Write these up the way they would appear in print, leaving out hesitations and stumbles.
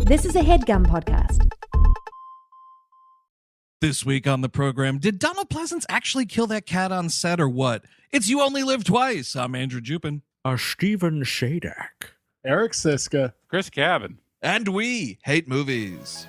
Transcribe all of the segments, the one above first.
This is a HeadGum podcast. This week on the program, did Donald Pleasance actually kill that cat on set or what? It's You Only Live Twice. I'm Andrew Jupin. Stephen Shadak. Eric Siska. Chris Cabin. And we hate movies.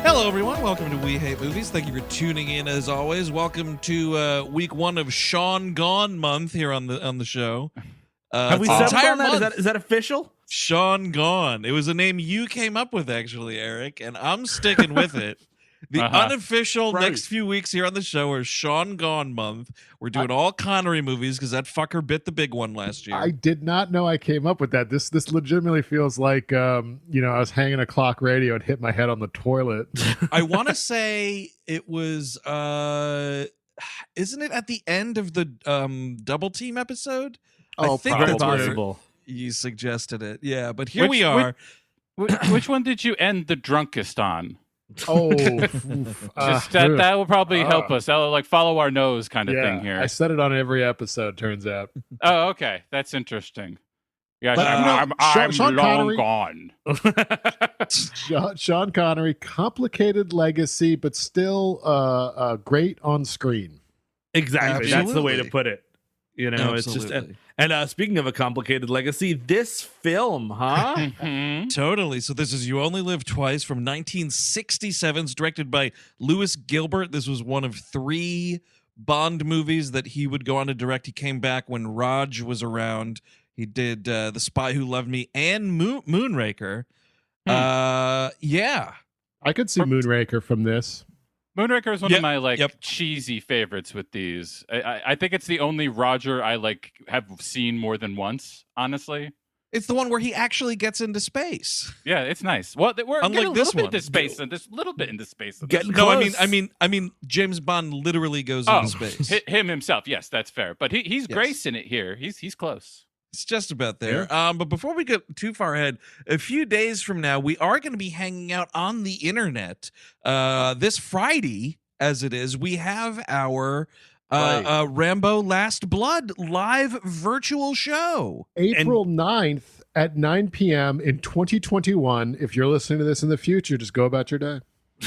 Hello, everyone. Welcome to We Hate Movies. Thank you for tuning in, as always. Welcome to week one of Sean Gone month here on the show. Have we settled on that? Is that official? Sean Gone. It was a name you came up with, actually, Eric, and I'm sticking with it. The unofficial next few weeks here on the show are Sean Gone month. We're doing all Connery movies because that fucker bit the big one last year. I did not know I came up with that. This legitimately feels like I was hanging a clock radio and hit my head on the toilet. I want to say it was isn't it at the end of the Double Team episode? Oh, I think probably. that's where Possible. you suggested it. Yeah, but here we are. Which one did you end the drunkest on? Oh, that will probably help us. That'll like follow our nose kind of thing here. I said it on every episode, turns out. Oh, okay. That's interesting. Yeah, But, I'm Sean long Connery- gone. Sean Connery, complicated legacy, but still great on screen. Exactly. That's the way to Absolutely. put it. You know, it's just Absolutely. and speaking of a complicated legacy, this film, huh? Mhm. Totally. So this is You Only Live Twice from 1967. It's directed by Louis Gilbert. This was one of three Bond movies that he would go on to direct. He came back when Raj was around. He did The Spy Who Loved Me and Moonraker. Yeah. I could see Moonraker from this. Moonraker is one Yep, of my yep. cheesy favorites with these. I think it's the only Roger I have seen more than once, honestly. It's the one where he actually gets into space. Yeah, it's nice. Well, we're Unlike getting a this little bit one. into space and this little bit into space. in Getting this. No, Close. I mean James Bond literally goes Oh, into space. him himself. Yes, that's fair. But he's Yes. gracing it here. He's close. It's just about there. But before we get too far ahead, a few days from now, we are going to be hanging out on the internet. This Friday, as it is, we have our Rambo Last Blood live virtual show. April 9th at 9 p.m. in 2021. If you're listening to this in the future, just go about your day.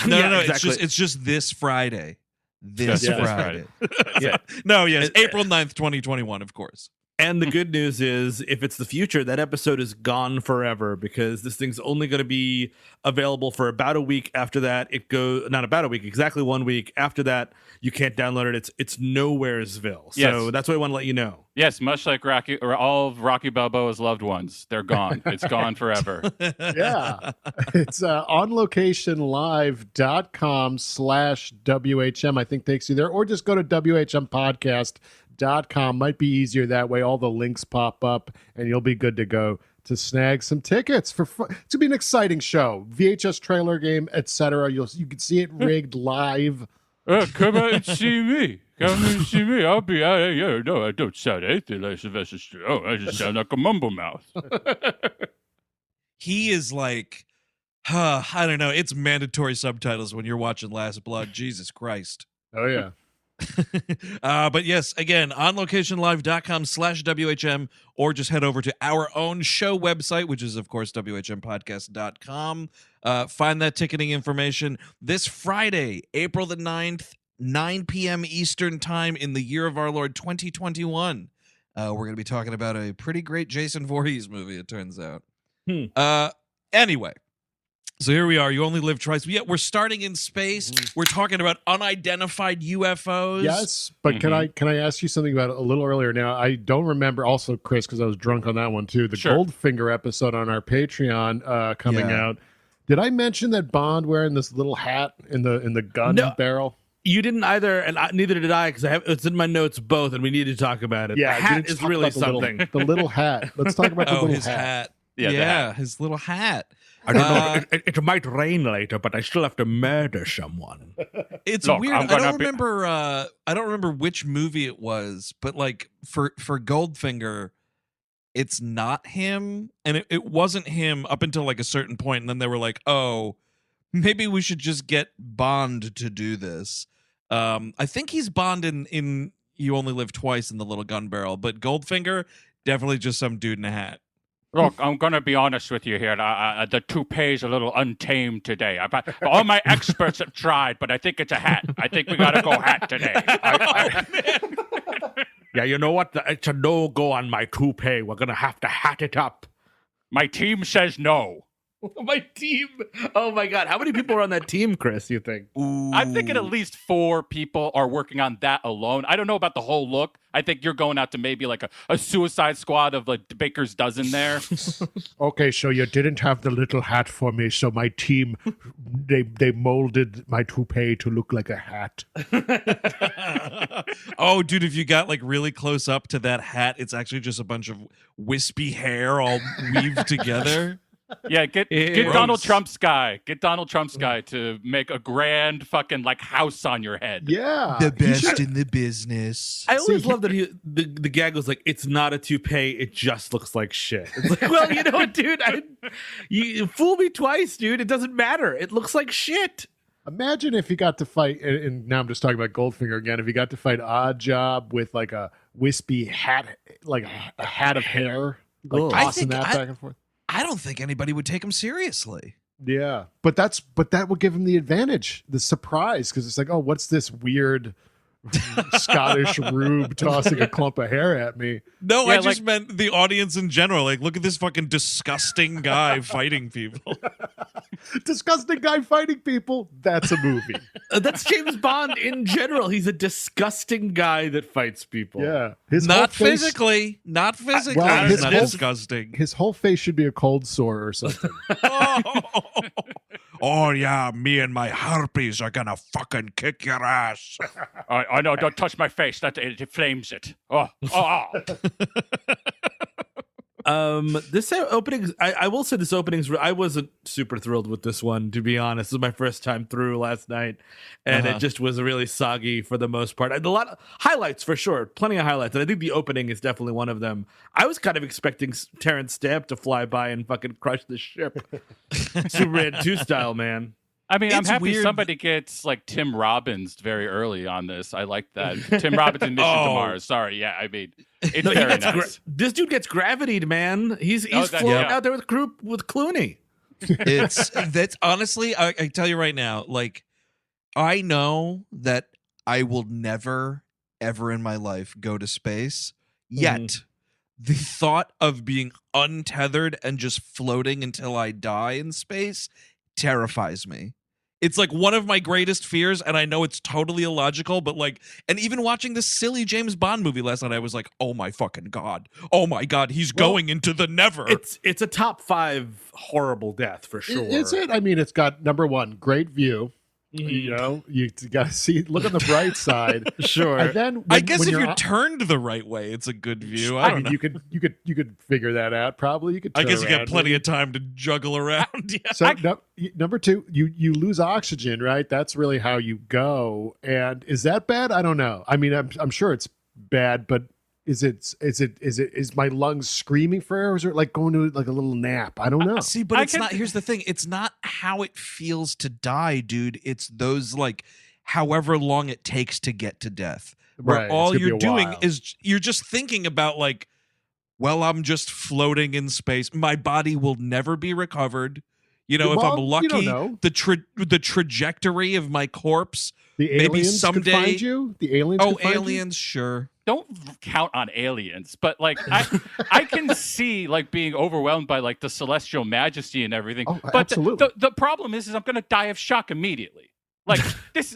No, Yeah, no, exactly. it's just this Friday. This Yeah. Friday. Yeah. No, yes, April 9th, 2021, of course. And the good news is, if it's the future, that episode is gone forever because this thing's only going to be available for about a week. After that, not about a week, exactly 1 week. After that, you can't download it. It's nowheresville. So Yes. that's what I want to let you know. Yes, much like Rocky or all of Rocky Balboa's loved ones, they're gone. It's gone forever. Yeah. It's onlocationlive.com/WHM, I think takes you there, or just go to WHMpodcast.com. Might be easier that way. All the links pop up and you'll be good to go to snag some tickets for fun. It's gonna be an exciting show. VHS trailer game, etc. You can see it rigged live. Come out and see me. Come and see me. I'll be out. Yeah, no, I don't sound anything like Sylvester Stallone. I just sound like a mumble mouth. He is like, I don't know. It's mandatory subtitles when you're watching Last Blood. Jesus Christ. Oh yeah. But yes, again, onlocationlive.com/WHM, or just head over to our own show website, which is, of course, WHMpodcast.com. Find that ticketing information this Friday, April the 9th, 9 p.m. Eastern Time in the year of our Lord 2021. We're going to be talking about a pretty great Jason Voorhees movie, it turns out. Anyway. So here we are. You only live twice. Yeah, we're starting in space. We're talking about unidentified UFOs. Yes, but can I ask you something about it a little earlier? Now, I don't remember. Also, Chris, because I was drunk on that one too. The Sure. Goldfinger episode on our Patreon coming out. Did I mention that Bond wearing this little hat in the gun barrel? You didn't either, and neither did I, because it's in my notes both, and we need to talk about it. Yeah, the hat is really something. The little hat. Let's talk about the little his hat. hat. Yeah, Yeah, his little hat. I don't know. It might rain later, but I still have to murder someone. It's Look, weird. I'm I gonna don't remember. I don't remember which movie it was, but like for Goldfinger, it's not him, and it wasn't him up until like a certain point, and then they were like, "Oh, maybe we should just get Bond to do this." I think he's Bond in You Only Live Twice in The Little Gun Barrel, but Goldfinger definitely just some dude in a hat. Look, I'm going to be honest with you here. The toupee's a little untamed today. All my experts have tried, but I think it's a hat. I think we got to go hat today. Yeah, you know what? It's a no-go on my toupee. We're going to have to hat it up. My team says no. My team. Oh, my God. How many people are on that team, Chris, you think? I'm thinking at least 4 people are working on that alone. I don't know about the whole look. I think you're going out to maybe like a Suicide Squad of like Baker's dozen there. Okay, so you didn't have the little hat for me, so my team, they molded my toupee to look like a hat. Oh, dude, if you got like really close up to that hat, it's actually just a bunch of wispy hair all weaved together. Yeah, get Donald Trump's guy. Get Donald Trump's guy to make a grand fucking like house on your head. Yeah. The best in the business. I always love that the gag was like, it's not a toupee, it just looks like shit. It's like, well, you know what, dude? You fool me twice, dude. It doesn't matter. It looks like shit. Imagine if you got to fight, and now I'm just talking about Goldfinger again, if you got to fight Oddjob with like a wispy hat, like a hat of hair, like tossing that back and forth. I don't think anybody would take him seriously. Yeah, but that would give him the advantage, the surprise, because it's like, oh, what's this weird Scottish rube tossing a clump of hair at me? No, I just meant the audience in general. Like, look at this fucking disgusting guy fighting people. Disgusting guy fighting people. That's a movie. That's James Bond in general. He's a disgusting guy that fights people. Yeah, Not physically. Not his not whole- disgusting. His whole face should be a cold sore or something. Oh, yeah, me and my harpies are gonna fucking kick your ass. I know. Don't touch my face. It flames it. Oh. This opening, I will say this opening's, I wasn't super thrilled with this one, to be honest. This was my first time through last night, and it just was really soggy for the most part. A lot of highlights for sure, plenty of highlights, and I think the opening is definitely one of them. I was kind of expecting Terrence Stamp to fly by and fucking crush the ship. Superman 2 style, man. I mean, I'm It's happy weird. somebody gets like Tim Robbins very early on this. I like that. Tim Robbins in Mission to Mars. Sorry, yeah. I mean, it's No, very nice. this dude gets gravitied, man. He's floating out there with Clooney. That's honestly, I tell you right now, like, I know that I will never, ever in my life go to space. Yet, the thought of being untethered and just floating until I die in space terrifies me. It's like one of my greatest fears, and I know it's totally illogical, but like, and even watching this silly James Bond movie last night, I was like, oh my fucking God. Oh my God, he's going into the never. It's a top 5 horrible death for sure. Is it? I mean, it's got number 1, great view. You know, you got to see, look on the bright side. Sure. And then I guess if you're turned the right way, it's a good view. I don't know. you could figure that out. Probably you could. I guess you turn got plenty around. of time to juggle around. Yeah. So number 2, you lose oxygen, right? That's really how you go. And is that bad? I don't know. I mean, I'm sure it's bad, but is my lungs screaming for air, or is it like going to like a little nap? I don't know. See, but it's not. Here's the thing: it's not how it feels to die, dude. It's those like however long it takes to get to death. Where Right, all it's gonna you're be a doing while. is you're just thinking about like, well, I'm just floating in space. My body will never be recovered. You know, if I'm Well, lucky, you don't know. the trajectory of my corpse. The maybe aliens could someday- find you. The aliens. Oh, could find you? aliens, sure. Don't count on aliens, but like I can see like being overwhelmed by like the celestial majesty and everything. Oh, but absolutely. the problem is I'm gonna die of shock immediately. Like this,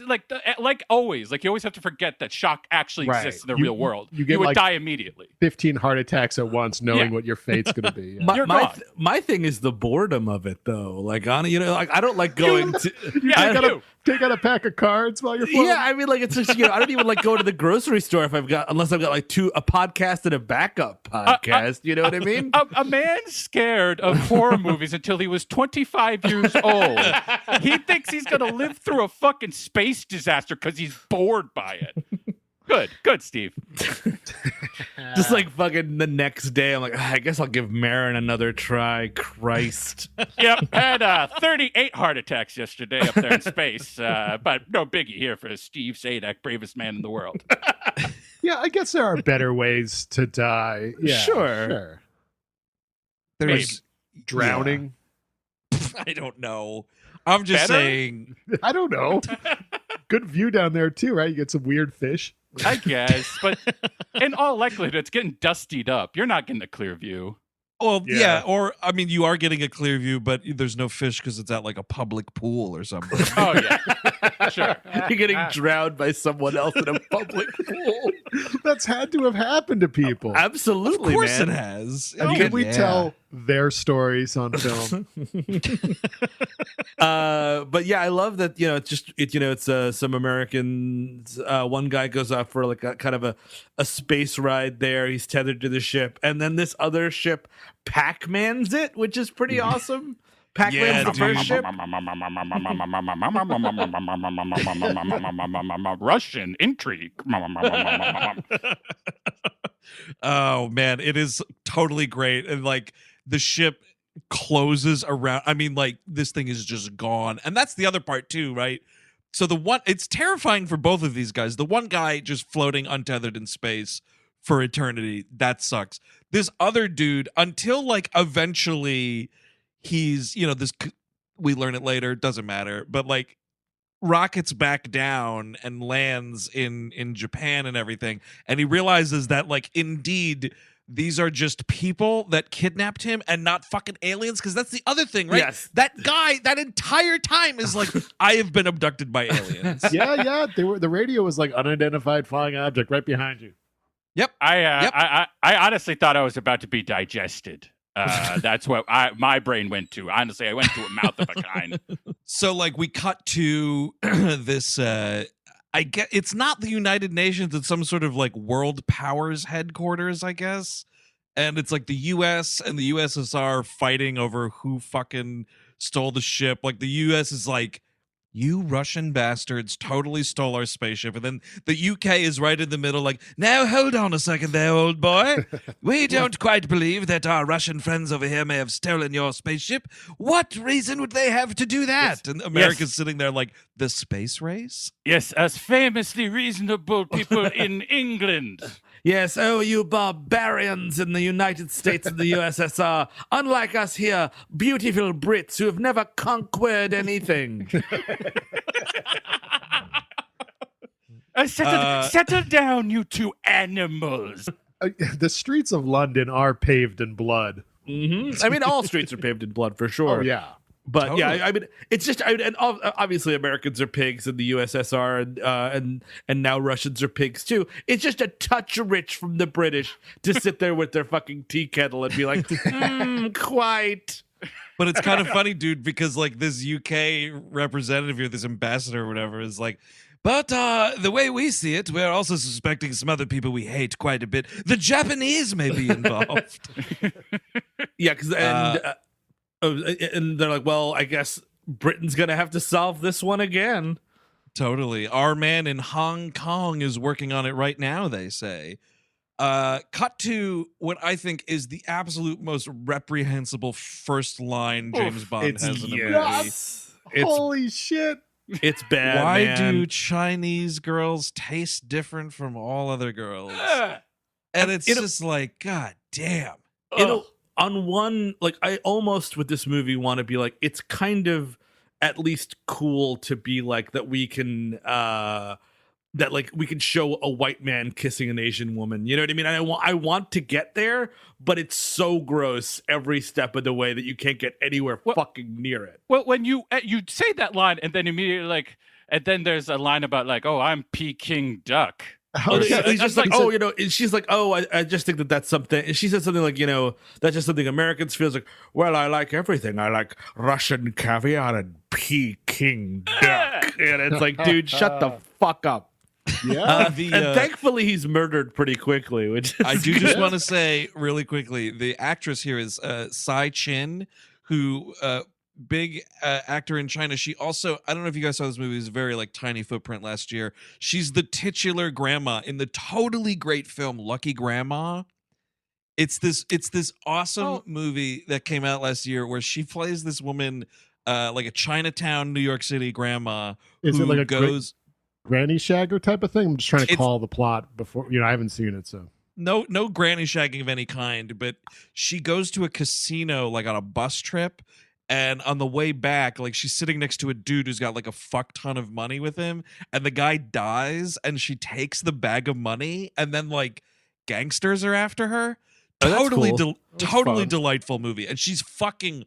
like always, like you always have to forget that shock actually Right. exists in the You- real world. you get, would like, die immediately. 15 heart attacks at once, knowing Yeah. what your fate's going to be. Yeah. You're gone. My thing is the boredom of it, though. Like, on like I don't like going to. Yeah, take out a pack of cards while you're floating? Yeah, I mean, like it's just I don't even like go to the grocery store unless I've got like a podcast and a backup podcast. You know what I mean? A man scared of horror movies until he was 25 years old. He thinks he's gonna live through a fucking space disaster because he's bored by it. Good, Steve. Just like fucking the next day, I'm like, I guess I'll give Marin another try. Christ. Yep, had 38 heart attacks yesterday up there in space, but no biggie here for Steve Sadak, bravest man in the world. Yeah, I guess there are better ways to die. Yeah, Sure. There's Drowning. I don't know. I'm just Better? saying. I don't know. Good view down there too, right? You get some weird fish. I guess, but in all likelihood, it's getting dustied up. You're not getting a clear view. Well, Yeah. yeah, or I mean, you are getting a clear view, but there's no fish because it's at like a public pool or something. Oh, yeah. Sure. You're getting drowned by someone else in a public pool. That's had to have happened to people. Of Absolutely, course man. it has. And can we tell their stories on film? But yeah, I love that. It's some Americans. One guy goes off for like a kind of a space ride there. He's tethered to the ship, and then this other ship Pac-Man's it, which is pretty awesome. Pac-Man's the first ship. Russian intrigue. Oh man, it is totally great, and like the ship closes around. I mean, like this thing is just gone, and that's the other part too, right? So it's terrifying for both of these guys. The one guy just floating untethered in space for eternity, that sucks. This other dude, until like eventually he's, we learn it later, doesn't matter, but like rockets back down and lands in Japan and everything, and he realizes that like indeed these are just people that kidnapped him and not fucking aliens, because that's the other thing, right? Yes. That guy that entire time is like, I have been abducted by aliens. Yeah. The radio was like unidentified flying object right behind you. Yep. I honestly thought I was about to be digested. That's what my brain went to. Honestly, I went to a mouth of a kind. So like we cut to this I get it's not the United Nations, it's some sort of like world powers headquarters, I guess. And it's like the US and the USSR fighting over who fucking stole the ship. Like the US is like, you Russian bastards totally stole our spaceship. And then the UK is right in the middle, like, now hold on a second there, old boy. We don't quite believe that our Russian friends over here may have stolen your spaceship. What reason would they have to do that? And America's sitting there like, the space race? Yes, as famously reasonable people in England. Yes, oh, you barbarians in the United States and the USSR. Unlike us here, beautiful Brits who have never conquered anything. Settle down, you two animals. The streets of London are paved in blood. I mean, all streets are paved in blood for sure. Oh, yeah. But Totally. yeah, I mean, it's just, and obviously Americans are pigs in the USSR, and now Russians are pigs too. It's just a touch rich from the British to sit there with their fucking tea kettle and be like, quite. But it's kind of funny, dude, because like this UK representative here, this ambassador or whatever, is like, but the way we see it, we're also suspecting some other people we hate quite a bit. The Japanese may be involved. Yeah, because and they're like, well, I guess Britain's gonna have to solve this one again. Totally. Our man in Hong Kong is working on it right now, they say. Cut to what I think is the absolute most reprehensible first line James Bond has in a movie. Holy shit. It's bad. Why man. do Chinese girls taste different from all other girls? And it's just like, God damn. On one, like, I almost with this movie want to be like, it's kind of at least cool to be like that we can that like we can show a white man kissing an Asian woman. You know what I mean? I want to get there, but it's so gross every step of the way that you can't get anywhere fucking near it. Well, when you say that line and then immediately like, and then there's a line about like, oh, I'm Peking duck. Oh, Yeah, he's just that's like, oh, you know, and she's like, oh, I just think that's something. And she said something like, you know, that's just something Americans feel like, well, I like everything. I like Russian caviar and Peking duck. And it's like, dude, shut the fuck up. Yeah. And thankfully, he's murdered pretty quickly. Which is I do just want to say really quickly, the actress here is Tsai Chin, who big actor in China. She also, I don't know if you guys saw this movie, it was a very like tiny footprint last year. She's the titular grandma in the totally great film Lucky Grandma. It's this awesome movie that came out last year where she plays this woman like a Chinatown, New York City grandma Is who it like a goes Granny Shagger type of thing? I'm just trying to call the plot before, I haven't seen it, so. no granny shagging of any kind, but she goes to a casino like on a bus trip, and on the way back, like she's sitting next to a dude who's got like a fuck ton of money with him, and the guy dies, and she takes the bag of money, and then like gangsters are after her. Oh, that's Totally cool. totally fun. delightful movie, and she's fucking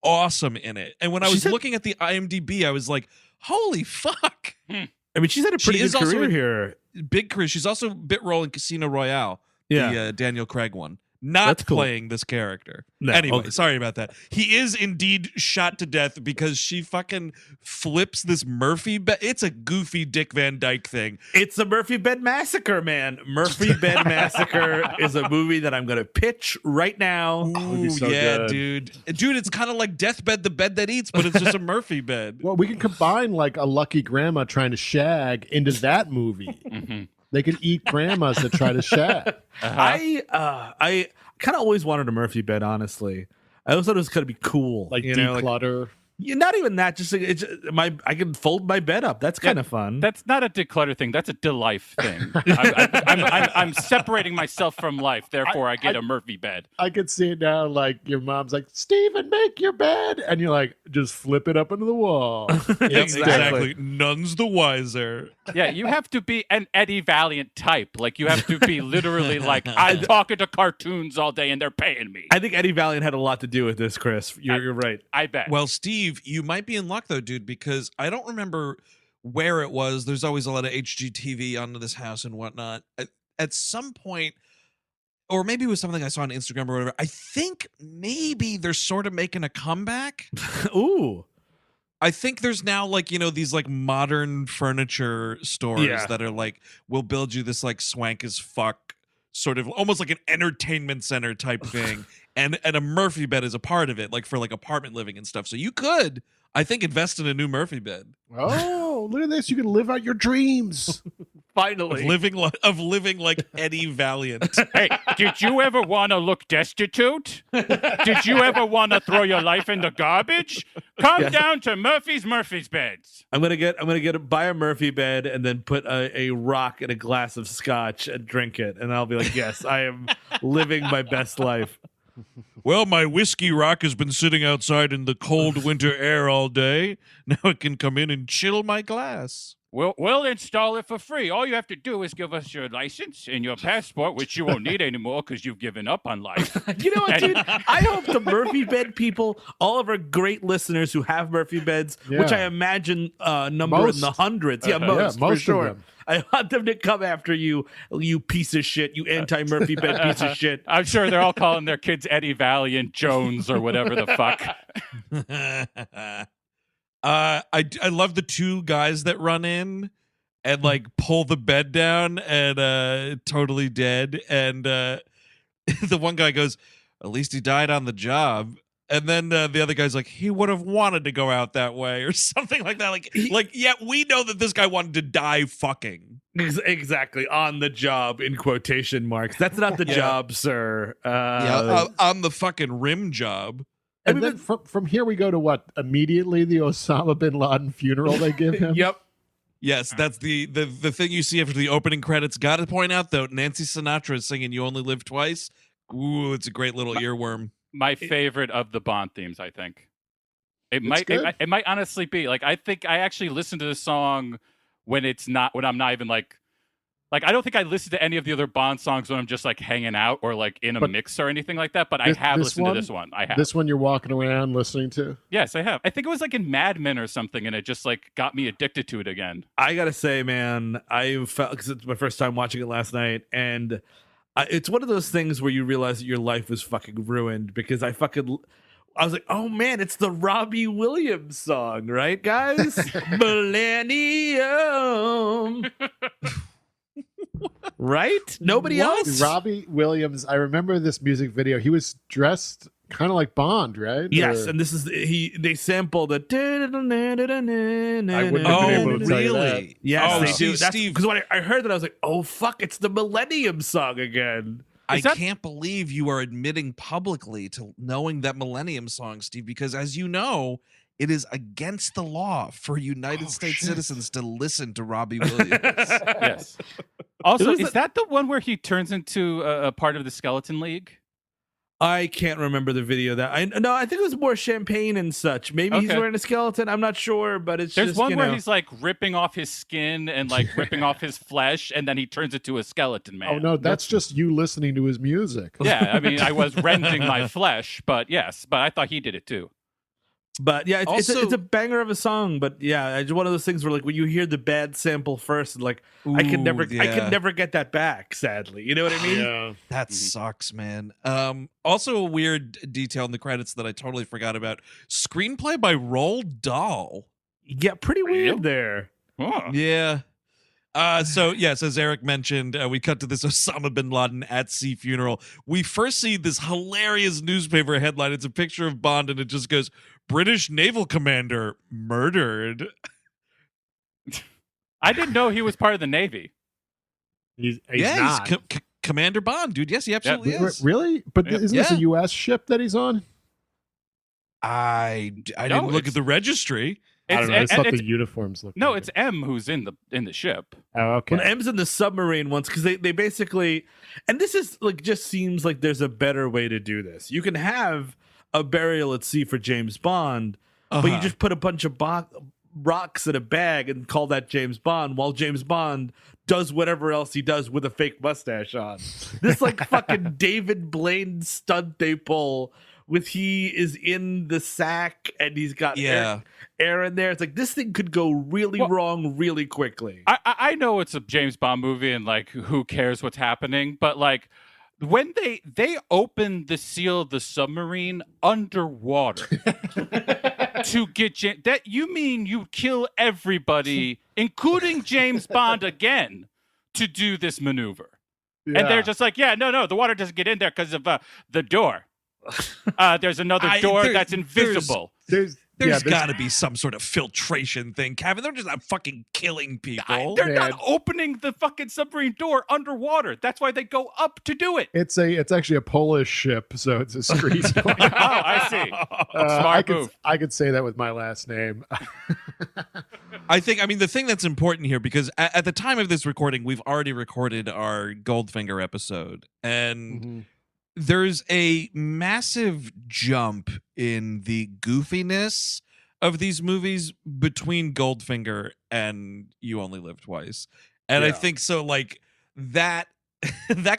awesome in it. And when I was looking at the IMDb, I was like, holy fuck. I mean, she's had a pretty is good also career in- here. Big career. She's also a bit role in Casino Royale, Yeah. the Daniel Craig one. Not That's cool. playing this character. No, anyway, okay. sorry about that. He is indeed shot to death because she fucking flips this Murphy bed. It's a goofy Dick Van Dyke thing. It's a Murphy Bed Massacre, man. Murphy Bed Massacre is a movie that I'm going to pitch right now. would be Ooh, so yeah, good. dude, it's kind of like Deathbed, the bed that eats, but it's just a Murphy bed. Well, we can combine like a lucky grandma trying to shag into that movie. They can eat grandmas that try to shag. I kind of always wanted a Murphy bed, honestly. I always thought it was going to be cool. Like you know, like, declutter. yeah, not even that. Just like, I can fold my bed up. That's kind of fun. That's not a declutter thing. That's a delife thing. I'm separating myself from life. Therefore, I get a Murphy bed. I could see it now. Like your mom's like, Steven, make your bed. And you're like, just flip it up into the wall. Yep, exactly. None's the wiser. Yeah, you have to be an Eddie Valiant type. Like, you have to be literally like, I'm talking to cartoons all day and they're paying me. I think Eddie Valiant had a lot to do with this, Chris. You're right. I bet. Well, Steve, you might be in luck though, dude, because I don't remember where it was. There's always a lot of HGTV onto this house and whatnot. At some point, or maybe it was something I saw on Instagram or whatever, I think maybe they're sort of making a comeback. Ooh. I think there's now like, you know, these like modern furniture stores that are like, we'll build you this like swank as fuck sort of almost like an entertainment center type thing. And a Murphy bed is a part of it, like for like apartment living and stuff. So you could, I think, invest in a new Murphy bed. Oh, look at this. You can live out your dreams. Finally. Of living like Eddie Valiant. Hey, did you ever want to look destitute? Did you ever want to throw your life in the garbage? Come down to Murphy's Beds. I'm gonna buy a Murphy bed and then put a rock in a glass of scotch and drink it, and I'll be like, yes, I am living my best life. Well, my whiskey rock has been sitting outside in the cold winter air all day. Now it can come in and chill my glass. We'll install it for free. All you have to do is give us your license and your passport, which you won't need anymore because you've given up on life. You know what, dude? I hope the Murphy bed people, all of our great listeners who have Murphy beds, which I imagine number Most. in the hundreds. Yeah, most for of sure. them. I want them to come after you, you piece of shit, you anti-Murphy bed piece of shit. I'm sure they're all calling their kids Eddie Valiant Jones or whatever the fuck. I love the two guys that run in and like pull the bed down and totally dead, and the one guy goes, at least he died on the job, and then the other guy's like, he would have wanted to go out that way or something like that, like yeah, we know that this guy wanted to die fucking. Exactly, on the job in quotation marks. That's not the job, sir. On the fucking rim job. And then from here we go to what? Immediately the Osama bin Laden funeral they give him? Yep. Yes, that's the thing you see after the opening credits. Got to point out though, Nancy Sinatra is singing "You Only Live Twice." Ooh, it's a great little earworm. My favorite of the Bond themes, I think. It might honestly be like, I think I actually listen to the song when I'm not even like Like, I don't think I listen to any of the other Bond songs when I'm just like hanging out or like in a mix or anything like that. But I have listened to this one. I have. This one you're walking around listening to? Yes, I have. I think it was like in Mad Men or something, and it just like got me addicted to it again. I gotta say, man, I felt, because it's my first time watching it last night, and it's one of those things where you realize that your life is fucking ruined, because I was like, oh man, it's the Robbie Williams song, right, guys? Millennium. Right? Nobody else? Robbie Williams. I remember this music video. He was dressed kind of like Bond, right? Yes, and this is they sample the. I wouldn't have been able to tell you that. Really? Yes, they do. Steve, Because when I heard that, I was like, oh fuck, it's the Millennium song again. I can't believe you are admitting publicly to knowing that Millennium song, Steve, because as you know, it is against the law for United States citizens to listen to Robbie Williams. Yes. Also, is that the one where he turns into a part of the Skeleton League? I can't remember the video that I think it was more champagne and such. Maybe he's wearing a skeleton. I'm not sure, but there's one where he's like ripping off his skin and like ripping off his flesh, and then he turns into a skeleton man. Oh no, that's just you listening to his music. Yeah, I mean, I was rending my flesh, but I thought he did it too. But yeah, it's a banger of a song. But yeah, it's one of those things where like when you hear the bad sample first, and like I could never get that back. Sadly, you know what I mean? Yeah, that sucks, man. Also, a weird detail in the credits that I totally forgot about: screenplay by Roald Dahl. Yeah, pretty weird there. Huh. Yeah. So yes, as Eric mentioned, we cut to this Osama bin Laden at sea funeral. We first see this hilarious newspaper headline. It's a picture of Bond, and it just goes, "British naval commander murdered." I didn't know he was part of the Navy. he's Yeah, not. he's Commander Bond, dude. Yes, he absolutely is. Really? But isn't this a U.S. ship that he's on? I didn't look at the registry. I don't know. I just thought the uniforms looked. No, like it's M who's in the ship. Oh, okay. When M's in the submarine once, because they basically, and this is like just seems like there's a better way to do this. You can have a burial at sea for James Bond, but you just put a bunch of rocks in a bag and call that James Bond, while James Bond does whatever else he does with a fake mustache on. This like fucking David Blaine stunt they pull with he is in the sack and he's got air in there. It's like this thing could go really wrong really quickly. I know it's a James Bond movie and like who cares what's happening, but like when they open the seal of the submarine underwater to get that, you mean you kill everybody, including James Bond again, to do this maneuver. Yeah. And they're just like, no, the water doesn't get in there because of the door. There's another door that's invisible. There's got to be some sort of filtration thing, Kevin. They're just not fucking killing people. They're not opening the fucking submarine door underwater. That's why they go up to do it. It's actually a Polish ship, so it's a street. Oh, I see. Smart move. I could say that with my last name. I mean, the thing that's important here, because at the time of this recording, we've already recorded our Goldfinger episode, and there's a massive jump in the goofiness of these movies between Goldfinger and You Only Live Twice. And I think so, like, that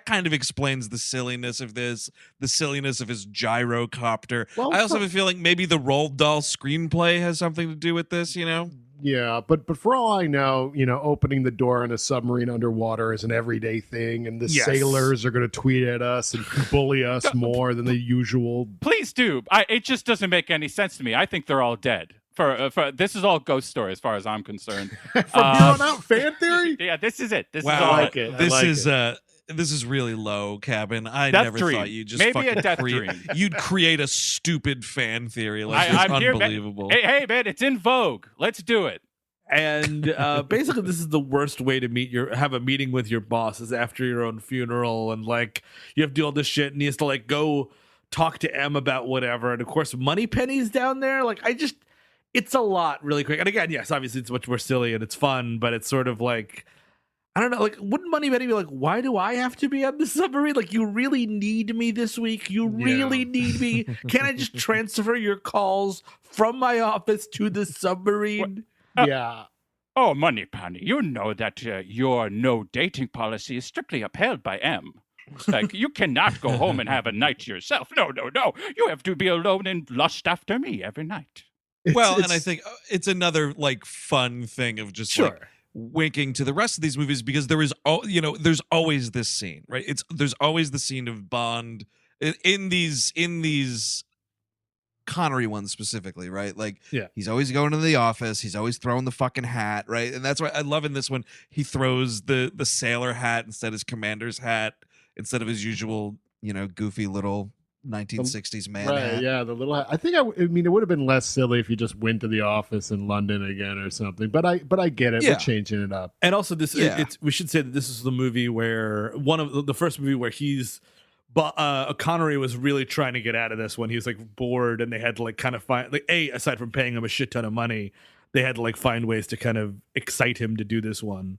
kind of explains the silliness of this, the silliness of his gyrocopter. Well, I also have a feeling maybe the Roald Dahl screenplay has something to do with this, you know? Yeah, but for all I know, opening the door in a submarine underwater is an everyday thing, and the sailors are going to tweet at us and bully us more than the usual. Please do. It just doesn't make any sense to me. I think they're all dead. For this is all ghost story as far as I'm concerned. From here on out, fan theory. Yeah, this is it. This is all. I like it. This is really low, Cabin. I Death never dream. thought you'd just maybe a death dream. You'd create a stupid fan theory like I'm unbelievable. Here, hey, man, it's in vogue. Let's do it. And basically, this is the worst way to have a meeting with your boss is after your own funeral, and like you have to do all this shit, and he has to like go talk to M about whatever, and of course, Moneypenny's down there. Like, it's a lot really quick. And again, yes, obviously, it's much more silly and it's fun, but it's sort of like, I don't know, like, wouldn't Moneypenny be like, why do I have to be on the submarine? Like, you really need me this week? You really need me? Can't I just transfer your calls from my office to the submarine? Yeah. Oh, Moneypenny, you know that your no dating policy is strictly upheld by M. Like, you cannot go home and have a night to yourself. No. You have to be alone and lust after me every night. Well, and I think it's another like fun thing of just like winking to the rest of these movies, because there is there's always this scene, right? There's always the scene of Bond in these Connery ones specifically, right? Like, he's always going to the office, he's always throwing the fucking hat, right? And that's why I love in this one he throws the sailor hat instead of his commander's hat, instead of his usual, goofy little 1960s man hat. Yeah, the little hat. I think I mean it would have been less silly if you just went to the office in London again or something. But I get it. Yeah. We're changing it up. And also we should say that this is the movie where one of the first movie where Connery was really trying to get out of this when he was like bored, and they had to like kind of find aside from paying him a shit ton of money, they had to like find ways to kind of excite him to do this one.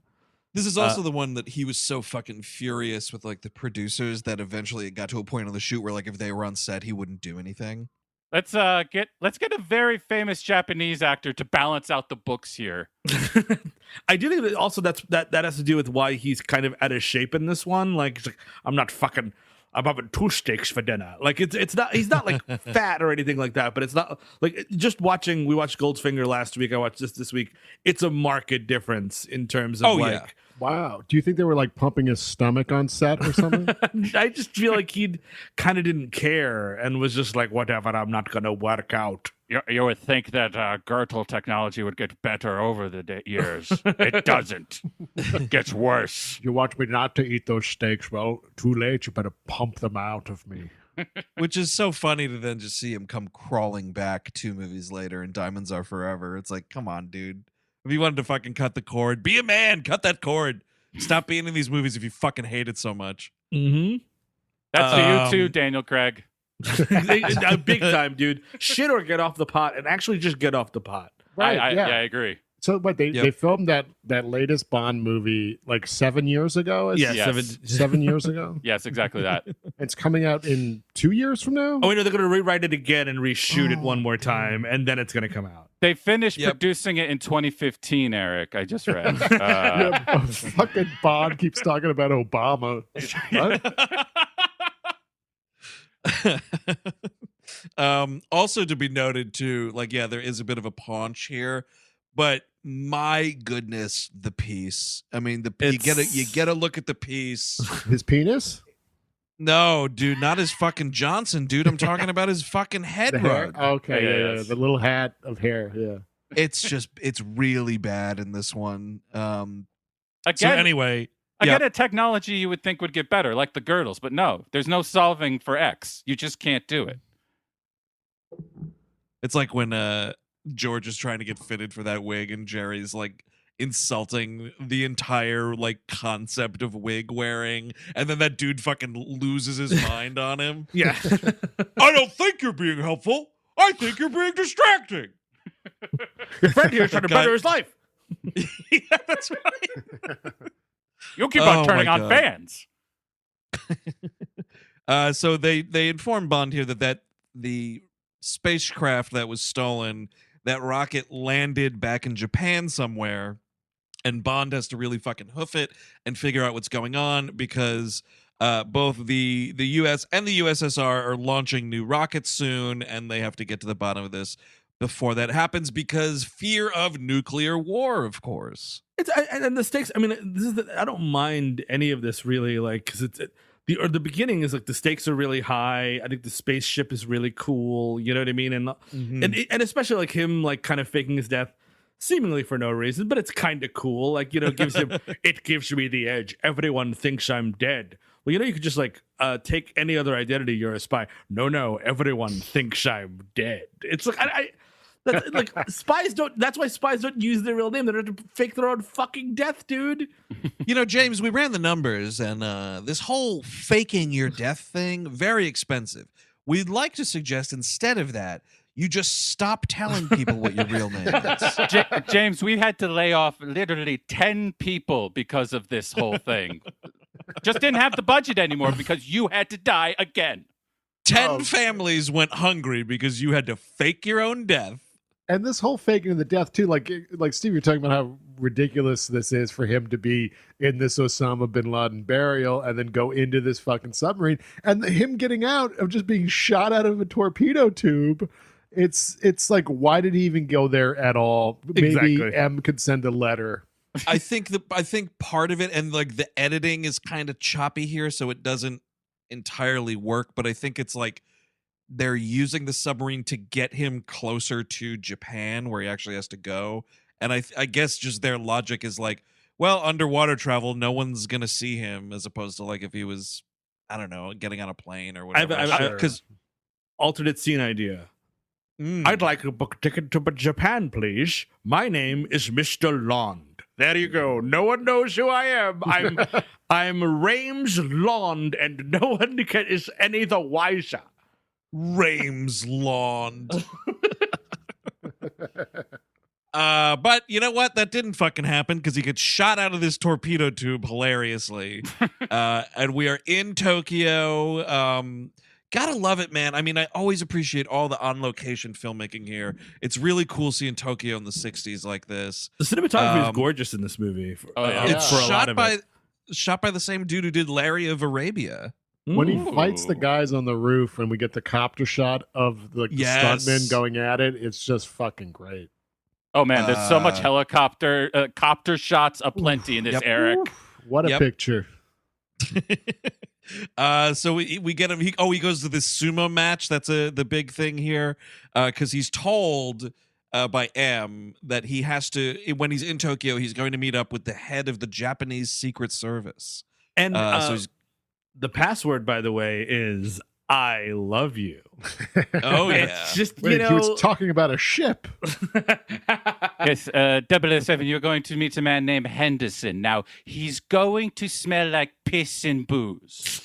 This is also the one that he was so fucking furious with like the producers that eventually it got to a point on the shoot where like if they were on set he wouldn't do anything. Let's get a very famous Japanese actor to balance out the books here. I do think that also that has to do with why he's kind of out of shape in this one. Like, it's like I'm having 2 steaks for dinner. Like, it's not, he's not like fat or anything like that, but it's not like we watched Goldfinger last week. I watched this week. It's a marked difference in terms of Wow. Do you think they were like pumping his stomach on set or something? I just feel like he kind of didn't care and was just like, whatever, I'm not going to work out. You would think that Gertel technology would get better over the years. It doesn't. It gets worse. You want me not to eat those steaks? Well, too late. You better pump them out of me. Which is so funny to then just see him come crawling back 2 movies later in Diamonds Are Forever. It's like, come on, dude. If you wanted to fucking cut the cord, be a man. Cut that cord. Stop being in these movies if you fucking hate it so much. Mm-hmm. That's for you too, Daniel Craig. Big time, dude. Shit or get off the pot, and actually just get off the pot. Right? I agree. So, but they filmed that latest Bond movie like 7 years ago. Yes. 7 years ago. Yes, exactly that. It's coming out in 2 years from now. Oh, no, they're going to rewrite it again and reshoot it one more time, and then it's going to come out. They finished producing it in 2015, Eric. I just read. Fucking Bond keeps talking about Obama. What? Also to be noted too, like, there is a bit of a paunch here, but my goodness, the piece. I mean, you get a look at the piece. His penis? No, dude, not his fucking Johnson, dude. I'm talking about his fucking head rug. Okay, yeah, the little hat of hair. Yeah, it's really bad in this one. Again, so anyway, a technology you would think would get better, like the girdles, but no, there's no solving for X. You just can't do it. It's like when George is trying to get fitted for that wig, and Jerry's like insulting the entire like concept of wig wearing, and then that dude fucking loses his mind on him. Yeah. I don't think you're being helpful. I think you're being distracting. Your friend here is trying to better his life. Yeah, that's right. You keep on turning on fans. So they informed Bond here that the spacecraft that was stolen, that rocket landed back in Japan somewhere, and Bond has to really fucking hoof it and figure out what's going on, because both the U.S. and the USSR are launching new rockets soon, and they have to get to the bottom of this before that happens, because fear of nuclear war, of course. And the stakes. I mean, I don't mind any of this really, like, because the beginning is like the stakes are really high. I think the spaceship is really cool. You know what I mean? And especially like him like kind of faking his death seemingly for no reason, but it's kind of cool. Like, it gives me the edge. Everyone thinks I'm dead. Well, you could just like take any other identity. You're a spy. No, everyone thinks I'm dead. It's like that's, like, spies don't. That's why spies don't use their real name. They don't fake their own fucking death, dude. James, we ran the numbers, and this whole faking your death thing, very expensive. We'd like to suggest instead of that, you just stop telling people what your real name is. James, we had to lay off literally 10 people because of this whole thing. Just didn't have the budget anymore because you had to die again. 10 families went hungry because you had to fake your own death. And this whole faking of the death too, like Steve, you're talking about how ridiculous this is for him to be in this Osama bin Laden burial and then go into this fucking submarine, and him getting out of just being shot out of a torpedo tube. It's like, why did he even go there at all? Maybe Exactly. M could send a letter. I think part of it, and like the editing is kind of choppy here, so it doesn't entirely work. But I think it's like they're using the submarine to get him closer to Japan, where he actually has to go. And I guess just their logic is like, well, underwater travel, no one's gonna see him, as opposed to like if he was, I don't know, getting on a plane or whatever. Because alternate scene idea. I'd like to book a ticket to Japan, please. My name is Mr. Lond. There you go. No one knows who I am. I'm Rames Lond, and no one is any the wiser. Rames Lawn. But you know what? That didn't fucking happen because he gets shot out of this torpedo tube hilariously. And we are in Tokyo. Gotta love it, man. I mean, I always appreciate all the on-location filmmaking here. It's really cool seeing Tokyo in the 60s like this. The cinematography is gorgeous in this movie. It's for a lot of it. shot by the same dude who did Larry of Arabia. When he fights the guys on the roof and we get the copter shot of the stuntmen going at it, it's just fucking great. Oh man, there's so much copter shots aplenty in this, Eric. What a picture. So we get him. He goes to this sumo match. That's the big thing here, because he's told by M that he has to, when he's in Tokyo, he's going to meet up with the head of the Japanese Secret Service. And so he's, the password, by the way, is "I love you." oh yeah, It's just Wait, he was talking about a ship. Yes, 007, you're going to meet a man named Henderson. Now, he's going to smell like piss and booze.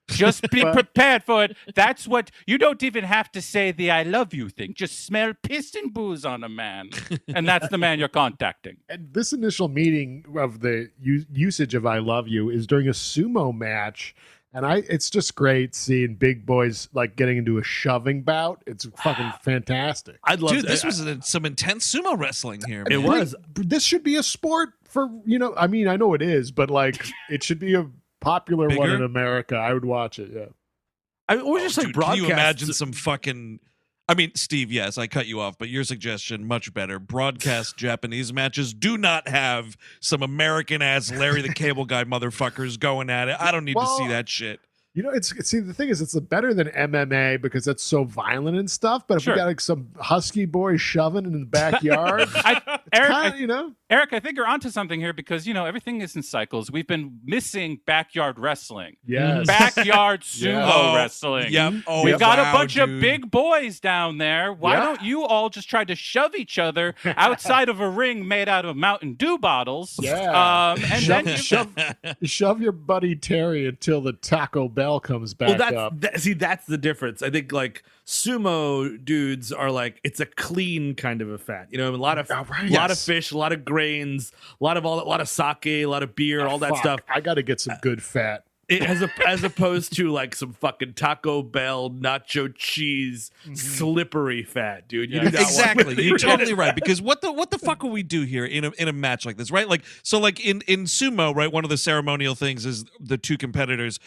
Just be prepared for it. That's what, you don't even have to say the I love you thing. Just smell piss and booze on a man. And that's the man you're contacting. And this initial meeting of the usage of I love you is during a sumo match. And it's just great seeing big boys like getting into a shoving bout. It's fucking fantastic. I'd love dude, this was some intense sumo wrestling here. It man. was. This should be a sport for, I mean, I know it is, but like it should be a popular one in America. I would watch it. Yeah. Or just like dude, broadcast. Can you imagine some fucking? I mean, Steve, yes, I cut you off, but your suggestion much better. Broadcast Japanese matches do not have some American ass Larry the Cable Guy motherfuckers going at it. I don't need to see that shit. See, the thing is, it's better than MMA because it's so violent and stuff. But if we got like some husky boys shoving in the backyard, Eric, I think you're onto something here because everything is in cycles. We've been missing backyard wrestling, backyard sumo wrestling. Yep. Oh, we've got a bunch of big boys down there. Why don't you all just try to shove each other outside of a ring made out of Mountain Dew bottles? Yeah. And shove your buddy Terry until the Taco Bell comes back up. That's the difference. I think like sumo dudes are like, it's a clean kind of a fat. A lot of fish, a lot of grains, a lot of sake, a lot of beer, all that stuff. I got to get some good fat. As opposed to like some fucking Taco Bell nacho cheese slippery fat, dude. You do not exactly. You're totally right. Because what the fuck will we do here in a match like this, right? Like in sumo, right? One of the ceremonial things is the two competitors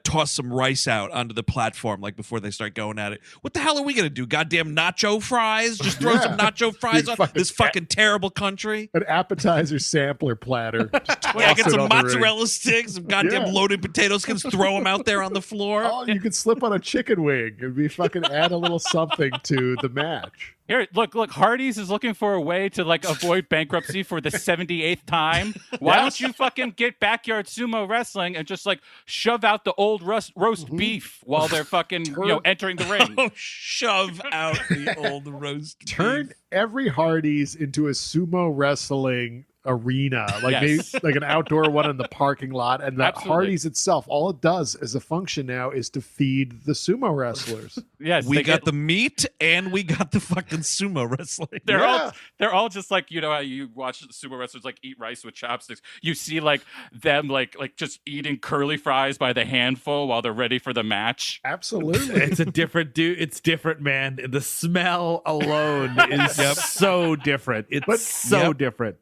toss some rice out onto the platform like before they start going at it. What the hell are we gonna do? Goddamn nacho fries? Just throw some nacho fries on this fucking terrible country? An appetizer sampler platter. Get some mozzarella sticks, some goddamn loaded potatoes. Can throw them out there on the floor. Oh, you could slip on a chicken wing and we fucking add a little something to the match. Here, look, Hardee's is looking for a way to like avoid bankruptcy for the 78th time. Why don't you fucking get backyard sumo wrestling and just like shove out the old roast beef while they're fucking entering the ring? Oh, shove out the old roast beef. Turn every Hardee's into a sumo wrestling arena, like maybe like an outdoor one in the parking lot, and that Hardee's itself, all it does as a function now is to feed the sumo wrestlers. Yes, we got the meat and we got the fucking sumo wrestling. They're all just like, how you watch sumo wrestlers like eat rice with chopsticks. You see like them like just eating curly fries by the handful while they're ready for the match. Absolutely. It's a different dude. It's different, man. The smell alone is so different. It's so different.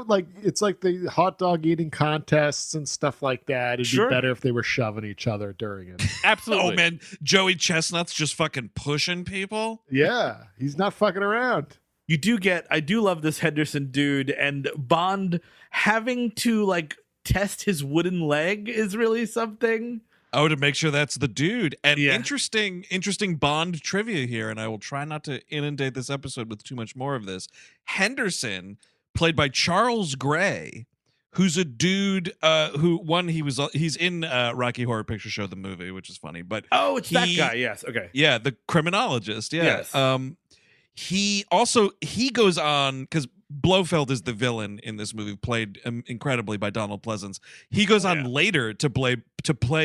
like it's like the hot dog eating contests and stuff like that. It'd Sure. be better if they were shoving each other during it. Absolutely. Oh man, Joey Chestnut's just fucking pushing people. Yeah, he's not fucking around. I do love this Henderson dude, and Bond having to like test his wooden leg is really something. Oh, to make sure that's the dude. And Yeah. interesting Bond trivia here, and I will try not to inundate this episode with too much more of this. Henderson, played by Charles Gray, who's a dude he's in Rocky Horror Picture Show, the movie, which is funny. But Oh, it's that guy. Yes. Okay. yeah, the criminologist. Yeah. Yes. He goes on, because Blofeld is the villain in this movie, played incredibly by Donald Pleasance. He goes on later to play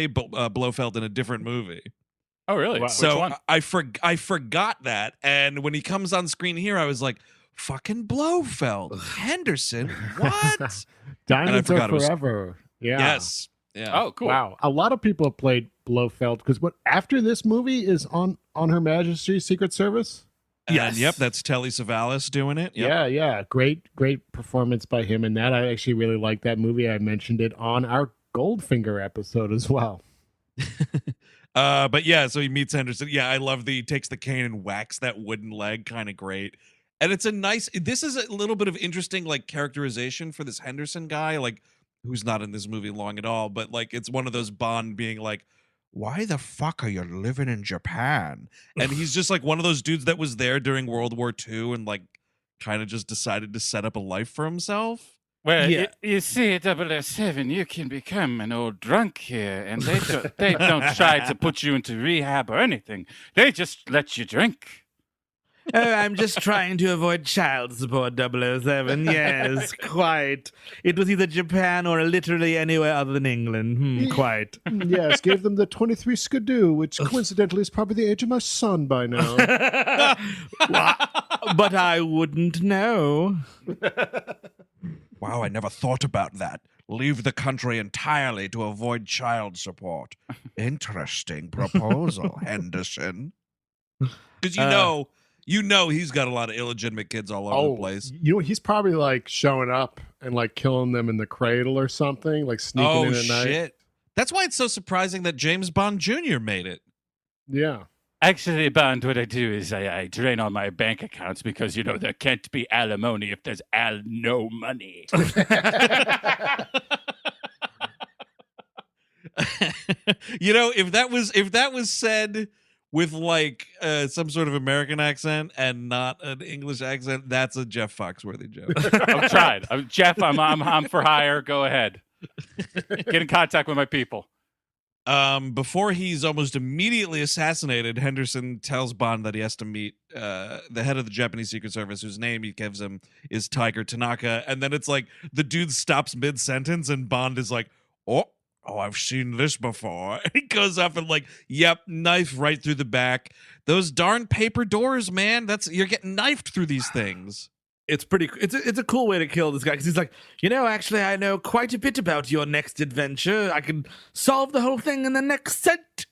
Blofeld in a different movie. Oh, really? Wow. Which So one? I forgot that, and when he comes on screen here, I was like, "Fucking Blofeld, Henderson, what?" Diamonds forgot are it was- forever. Yeah. Yes, yeah. Oh, cool. Wow. A lot of people have played Blofeld because what after this movie is on Her Majesty's Secret Service. And Yes. yep, that's Telly Savalas doing it. Yep. Yeah. Great performance by him in that. I actually really like that movie. I mentioned it on our Goldfinger episode as well. But yeah, so he meets Henderson. Yeah, I love he takes the cane and whacks that wooden leg, kind of great. And it's this is a little bit of interesting like characterization for this Henderson guy, like who's not in this movie long at all, but like it's one of those Bond being like, why the fuck are you living in Japan? And he's just like one of those dudes that was there during World War II and like kind of just decided to set up a life for himself. Well, Yeah. you see, 007, you can become an old drunk here, and they don't try to put you into rehab or anything. They just let you drink. Oh, I'm just trying to avoid child support, 007. Yes, quite. It was either Japan or literally anywhere other than England. Quite. Yes, gave them the 23 Skidoo, which coincidentally is probably the age of my son by now. But I wouldn't know. Wow, I never thought about that. Leave the country entirely to avoid child support. Interesting proposal, Henderson. Because you know he's got a lot of illegitimate kids all over the place. You know, he's probably like showing up and like killing them in the cradle or something, like sneaking Oh in at night. shit! That's why it's so surprising that James Bond Jr. made it. Yeah. Actually, Bond, what I do is I drain all my bank accounts because, there can't be alimony if there's no money. If that was said with like some sort of American accent and not an English accent, that's a Jeff Foxworthy joke. I'm tried. Jeff, I'm for hire. Go ahead. Get in contact with my people. Before he's almost immediately assassinated, Henderson tells Bond that he has to meet the head of the Japanese Secret Service, whose name he gives him is Tiger Tanaka. And then it's like the dude stops mid-sentence and Bond is like, oh, I've seen this before. And he goes up and like, yep, knife right through the back. Those darn paper doors, man. You're getting knifed through these things. It's pretty. It's a cool way to kill this guy because he's like, actually, I know quite a bit about your next adventure. I can solve the whole thing in the next set.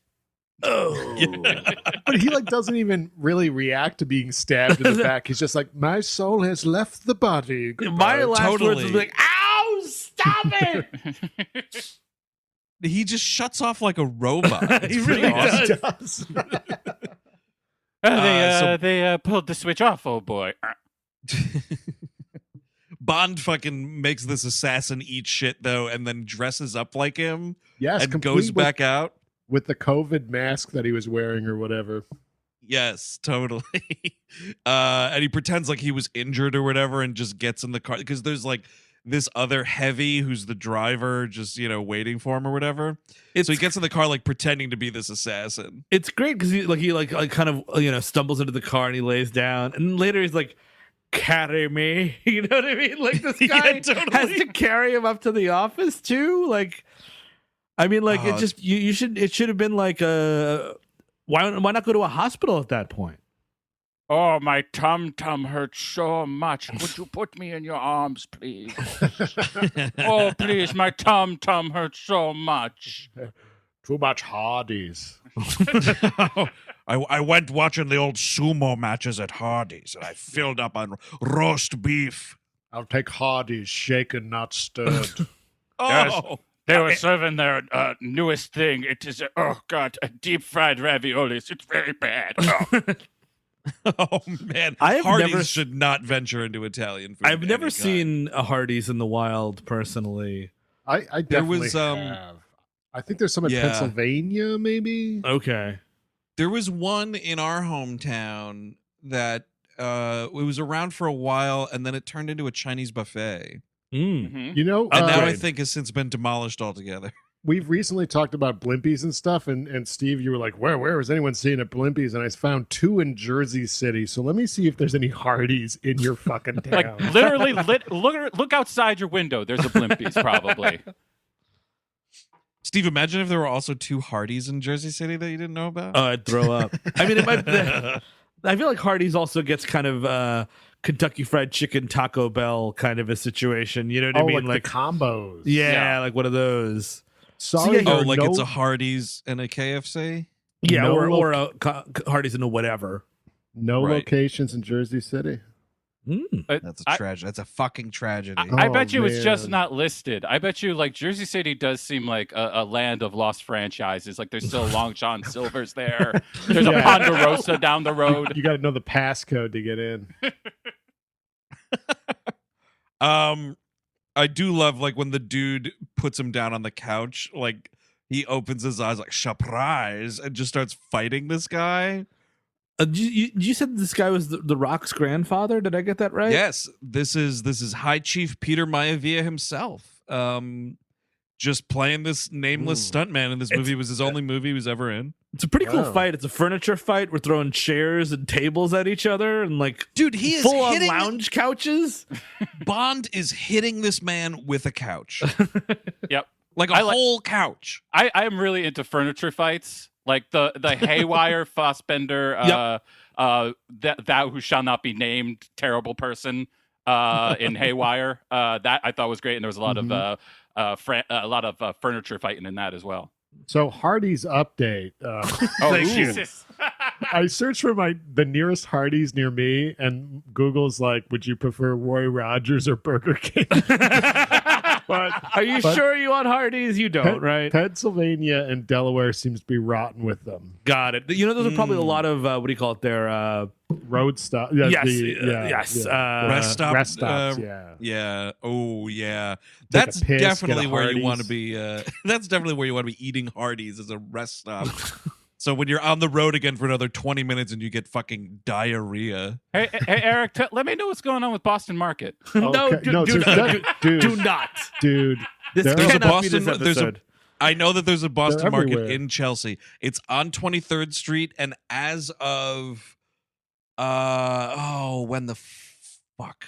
Oh, Yeah. But he like doesn't even really react to being stabbed in the back. He's just like, my soul has left the body. my Goodbye." last words totally. was like, "Ow, stop it!" He just shuts off like a robot. It's He pretty really awesome. does. They pulled the switch off, oh boy. Bond fucking makes this assassin eat shit though, and then dresses up like him Yes, and complete goes with- back out. with the COVID mask that he was wearing or whatever. Yes, totally. And he pretends like he was injured or whatever, and just gets in the car because there's like this other heavy who's the driver, just waiting for him or whatever. So he gets in the car like pretending to be this assassin. It's great because he kind of stumbles into the car and he lays down, and later he's like, "Carry me," you know what I mean? Like this Yeah, guy totally. has to carry him up to the office too. Like, I mean, like Oh, it just it should have been like why not go to a hospital at that point? Oh, my tum hurts so much. Could you put me in your arms, please? Oh, please, my tum hurts so much. Too much Hardee's. I went watching the old sumo matches at Hardee's, and I filled up on roast beef. I'll take Hardee's, shaken, not stirred. Oh, They were serving their newest thing. It is, a deep fried raviolis. It's very bad. Oh. oh man. I've Hardee's never- should not venture into Italian food. I've of never any kind. seen a Hardee's in the wild personally. I There definitely was, have. I think there's some in yeah. Pennsylvania, maybe. Okay. There was one in our hometown that it was around for a while, and then it turned into a Chinese buffet, Mhm. You know, and now I Right. think has since been demolished altogether. we've recently talked about Blimpies and stuff, and Steve, you were like, where is anyone seeing at Blimpies? And I found 2 in Jersey City. So let me see if there's any Hardee's in your fucking town. Like literally, look outside your window. There's a Blimpies probably. Steve, imagine if there were also 2 Hardee's in Jersey City that you didn't know about. I'd throw up. I mean, it might. I feel like Hardee's also gets kind of Kentucky Fried Chicken, Taco Bell kind of a situation. You know what I mean? like the combos. yeah, like one of those. Sorry, yeah, Oh, there are like no, it's a Hardee's and a KFC? Yeah, No or a Hardee's and a whatever. no Right. locations in Jersey City. That's a tragedy. That's a fucking tragedy. I Oh, bet you it's just man. not listed. I bet you like Jersey City does seem like a land of lost franchises. Like there's still Long John Silver's there. There's a Yeah. Ponderosa down the road. You got to know the passcode to get in. I do love like when the dude puts him down on the couch, like he opens his eyes like surprise and just starts fighting this guy. You said this guy was the Rock's grandfather. Did I get that right? Yes, this is High Chief Peter Maivia himself. Just playing this nameless stuntman in this movie. It was his only movie he was ever in. It's a pretty cool Wow. fight. It's a furniture fight. We're throwing chairs and tables at each other and like Dude, he is full on hitting lounge couches. Bond is hitting this man with a couch. Yep. Like a I like- whole couch. I am really into furniture fights. Like the Haywire Fassbender, thou who shall not be named terrible person in Haywire. That I thought was great, and there was a lot of furniture fighting in that as well. So Hardee's update. Oh Thank you. Jesus! I searched for the nearest Hardee's near me, and Google's like, "Would you prefer Roy Rogers or Burger King?" But Are you sure you want Hardee's? You don't, right? Pennsylvania and Delaware seems to be rotten with them. Got it. You know, those are probably a lot of what do you call it there? Road stop. Yes, yes. Rest stop. Rest stops. Yeah. Yeah. Oh, yeah. Take a That's piss, definitely get a where you want to Hardee's. be. That's definitely where you want to be eating Hardee's as a rest stop. So when you're on the road again for another 20 minutes and you get fucking diarrhea. Hey, Eric, let me know what's going on with Boston Market. No, Okay. do not. Dude. This There- There's a cannot be this Boston. There's a. episode. I know that there's a Boston Market everywhere. in Chelsea. It's on 23rd Street, and as of when the fuck.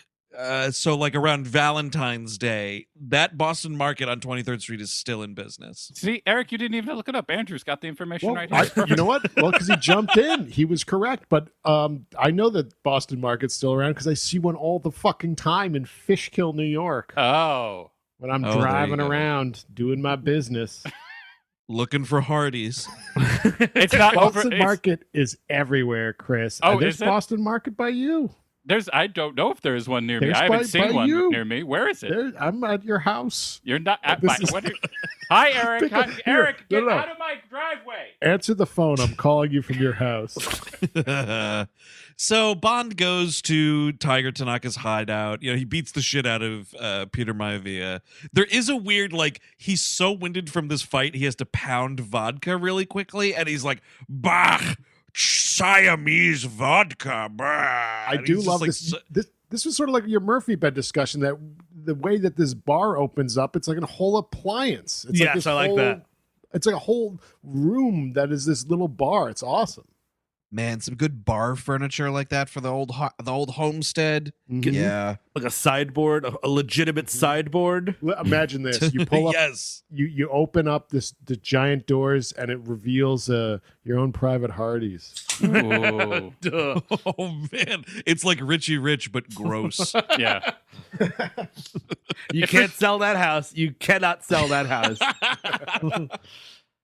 So like around Valentine's Day, that Boston Market on 23rd Street is still in business. See, Eric, you didn't even look it up. Andrew's got the information Well, right here. you know what? Well, because he jumped in, he was correct. But I know that Boston Market's still around because I see one all the fucking time in Fishkill, New York, Oh, when I'm Oh, there driving you go. around doing my business. Looking for Hardee's. it's not over. Boston Market is everywhere, Chris. Oh, There's is it? Boston Market by you. I don't know if there's one near me. There's I haven't by seen one you. near me. Where is it? I'm at your house. You're not at This my. is- Hi, Eric. Pick up- Hi, here, Eric, no, get no. out of my driveway. Answer the phone. I'm calling you from your house. So Bond goes to Tiger Tanaka's hideout. You know, he beats the shit out of Peter Maivia. There is a weird, like, he's so winded from this fight, he has to pound vodka really quickly, and he's like, bah, Siamese vodka. Bah. I And do he's just love like, this. This was sort of like your Murphy bed discussion. That the way that this bar opens up, it's like a whole appliance. It's Yes, this I like whole- that. It's like a whole room that is this little bar. It's awesome. Man, some good bar furniture like that for the old homestead. Mhm. Yeah. Like a sideboard, a legitimate sideboard. Imagine this: you pull up, Yes. you open up the giant doors, and it reveals your own private Hardee's. Ooh. Duh. Oh man, it's like Richie Rich but gross. Yeah. You can't sell that house. You cannot sell that house.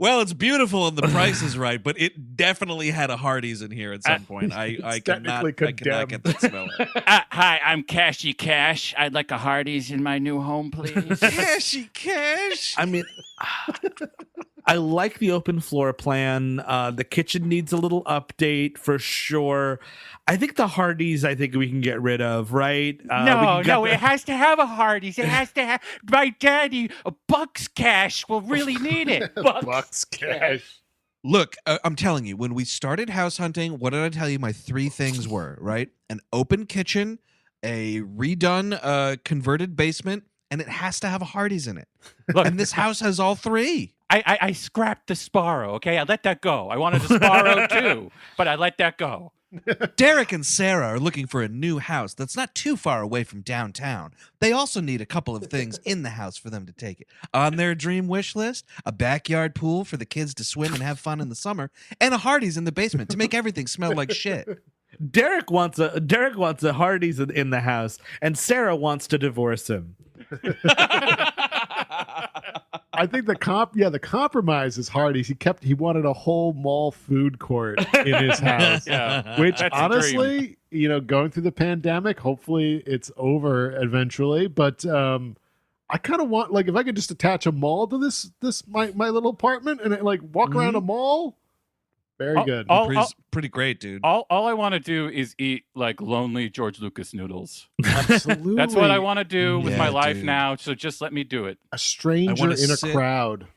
Well, it's beautiful and the price is right, but it definitely had a Hardee's in here at some point. I cannot get that smell out. Hi, I'm Cashy Cash. I'd like a Hardee's in my new home, please. Cashy Cash. I mean, I like the open floor plan. The kitchen needs a little update for sure. I think the Hardee's, I think we can get rid of, right? No, it has to have a Hardee's. It has to have my daddy. A Bucks Cash will really need it. Bucks Cash. Look, I'm telling you, when we started house hunting, what did I tell you my 3 things were, right? An open kitchen, a redone converted basement, and it has to have a Hardee's in it. Look, and this house has all 3. I scrapped the Sparrow, okay? I let that go. I wanted a Sparrow too, but I let that go. Derek and Sarah are looking for a new house that's not too far away from downtown. They also need a couple of things in the house for them to take it. On their dream wish list, a backyard pool for the kids to swim and have fun in the summer, and a Hardee's in the basement to make everything smell like shit. Derek wants a Hardee's in the house, and Sarah wants to divorce him. I think the compromise is Hardee's. He wanted a whole mall food court in his house. Yeah, which that's honestly, going through the pandemic, hopefully it's over eventually. But I kind of want, like, if I could just attach a mall to this my little apartment and like walk around a mall. Very good. Pretty great, dude. All I want to do is eat like lonely George Lucas noodles. Absolutely. That's what I want to do with my life dude. now. So just let me do it. A stranger in a crowd.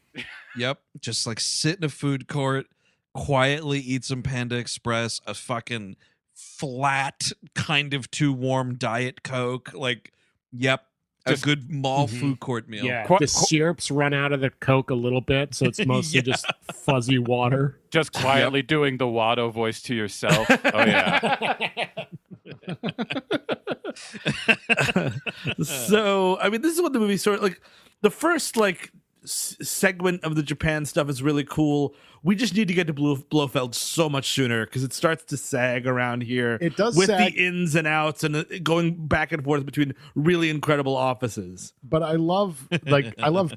Yep. Just like sit in a food court, quietly eat some Panda Express, a fucking flat, kind of too warm Diet Coke. Like, yep. Just a good mall food court meal. Yeah, the syrups run out of the Coke a little bit, so it's mostly just fuzzy water. Just quietly doing the Watto voice to yourself. Oh, yeah. So, I mean, this is what the movie sort of like. The first segment of the Japan stuff is really cool. We just need to get to Blofeld so much sooner because it starts to sag around here. It does with sag. the ins and outs and going back and forth between really incredible offices. But I love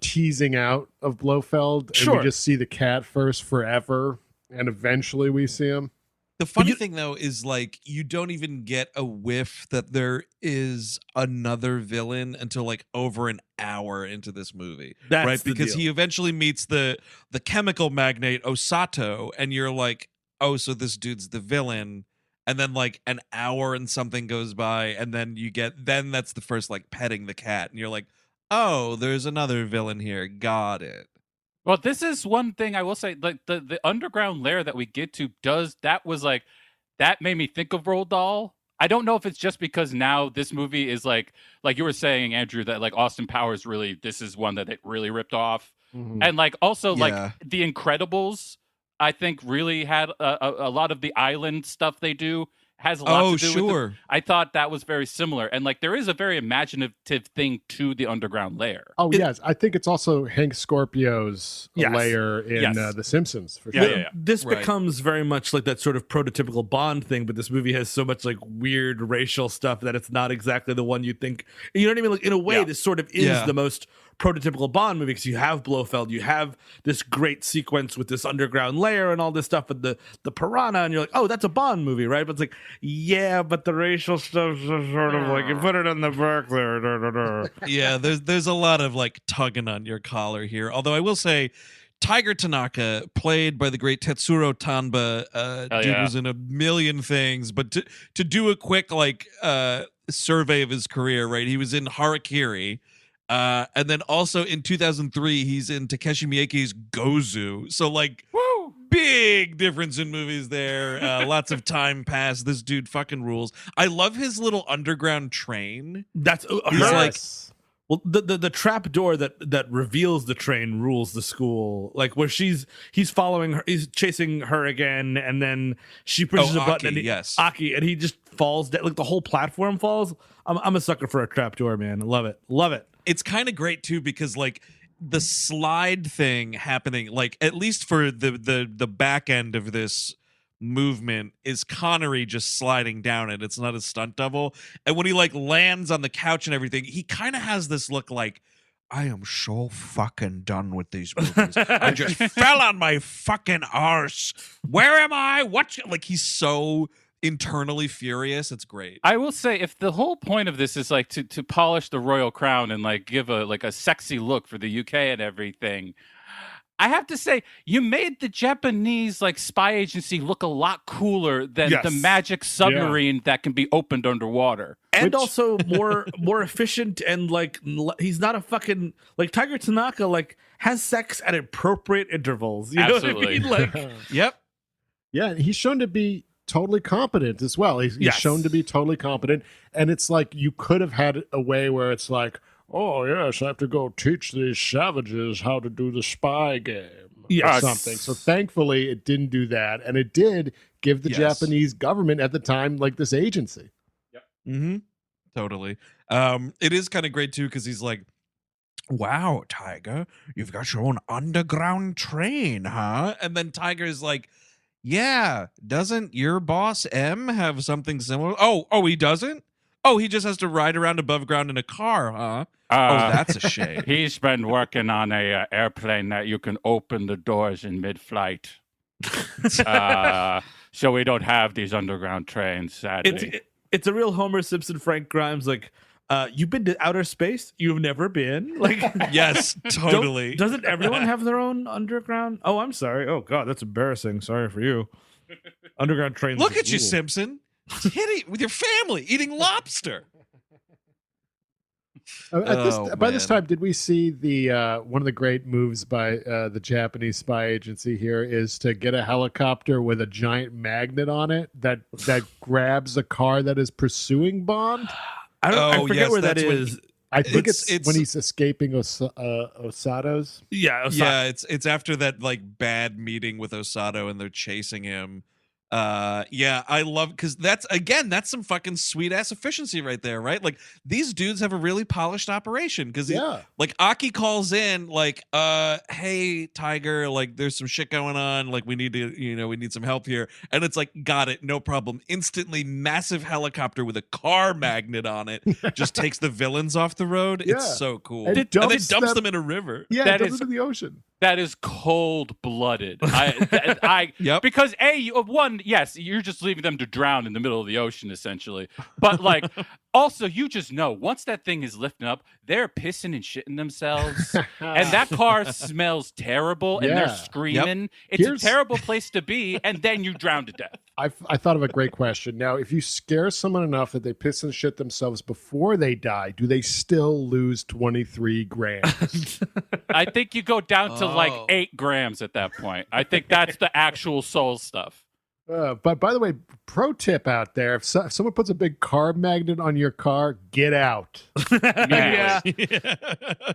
teasing out of Blofeld, and Sure. we just see the cat first forever, and eventually we see him. The funny thing, though, is like you don't even get a whiff that there is another villain until like over an hour into this movie, That's right? the Because deal. he eventually meets the chemical magnate Osato, and you're like, oh, so this dude's the villain. And then like an hour and something goes by, and then then that's the first like petting the cat, and you're like, oh, there's another villain here. Got it. Well, this is one thing I will say, like the underground lair that we get to that made me think of Roald Dahl. I don't know if it's just because now this movie is like you were saying, Andrew, that like Austin Powers this is one that it really ripped off. Mm-hmm. And like also Yeah. like The Incredibles, I think really had a lot of the island stuff they do has a lot to do with it. I thought that was very similar. And like there is a very imaginative thing to the underground lair. Oh, yes. I think it's also Hank Scorpio's Yes. layer in Yes. The Simpsons, for Yeah, sure. yeah, yeah. This Right. becomes very much like that sort of prototypical Bond thing, but this movie has so much like weird racial stuff that it's not exactly the one you think. You know what I mean? Like in a way, this sort of is the most prototypical Bond movie because you have Blofeld, you have this great sequence with this underground layer and all this stuff, and the piranha, and you're like, oh, that's a Bond movie, right? But it's like, yeah, but the racial stuff is sort of like you put it in the back there. Yeah, there's a lot of like tugging on your collar here. Although I will say, Tiger Tanaka, played by the great Tetsurô Tanba, dude yeah. was in a million things. But to do a quick like survey of his career, right? He was in Harakiri, and then also in 2003 he's in Takeshi Miike's Gozu. So like, Woo! big difference in movies there. Lots of time passed. This dude fucking rules. I love his little underground train. That's He's her- like- well, the trap door that reveals the train rules the school. Like where he's following her, he's chasing her again, and then she pushes a button, Aki, and yes. Aki, and he just falls down. Like the whole platform falls. I'm a sucker for a trap door, man. I love it. It's kind of great too because like the slide thing happening, like at least for the back end of this movement is Connery just sliding down it. It's not a stunt double. And when he like lands on the couch and everything, he kind of has this look like, I am so fucking done with these movies. I just fell on my fucking arse. Where am I? What? Like, he's so internally furious. It's great. I will say, if the whole point of this is like to polish the royal crown and like give a sexy look for the UK and everything, I have to say, you made the Japanese like spy agency look a lot cooler than the magic submarine that can be opened underwater. And also more efficient, and like he's not a fucking like Tiger Tanaka like has sex at appropriate intervals. You know what I mean? Like, Yep. Yeah, he's shown to be totally competent as well. He's shown to be totally competent, and it's like you could have had a way where it's like, oh yes, I have to go teach these savages how to do the spy game or something. So thankfully, it didn't do that, and it did give the Japanese government at the time like this agency. Mm-hmm. Totally. It is kind of great too, because he's like, wow, Tiger, you've got your own underground train, huh? And then Tiger's like, yeah, doesn't your boss M have something similar? Oh, he doesn't? Oh, he just has to ride around above ground in a car, huh? That's a shame. He's been working on a airplane that you can open the doors in mid-flight. So we don't have these underground trains, sadly. It's a real Homer Simpson, Frank Grimes, like, you've been to outer space? You've never been? Like, yes, totally. Doesn't everyone have their own underground? Oh, I'm sorry. Oh, God, that's embarrassing. Sorry for you. Underground trains. Look at you, Simpson. Hitting with your family, eating lobster. By this time, did we see the one of the great moves by the Japanese spy agency here is to get a helicopter with a giant magnet on it that grabs a car that is pursuing Bond? I forget where that is. I think it's when he's escaping Osato's. Yeah, Osato. Yeah, it's after that like bad meeting with Osato and they're chasing him. I love, because that's some fucking sweet ass efficiency right there, right? Like, these dudes have a really polished operation, because like Aki calls in like, hey Tiger, like there's some shit going on, like we need to, we need some help here, and it's like, got it, no problem. Instantly, massive helicopter with a car magnet on it just takes the villains off the road. It's so cool, and it dumps them in a river. It dumps them in the ocean. That is cold-blooded. Because yes, you're just leaving them to drown in the middle of the ocean, essentially. But like, also, you just know once that thing is lifting up, they're pissing and shitting themselves, and that car smells terrible, and they're screaming. Yep. It's a terrible place to be, and then you drown to death. I thought of a great question. Now, if you scare someone enough that they piss and shit themselves before they die, do they still lose 23 grams? I think you go down to like 8 grams at that point. I think that's the actual soul stuff. But by the way, pro tip out there: if someone puts a big car magnet on your car, get out. Yeah.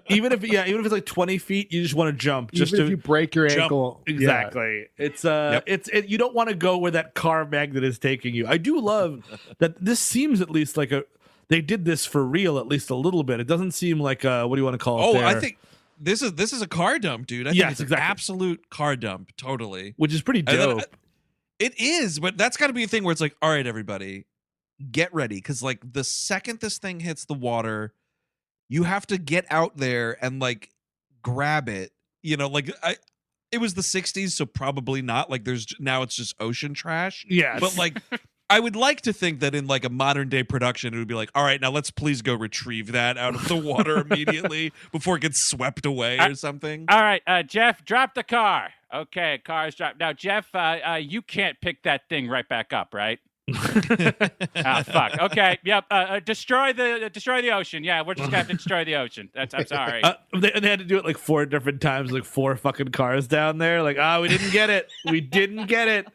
Even if it's like 20 feet, you just want to jump. Just if you break your ankle. Exactly. Yeah. It's you don't want to go where that car magnet is taking you. I do love that this seems at least like they did this for real, at least a little bit. It doesn't seem like what do you want to call it? I think this is a car dump, dude. I think it's an absolute car dump, totally. Which is pretty dope. It is, but that's got to be a thing where it's like, all right, everybody, get ready, because like the second this thing hits the water, you have to get out there and like grab it. Like it was the 60s, so probably not. Like now it's just ocean trash. Yes. But like, I would like to think that in like a modern day production, it would be like, all right, now let's please go retrieve that out of the water immediately before it gets swept away or something. All right, Jeff, drop the car. Okay, car's dropped. Now, Jeff, you can't pick that thing right back up, right? Fuck. Okay. Yep. Destroy the ocean. Yeah, we're just gonna have to destroy the ocean. I'm sorry. They had to do it like 4 different times, like 4 fucking cars down there. Like, we didn't get it. We didn't get it.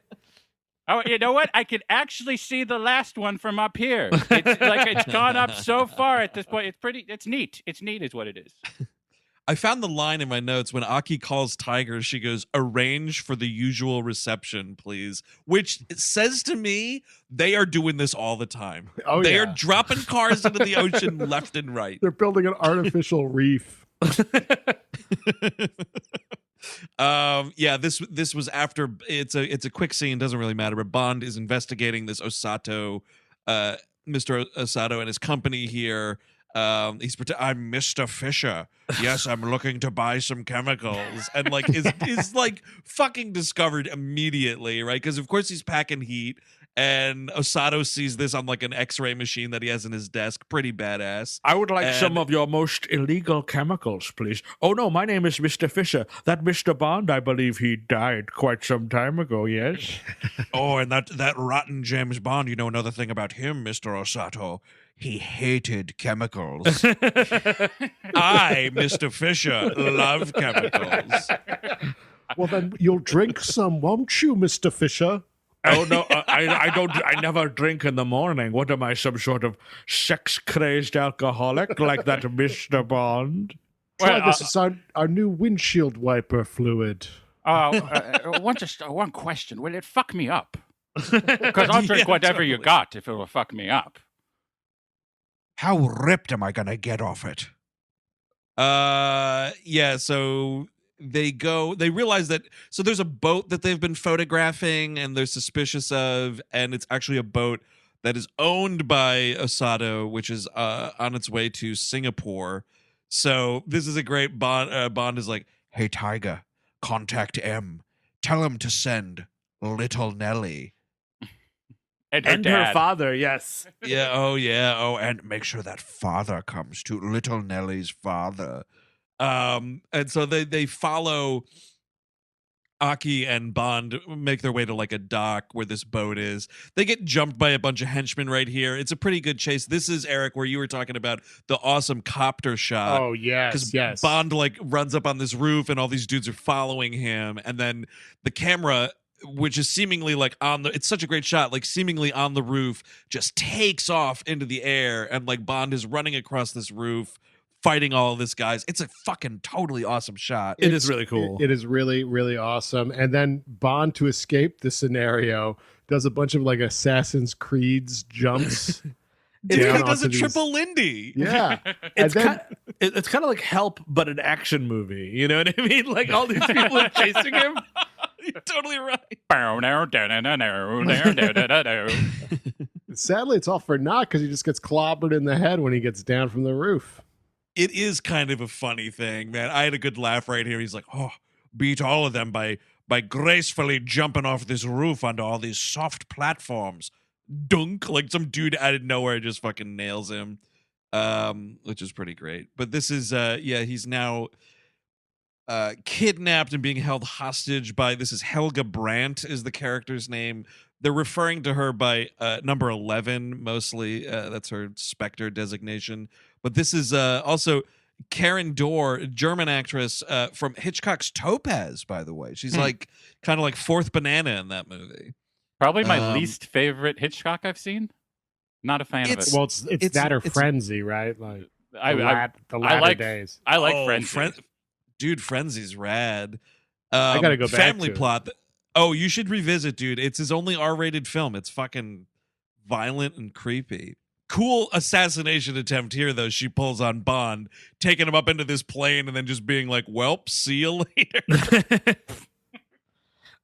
Oh, you know what? I can actually see the last one from up here. It's gone up so far at this point. It's neat. It's neat is what it is. I found the line in my notes when Aki calls Tiger. She goes, "Arrange for the usual reception, please," which says to me they are doing this all the time. They are dropping cars into the ocean left and right. They're building an artificial reef. This was after. It's a quick scene, doesn't really matter, but Bond is investigating this Osato, Mr. Osato and his company here. I'm Mr. Fisher. Yes, I'm looking to buy some chemicals. And like is like fucking discovered immediately, right? Because of course he's packing heat. And Osato sees this on like an X-ray machine that he has in his desk. Pretty badass. I would like some of your most illegal chemicals, please. Oh no, my name is Mr. Fisher. That Mr. Bond, I believe he died quite some time ago, yes? Oh, and that rotten James Bond, you know another thing about him, Mr. Osato. He hated chemicals. I, Mr. Fisher, love chemicals. Well, then you'll drink some, won't you, Mr. Fisher? Oh no, I don't. I never drink in the morning. What am I, some sort of sex-crazed alcoholic like that Mr. Bond? Try this is our new windshield wiper fluid. One question. Will it fuck me up? Because I'll drink whatever you got if it will fuck me up. How ripped am I gonna get off it? Yeah, so they realize that there's a boat that they've been photographing and they're suspicious of, and it's actually a boat that is owned by Osato, which is on its way to Singapore. So this is a great Bond. Bond is like, hey, Tiger, contact M. Tell him to send little Nellie. And her father, yes. Yeah, oh, and make sure that father comes to little Nellie's father. And so they follow Aki and Bond, make their way to like a dock where this boat is. They get jumped by a bunch of henchmen right here. It's a pretty good chase. This is, Eric, where you were talking about the awesome copter shot. Oh, yes, yes. Bond like runs up on this roof and all these dudes are following him. And then the camera, which is seemingly like it's such a great shot, like seemingly on the roof, just takes off into the air. And like Bond is running across this roof, fighting all of this guys. It's a fucking totally awesome shot. It is really cool. It is really, really awesome. And then Bond, to escape the scenario, does a bunch of like Assassin's Creed's jumps. Dude, he does a triple Lindy. Yeah. It's kind of like Help, but an action movie. You know what I mean? Like all these people are chasing him. You're totally right. Sadly, it's all for naught because he just gets clobbered in the head when he gets down from the roof. It is kind of a funny thing, man. I had a good laugh right here. He's like, oh, beat all of them by gracefully jumping off this roof onto all these soft platforms. Dunk, like some dude out of nowhere just fucking nails him, which is pretty great. But this is, he's now kidnapped and being held hostage by, this is Helga Brandt is the character's name. They're referring to her by number 11 mostly. That's her Spectre designation. But this is also Karin Dor, German actress from Hitchcock's Topaz, by the way. She's like kind of like fourth banana in that movie. Probably my least favorite Hitchcock I've seen. Not a fan of it. Well, it's that or Frenzy, right? Like the latter days. I like Frenzy. Dude, Frenzy's rad. I gotta go back Family to Plot. Oh, you should revisit, dude. It's his only R-rated film. It's fucking violent and creepy. Cool assassination attempt here, though. She pulls on Bond, taking him up into this plane and then just being like, welp, see you later.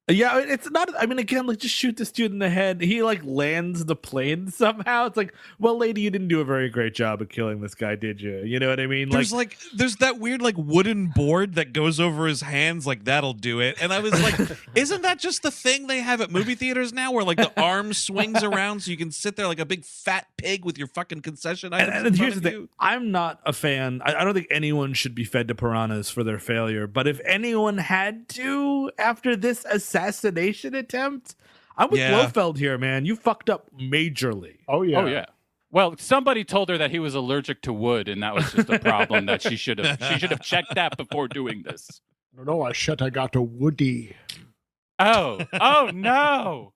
Yeah, it's not, I mean, again, like, just shoot this dude in the head. He, like, lands the plane somehow. It's like, well, lady, you didn't do a very great job of killing this guy, did you? You know what I mean? There's that weird, like, wooden board that goes over his hands, like, that'll do it. And I was like, isn't that just the thing they have at movie theaters now, where, like, the arm swings around so you can sit there like a big fat pig with your fucking concession items? And here's the thing. I'm not a fan. I don't think anyone should be fed to piranhas for their failure. But if anyone had to, after this assassination attempt, I'm with Blofeld here, man. You fucked up majorly. Oh yeah. Oh yeah. Well, somebody told her that he was allergic to wood, and that was just a problem that she should have checked that before doing this. No, I got a Woody. Oh no.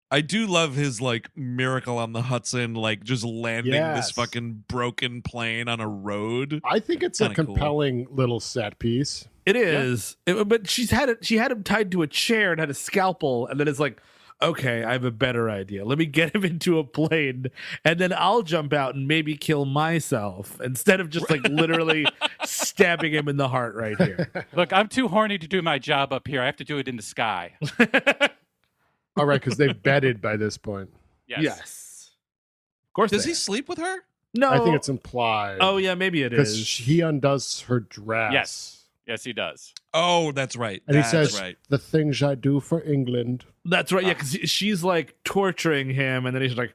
I do love his like Miracle on the Hudson, like just landing this fucking broken plane on a road. I think it's a compelling little set piece. It is, but she had him tied to a chair and had a scalpel, and then it's like, okay, I have a better idea. Let me get him into a plane, and then I'll jump out and maybe kill myself instead of just like literally stabbing him in the heart right here. Look, I'm too horny to do my job up here. I have to do it in the sky. All right, because they've betted by this point. Yes. Of course. Does he sleep with her? No, I think it's implied. Oh yeah, maybe it because is. he undoes her dress. Yes, he does. Oh, that's right. And he That's says, right. "The things I do for England." That's right. Yeah, because she's like torturing him, and then he's like,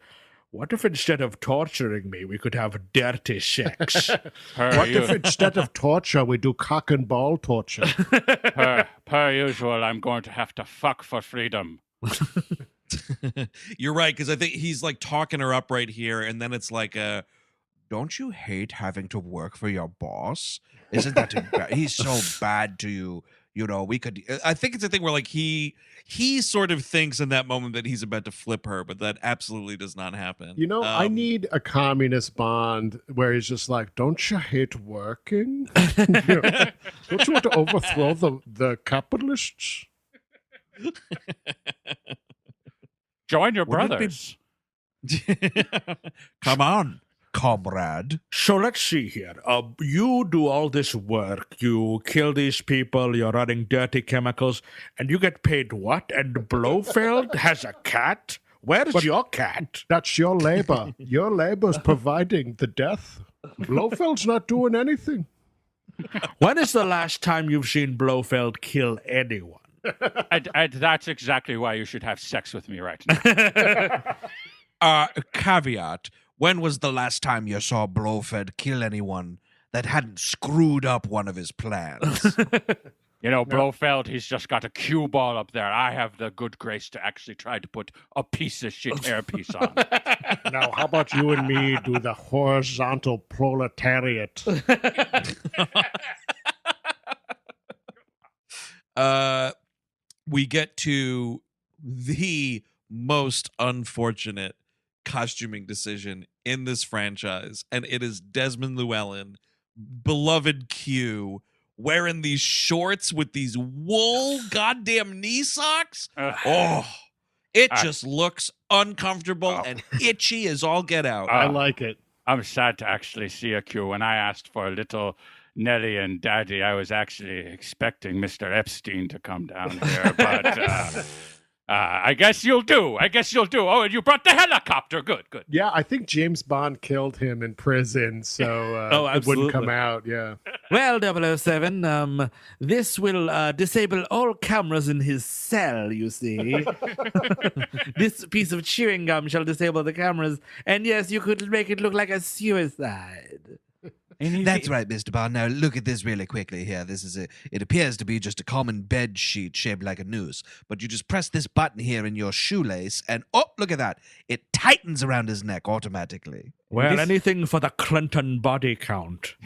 "What if instead of torturing me, we could have dirty sex?" What if instead of torture, we do cock and ball torture? Per usual, I'm going to have to fuck for freedom. You're right, because I think he's like talking her up right here, and then it's like, don't you hate having to work for your boss? Isn't that he's so bad to you? You know, we could. I think it's a thing where like he sort of thinks in that moment that he's about to flip her, but that absolutely does not happen. You know, I need a communist Bond where he's just like, "Don't you hate working? Don't you want to overthrow the capitalists?" Join your Wouldn't it be- brothers. Come on, comrade. So let's see here. You do all this work. You kill these people. You're running dirty chemicals, and you get paid what? And Blofeld has a cat. Where's your cat? That's your labor. Your labor's providing the death. Blofeld's not doing anything. When is the last time you've seen Blofeld kill anyone? And that's exactly why you should have sex with me right now. Caveat. When was the last time you saw Blofeld kill anyone that hadn't screwed up one of his plans? You know, Blofeld, he's just got a cue ball up there. I have the good grace to actually try to put a piece of shit hairpiece on. Now, how about you and me do the horizontal proletariat? We get to the most unfortunate costuming decision in this franchise, and it is Desmond Llewelyn, beloved Q, wearing these shorts with these wool goddamn knee socks. It just looks uncomfortable and itchy as all get out. I like it. I'm sad to actually see a Q. When I asked for a little Nelly and Daddy, I was actually expecting Mr. Epstein to come down here, but I guess you'll do. Oh, and you brought the helicopter. Good. Yeah, I think James Bond killed him in prison, so it wouldn't come out. Yeah. Well, 007, this will disable all cameras in his cell, you see. This piece of chewing gum shall disable the cameras, and yes, you could make it look like a suicide. That's right, Mr. Bond. Now look at this really quickly here. It appears to be just a common bed sheet shaped like a noose. But you just press this button here in your shoelace and look at that. It tightens around his neck automatically. Well, anything for the Clinton body count.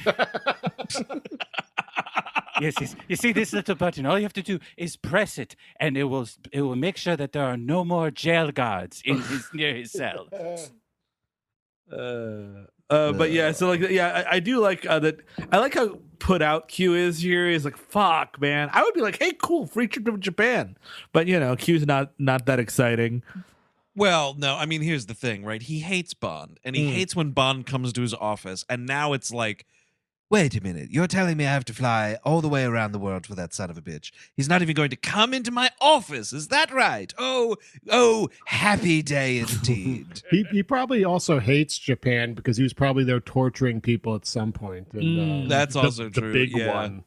Yes. You see this little button? All you have to do is press it, and it will make sure that there are no more jail guards near his cell. But yeah, so like, yeah, I do like that. I like how put out Q is here. He's like, fuck, man. I would be like, hey, cool, free trip to Japan. But you know, Q's not that exciting. Well, no, I mean, here's the thing, right? He hates Bond, and he hates when Bond comes to his office, and now it's like, wait a minute, you're telling me I have to fly all the way around the world for that son of a bitch. He's not even going to come into my office. Is that right? Oh, happy day indeed. He probably also hates Japan because he was probably there torturing people at some point. And, That's also the true. big yeah. one.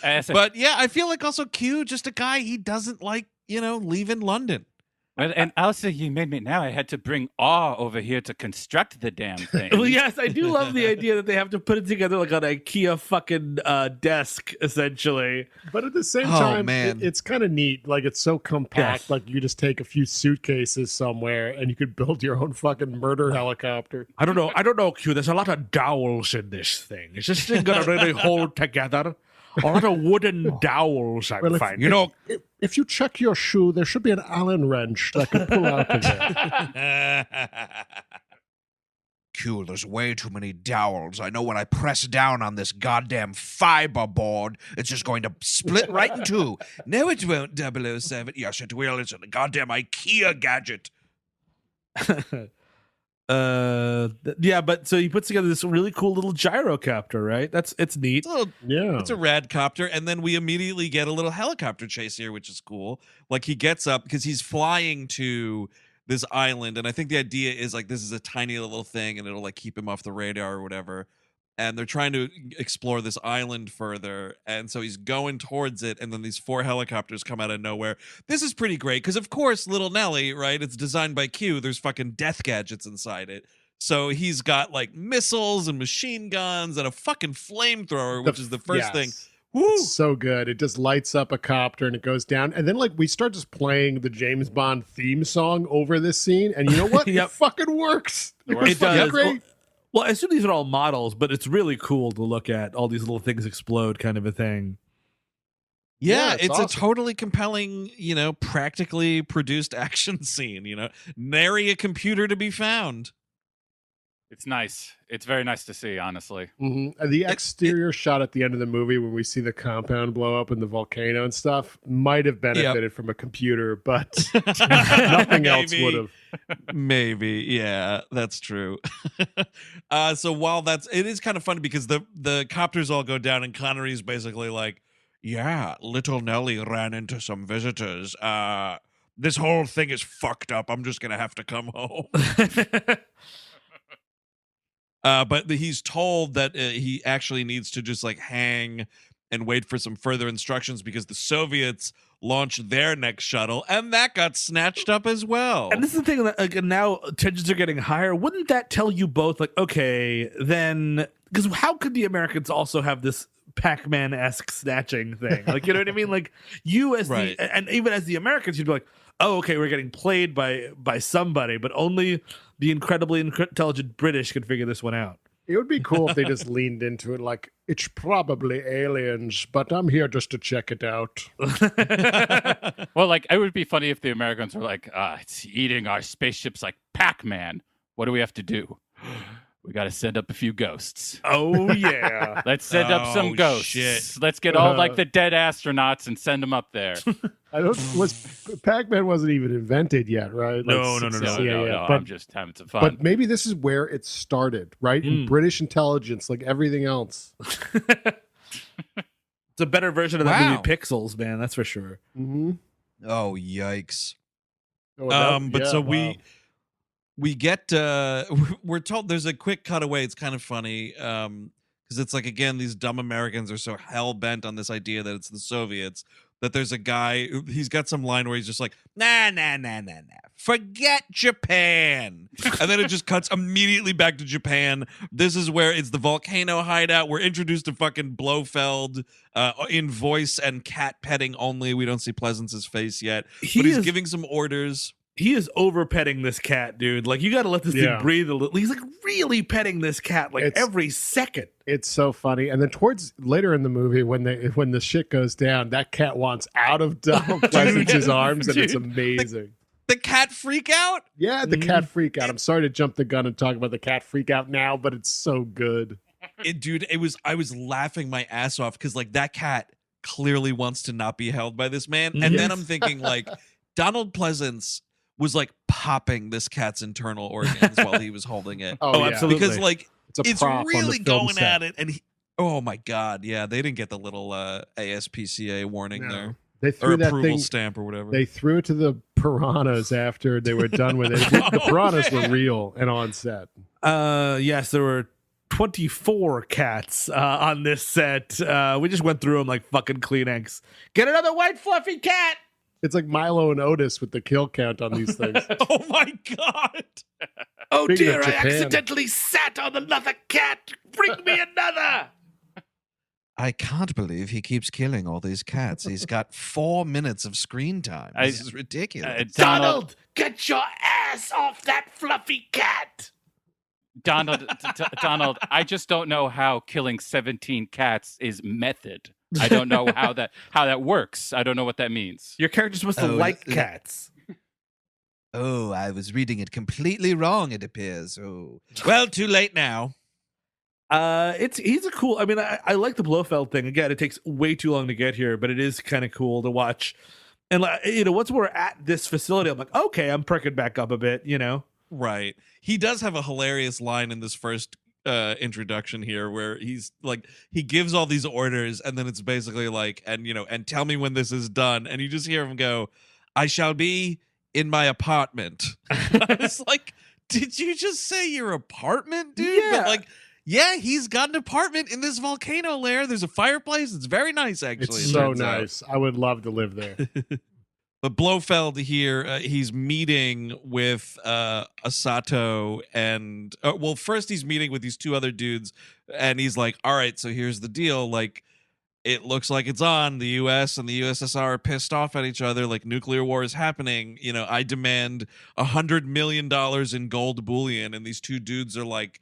But yeah, I feel like also Q, just a guy, he doesn't like, leaving London. And also, you made me now. I had to bring Awe over here to construct the damn thing. Well, yes, I do love the idea that they have to put it together like on an IKEA fucking desk, essentially. But at the same time, man. It's kind of neat. Like, it's so compact. Yes. Like, you just take a few suitcases somewhere and you could build your own fucking murder helicopter. I don't know, Q. There's a lot of dowels in this thing. Is this thing gonna really hold together? A lot of wooden dowels, I'm finding. If you check your shoe, there should be an Allen wrench that can pull out of there. Q, there's way too many dowels. I know when I press down on this goddamn fiber board, it's just going to split right in two. No, it won't, 007. Yes, it will. It's a goddamn IKEA gadget. Yeah, but so he puts together this really cool little gyrocopter, right? It's neat. It's a rad copter, and then we immediately get a little helicopter chase here, which is cool. Like, he gets up because he's flying to this island, and I think the idea is like this is a tiny little thing, and it'll like keep him off the radar or whatever. And they're trying to explore this island further, and so he's going towards it, and then these 4 helicopters come out of nowhere. This is pretty great because, of course, Little Nelly, right? It's designed by Q. There's fucking death gadgets inside it. So he's got like missiles and machine guns and a fucking flamethrower, which is the first thing. Woo! It's so good. It just lights up a copter and it goes down. And then like we start just playing the James Bond theme song over this scene. And you know what? Yep. It fucking works. It does. Great. Well, I assume these are all models, but it's really cool to look at all these little things explode kind of a thing. Yeah, it's it's awesome. a totally compelling, practically produced action scene, nary a computer to be found. It's nice. It's very nice to see, honestly. Mm-hmm. The exterior shot at the end of the movie when we see the compound blow up in the volcano and stuff might have benefited from a computer, but nothing else would have. Maybe, yeah, that's true. So while it is kind of funny because the copters all go down and Connery's basically like, yeah, Little Nelly ran into some visitors. This whole thing is fucked up. I'm just gonna have to come home. But he's told that he actually needs to just like hang and wait for some further instructions because the Soviets launched their next shuttle and that got snatched up as well. And this is the thing that like, now tensions are getting higher. Wouldn't that tell you both like, okay, then because how could the Americans also have this Pac-Man-esque snatching thing? Like, you know what I mean? Like you as right. and even as the Americans, you'd be like, oh, okay, we're getting played by somebody, but only the incredibly intelligent British could figure this one out. It would be cool if they just leaned into it like, it's probably aliens, but I'm here just to check it out. Well, like, it would be funny if the Americans were like, it's eating our spaceships like Pac-Man. What do we have to do? We got to send up a few ghosts. Oh, yeah. Let's send up some ghosts. Shit. Let's get all like the dead astronauts and send them up there. Pac-Man wasn't even invented yet, right? No. No, But, I'm just having some fun. but maybe this is where it started, right? In British intelligence, like everything else. It's a better version of that Wow. movie Pixels, man. That's for sure. Mm-hmm. Oh, yikes. Wow. We get we're told there's a quick cutaway. It's kind of funny because it's like, again, these dumb Americans are so hell-bent on this idea that it's the Soviets that there's a guy, he's got some line where he's just like, nah, forget Japan. And then it just cuts immediately back to Japan. This is where it's the volcano hideout. We're introduced to fucking Blofeld in voice and cat petting only. We don't see Pleasance's face yet, but he's giving some orders. He is over petting this cat, dude. Like, you got to let this thing breathe a little. He's like really petting this cat like every second. It's so funny. And then towards later in the movie, when the shit goes down, that cat wants out of Donald Pleasance's arms, and it's amazing. The cat freak out? Yeah, the cat freak out. I'm sorry to jump the gun and talk about the cat freak out now, but it's so good. I was laughing my ass off because like that cat clearly wants to not be held by this man. And then I'm thinking like Donald Pleasance was like popping this cat's internal organs while he was holding it. Oh, absolutely. Because like it's prop really on the film going set. at it, and oh my god, yeah, they didn't get the little ASPCA warning there. They Or threw that approval thing. stamp or whatever. They threw it to the piranhas after they were done with it. The piranhas were real and on set. Yes, there were 24 cats on this set. We just went through them like fucking Kleenex. Get another white fluffy cat. It's like Milo and Otis with the kill count on these things. Oh my god. Oh Speaking dear, of I Japan. accidentally sat on another cat. Bring me another. I can't believe he keeps killing all these cats. He's got 4 minutes of screen time. This is ridiculous. Donald, get your ass off that fluffy cat. Donald, I just don't know how killing 17 cats is method. I don't know how that works. I don't know what that means. Your character's supposed to like cats. Oh, I was reading it completely wrong, it appears. Oh. Well, too late now. He's a cool. I mean, I like the Blofeld thing. Again, it takes way too long to get here, but it is kind of cool to watch. And like, once we're at this facility, I'm like, okay, I'm perking back up a bit. Right. He does have a hilarious line in this first introduction here where he's like, he gives all these orders and then it's basically like, and tell me when this is done. And you just hear him go, I shall be in my apartment. I was like, did you just say your apartment, dude? Yeah. But like, yeah, he's got an apartment in this volcano lair. There's a fireplace. It's very nice, actually. It's it so turns out. nice. I would love to live there. But Blofeld here, he's meeting with Asato and well, first he's meeting with these two other dudes, and he's like, all right, so here's the deal. Like, it looks like it's on. The US and the USSR are pissed off at each other. Like, nuclear war is happening. You know, I demand $100 million in gold bullion. And these two dudes are like,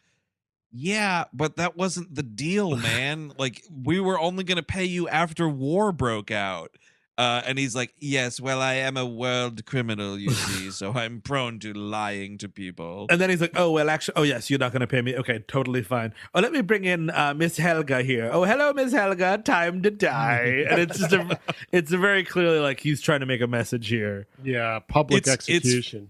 yeah, but that wasn't the deal, man. Like, we were only going to pay you after war broke out. And he's like, yes, well, I am a world criminal, you see, so I'm prone to lying to people. And then he's like, oh, well, actually, oh, yes, you're not going to pay me. Okay, totally fine. Oh, let me bring in Miss Helga here. Oh, hello, Miss Helga. Time to die. And it's just it's a very clearly like he's trying to make a message here. Yeah, public execution.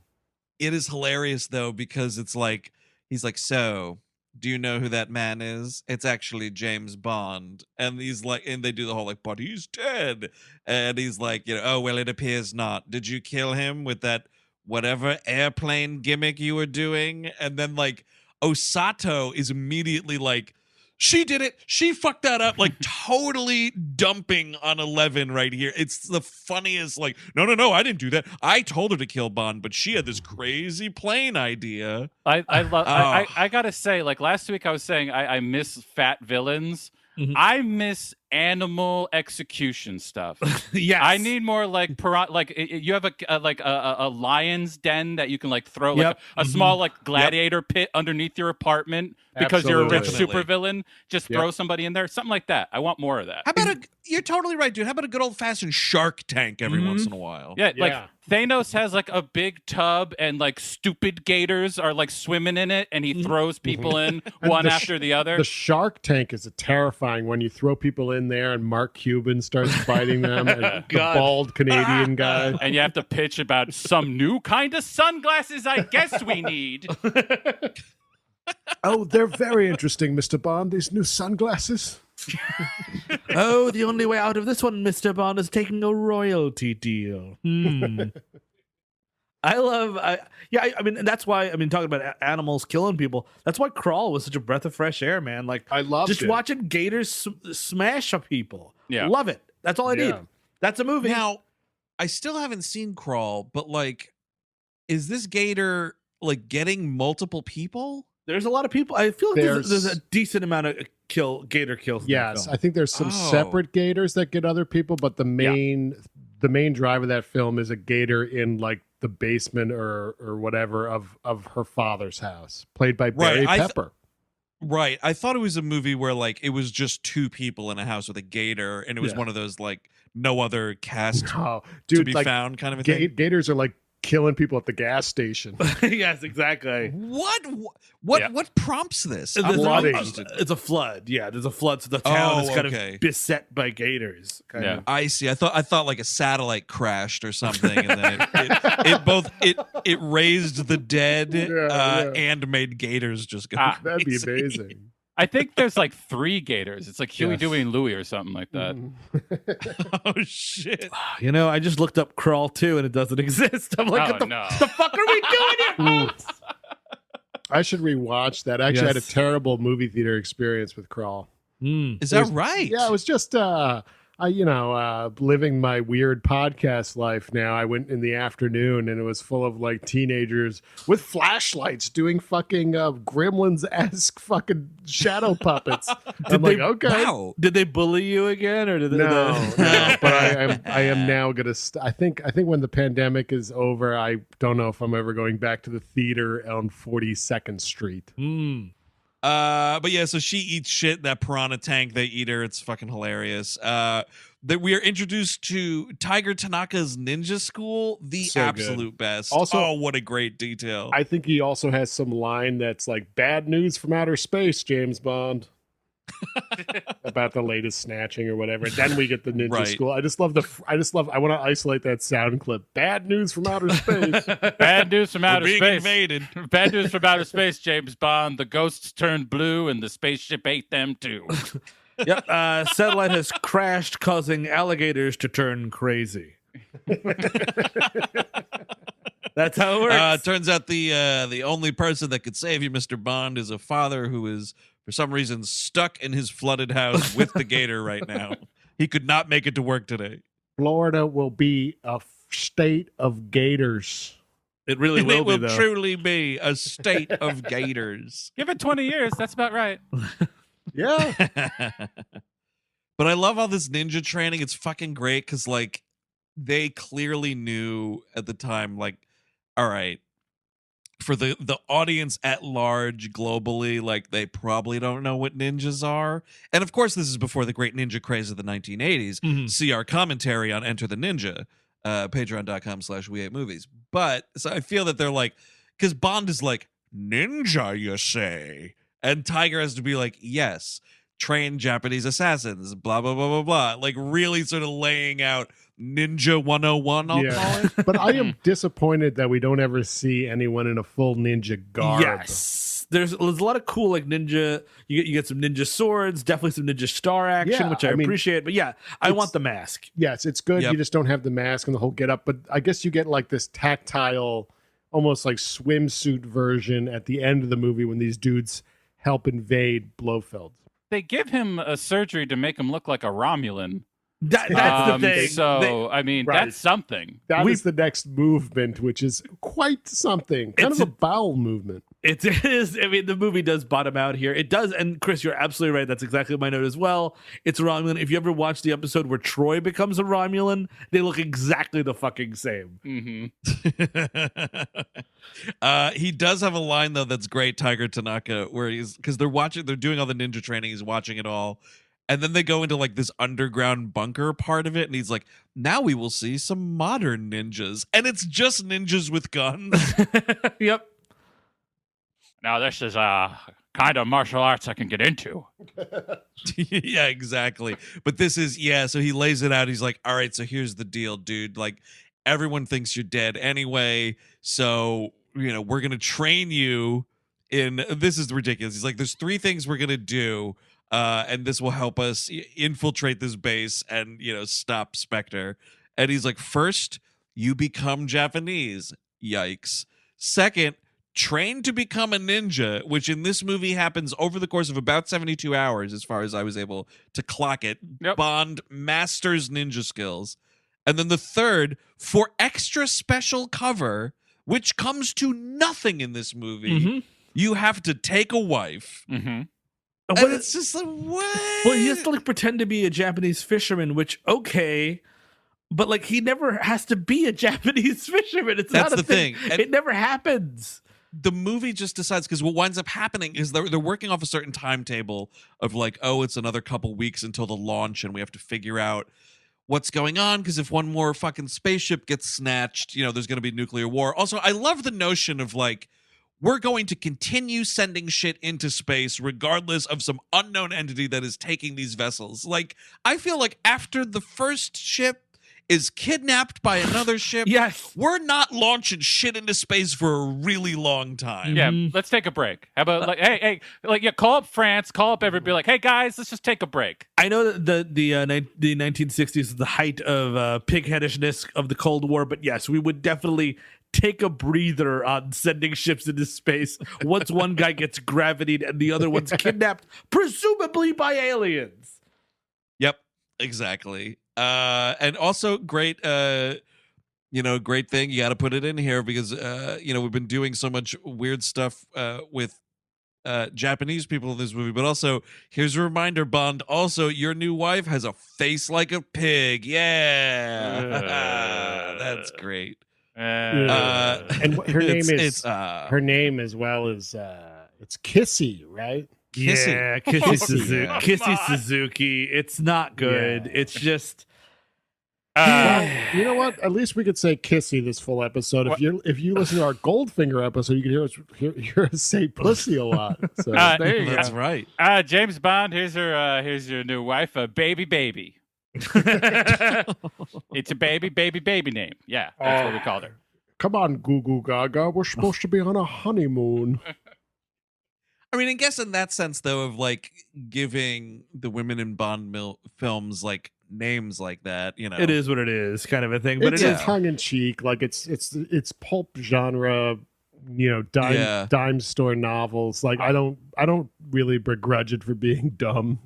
It is hilarious, though, because it's like, he's like, so... do you know who that man is? It's actually James Bond. And he's like, and they do the whole like, but he's dead. And he's like, you know, oh, well, it appears not. Did you kill him with that whatever airplane gimmick you were doing? And then like Osato is immediately like, she did it. She fucked that up. Like totally dumping on 11 right here. It's the funniest. Like, no, I didn't do that. I told her to kill Bond, but she had this crazy plane idea. I love. I gotta say, like last week, I was saying I miss fat villains. Mhm. I miss animal execution stuff. Yes. I need more like you have a lion's den that you can like throw like Yep. a small like gladiator pit underneath your apartment because you're a rich Absolutely. supervillain. Just throw somebody in there, something like that. I want more of that. How about you're totally right, dude. How about a good old fashioned shark tank every once in a while? Yeah, like Yeah. Thanos has like a big tub and like stupid gators are like swimming in it and he throws people in one after the other. The shark tank is terrifying when you throw people in there and Mark Cuban starts fighting them and the God. bald Canadian guy. And you have to pitch about some new kind of sunglasses I guess we need. Oh, they're very interesting, Mr. Bond. These new sunglasses. Oh, the only way out of this one, Mr. Bond, is taking a royalty deal. I mean, that's why, I mean, talking about animals killing people, that's why Crawl was such a breath of fresh air, man. Like, I loved just it. watching gators smash up people. Yeah. Love it. That's all I need. Yeah. That's a movie. Now, I still haven't seen Crawl, but like, is this gator like getting multiple people? There's a lot of people. I feel like there's There's- a decent amount of gator kills. in the Yes, film. I think there's some Oh. separate gators that get other people, but the main drive of that film is a gator in like the basement or whatever of her father's house, played by Barry I th- Pepper. Right. I thought it was a movie where like it was just two people in a house with a gator, and it was Yeah. one of those like no other cast Oh, to dude, be like found kind of a thing. gators are like killing people at the gas station. Yes, exactly. What prompts this? There's I'm flooding. interested. It's a flood. Yeah, there's a flood. So the town is kind okay. of beset by gators. Kind Yeah. of. I see. I thought like a satellite crashed or something, and then it raised the dead Yeah. and made gators just go. That'd be crazy. amazing. I think there's like 3 gators. It's like Huey, Yes. Dewey, and Louie or something like that. Oh shit! You know, I just looked up Crawl 2 and it doesn't exist. I'm like, Oh, what the, no. the fuck are we doing here? I should rewatch that. I actually had a Yes. terrible movie theater experience with Crawl. Is that right? Yeah, it was just living my weird podcast life now. I went in the afternoon and it was full of like teenagers with flashlights doing fucking Gremlins-esque fucking shadow puppets. I'm like, they- okay. Wow. Did they bully you again, or did they? No, no, but I am now gonna. I think when the pandemic is over, I don't know if I'm ever going back to the theater on 42nd Street. But yeah, so she eats shit in that piranha tank. They eat her. It's fucking hilarious. That we are introduced to Tiger Tanaka's ninja school, the So good. absolute best. Also- oh, what a great detail. I think he also has some line that's like "bad news from outer space," James Bond. About the latest snatching or whatever. And then we get the ninja Right. school. I want to isolate that sound clip. Bad news from outer space. Bad news from We're outer being space. invaded. Bad news from outer space, James Bond. The ghosts turned blue and the spaceship ate them too. Yep. Satellite has crashed, causing alligators to turn crazy. That's how it works. Turns out the only person that could save you, Mr. Bond, is a father who is, for some reason, stuck in his flooded house with the gator right now. He could not make it to work today. Florida will be a state of gators. It really will It will be, though. truly be a state of gators. Give it 20 years. That's about right. Yeah. But I love all this ninja training. It's fucking great because, like, they clearly knew at the time, like, all right, for the audience at large globally, like, they probably don't know what ninjas are. And of course, this is before the great ninja craze of the 1980s. Mhm. See our commentary on Enter the Ninja, patreon.com/we8movies. But so I feel that they're like, because Bond is like, ninja, you say? And Tiger has to be like, yes, trained Japanese assassins, blah, blah, blah, blah, blah. Like, really sort of laying out Ninja 101, I'll call it. But I am disappointed that we don't ever see anyone in a full ninja garb. Yes. There's a lot of cool, like, ninja. You get some ninja swords, definitely some ninja star action, Yeah, which I mean, appreciate. But yeah, I want the mask. Yes, it's good. Yep. You just don't have the mask and the whole get up. But I guess you get like this tactile, almost like swimsuit version at the end of the movie when these dudes help invade Blofeld. They give him a surgery to make him look like a Romulan. That's the thing. So, I mean, Right. that's something. That is the next movement, which is quite something. Kind of a bowel movement. It is. I mean, the movie does bottom out here. It does. And Chris, you're absolutely right. That's exactly my note as well. It's Romulan. If you ever watch the episode where Troy becomes a Romulan, they look exactly the fucking same. Mm-hmm. He does have a line though that's great, Tiger Tanaka, where he's, because they're doing all the ninja training, he's watching it all, and then they go into like this underground bunker part of it, and he's like, now we will see some modern ninjas, and it's just ninjas with guns. Yep. Now, this is kind of martial arts I can get into. Yeah, exactly. But this is, so he lays it out. He's like, all right, so here's the deal, dude. Like, everyone thinks you're dead anyway, so, we're going to train you in, this is ridiculous. He's like, there's 3 things we're going to do, and this will help us infiltrate this base and, stop Spectre. And he's like, first, you become Japanese. Yikes. Second, train to become a ninja, which in this movie happens over the course of about 72 hours, as far as I was able to clock it. Yep. Bond masters ninja skills. And then the third, for extra special cover, which comes to nothing in this movie, you have to take a wife. Mm-hmm. And it's just like, what? Well, he has to like pretend to be a Japanese fisherman, which, okay, but like he never has to be a Japanese fisherman. It's That's not a the thing. And it never happens. the movie just decides, because what winds up happening is they're working off a certain timetable of like, oh, it's another couple weeks until the launch, and we have to figure out what's going on, because if one more fucking spaceship gets snatched, there's going to be nuclear war. Also, I love the notion of like, we're going to continue sending shit into space regardless of some unknown entity that is taking these vessels. Like, I feel like after the first ship is kidnapped by another ship, Yes. we're not launching shit into space for a really long time. Yeah, let's take a break. How about call up France, call up everybody, like, hey guys, let's just take a break. I know that the 1960s is the height of pigheadishness of the Cold War, but yes, we would definitely take a breather on sending ships into space once one guy gets gravitied and the other one's kidnapped, presumably by aliens. Yep, exactly. And also great, great thing. You got to put it in here because, we've been doing so much weird stuff with Japanese people in this movie. But also, here's a reminder, Bond. Also, your new wife has a face like a pig. Yeah. That's great. And her name as well is it's Kissy, right? Kissy. Yeah, Kissy Suzuki. It's not good. Yeah. It's just. You know what? At least we could say Kissy this full episode. If you listen to our Goldfinger episode, you can hear us say pussy a lot. So There you That's go. right. James Bond, here's your new wife, baby. It's a baby name. Yeah, that's what we called her. come on, Goo Goo Gaga, we're supposed to be on a honeymoon. I mean, I guess in that sense, though, of like giving the women in Bond films like names like that. It is what it is, kind of a thing. But It's it is tongue in cheek, like it's pulp genre, dime store novels. Like I don't really begrudge it for being dumb.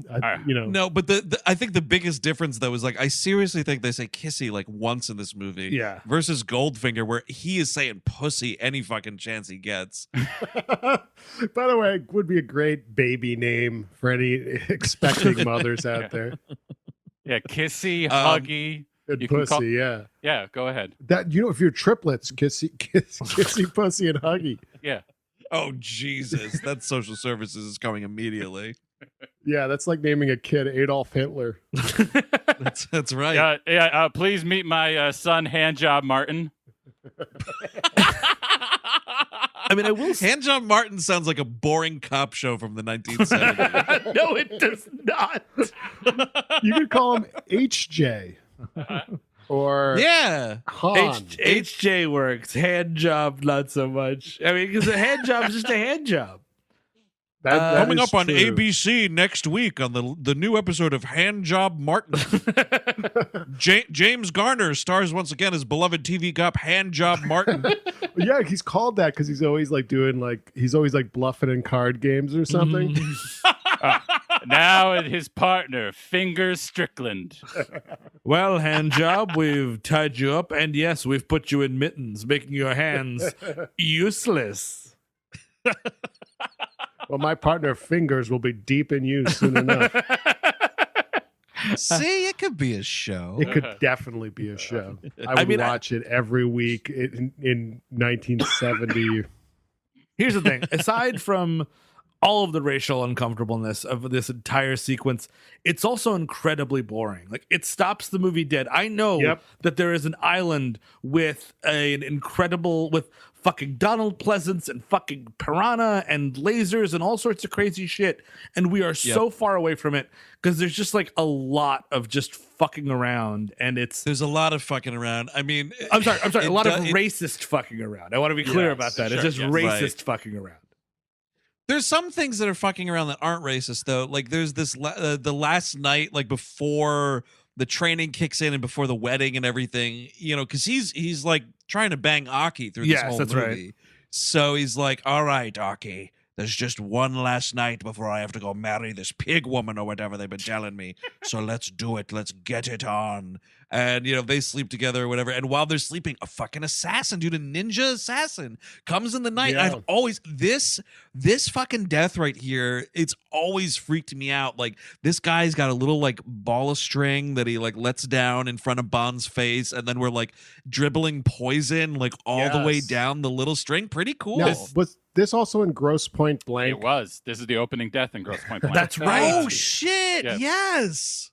No, but I think the biggest difference though is like I seriously think they say kissy like once in this movie. Yeah. Versus Goldfinger, where he is saying pussy any fucking chance he gets. By the way, it would be a great baby name for any expecting mothers out there. Yeah, kissy, huggy. Good You can pussy, call- yeah. Yeah, go ahead. That if you're triplets, kissy, pussy, and huggy. Yeah. Oh Jesus, that social services is coming immediately. Yeah, that's like naming a kid Adolf Hitler. That's right. Yeah. Please meet my son, Handjob Martin. I mean, I will say, Handjob Martin sounds like a boring cop show from the 1970s. no, it does not. You could call him HJ. Or Yeah. Han. HJ works. Hand job, not so much. I mean, because a hand job is just a hand job. That Coming is up on true. ABC next week on the new episode of Handjob Martin. James Garner stars once again as beloved TV cop Handjob Martin. Yeah, he's called that because he's always like he's always like bluffing in card games or something. Now his partner, Fingers Strickland. Well, hand job, we've tied you up, and yes, we've put you in mittens, making your hands useless. Well, my partner Fingers will be deep in use soon enough. See, it could be a show. It could definitely be a show. I would watch it every week in 1970. Here's the thing. Aside from all of the racial uncomfortableness of this entire sequence, it's also incredibly boring. Like, it stops the movie dead. I know that there is an island with with fucking Donald Pleasance and fucking piranha and lasers and all sorts of crazy shit, and we are so far away from it because there's just like a lot of just fucking around, and There's a lot of fucking around. I mean, I'm sorry, a lot of racist fucking around. I want to be clear about that. Sure, It's just yes. racist fucking around. There's some things that are fucking around that aren't racist though. Like there's this the last night, like before the training kicks in and before the wedding and everything, because he's like trying to bang Aki through this whole movie. Right. So he's like, "All right, Aki, there's just one last night before I have to go marry this pig woman or whatever they've been telling me. So let's do it. Let's get it on." And, they sleep together or whatever. And while they're sleeping, a fucking assassin, dude, a ninja assassin comes in the night. Yeah. I've always, this fucking death right here, it's always freaked me out. Like, this guy's got a little, like, ball of string that he, like, lets down in front of Bond's face. And then we're, like, dribbling poison, like, all the way down the little string. Pretty cool. Now, was this also in Gross Point Blank? It was. This is the opening death in Grosse Pointe Blank. That's right. Oh, shit. Yeah. Yes.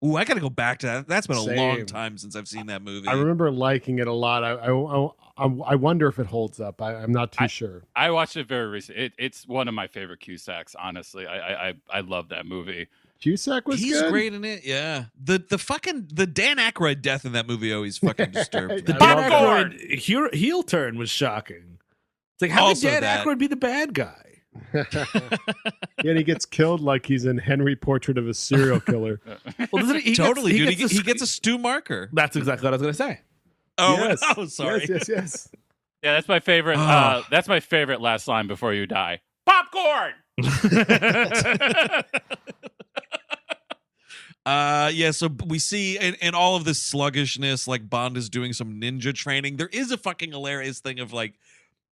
Ooh, I got to go back to that. That's been a long Same. time since I've seen that movie. I remember liking it a lot. I wonder if it holds up. I'm not too sure. I watched it very recently. It's one of my favorite Cusacks, honestly. I love that movie. Cusack was He's good. great in it, yeah. The Dan Aykroyd death in that movie always fucking disturbed me. The I Dan love Aykroyd heel turn was shocking. It's like, how Also did Dan that. Aykroyd be the bad guy? Yeah, and he gets killed like he's in Henry Portrait of a Serial Killer. Well, doesn't he Totally, gets, dude. the He gets a Stu marker. That's exactly what I was going to say. Oh, Yes. oh, sorry. Yes. Yeah, that's my favorite. Ah. That's my favorite last line before you die. Popcorn. Yeah, so we see in all of this sluggishness, like Bond is doing some ninja training. There is a fucking hilarious thing of like,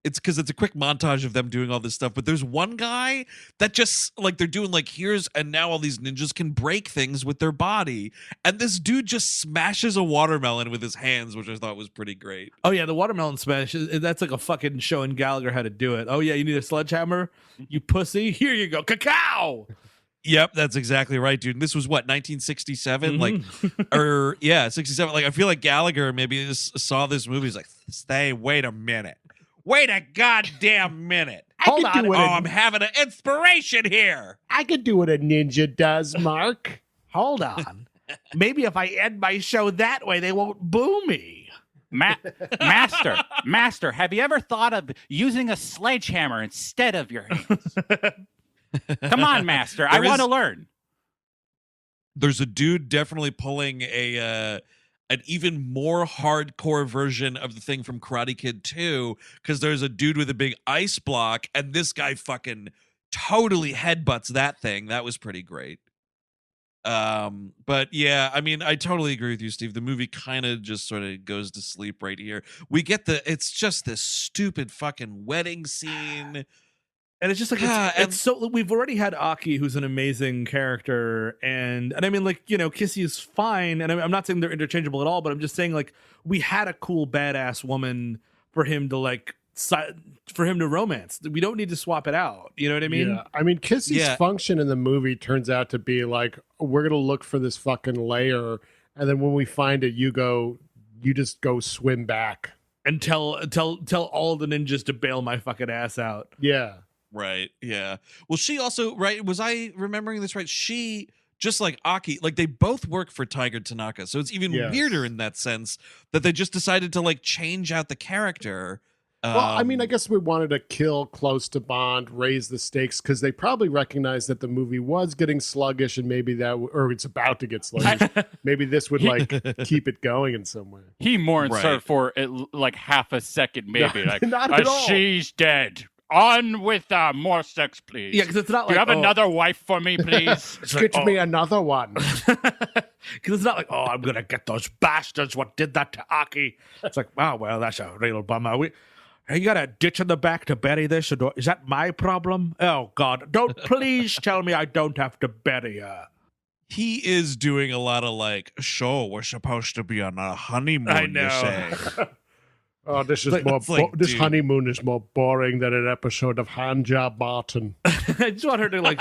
it's because it's a quick montage of them doing all this stuff, but there's one guy that just like they're doing like and now all these ninjas can break things with their body, and this dude just smashes a watermelon with his hands, which I thought was pretty great. Oh, yeah, the watermelon smash. That's like a fucking showing Gallagher how to do it. Oh, yeah, you need a sledgehammer? You pussy? Here you go. Cacao! Yep, that's exactly right, dude. And this was what, 1967? Like, 67. Like, I feel like Gallagher maybe just saw this movie. He's like, wait a minute. Wait a goddamn minute. Hold on. Oh, I'm having an inspiration here. I could do what a ninja does, Mark. Hold on. Maybe if I end my show that way, they won't boo me. Master, have you ever thought of using a sledgehammer instead of your hands? Come on, Master. I want to learn. there's a dude definitely pulling a an even more hardcore version of the thing from Karate Kid 2, because there's a dude with a big ice block, and this guy fucking totally headbutts that thing. That was pretty great. But yeah, I mean, I totally agree with you, Steve. The movie kind of just sort of goes to sleep right here. We get it's just this stupid fucking wedding scene. And it's just like it's so we've already had Aki, who's an amazing character, and I mean, like, you know, Kissy is fine, and I'm not saying they're interchangeable at all, but I'm just saying, like, we had a cool badass woman for him to romance. We don't need to swap it out. You know what I mean? Yeah. I mean, Kissy's function in the movie turns out to be like, we're gonna look for this fucking lair, and then when we find it, you just go swim back and tell all the ninjas to bail my fucking ass out. Yeah. Right. Yeah. Well, she also, right. Was I remembering this right? She, just like Aki, like, they both work for Tiger Tanaka. So it's even weirder in that sense that they just decided to like change out the character. Well, I mean, I guess we wanted to kill close to Bond, raise the stakes, because they probably recognized that the movie was getting sluggish, and maybe or it's about to get sluggish. Maybe this would like keep it going in some way. He mourns her for like half a second, maybe. No, like, not at all. She's dead. On with more sex, please. Yeah, because it's not like, do you have another wife for me, please? Get me another one. Because it's not like, I'm gonna get those bastards what did that to Aki. It's like, oh well, that's a real bummer. You got a ditch in the back to bury this? Or is that my problem? Oh God, don't please tell me I don't have to bury her. He is doing a lot of like, sure, we're supposed to be on a honeymoon. I know. You say. Oh, this is this honeymoon is more boring than an episode of Handjob Martin. I just want her to like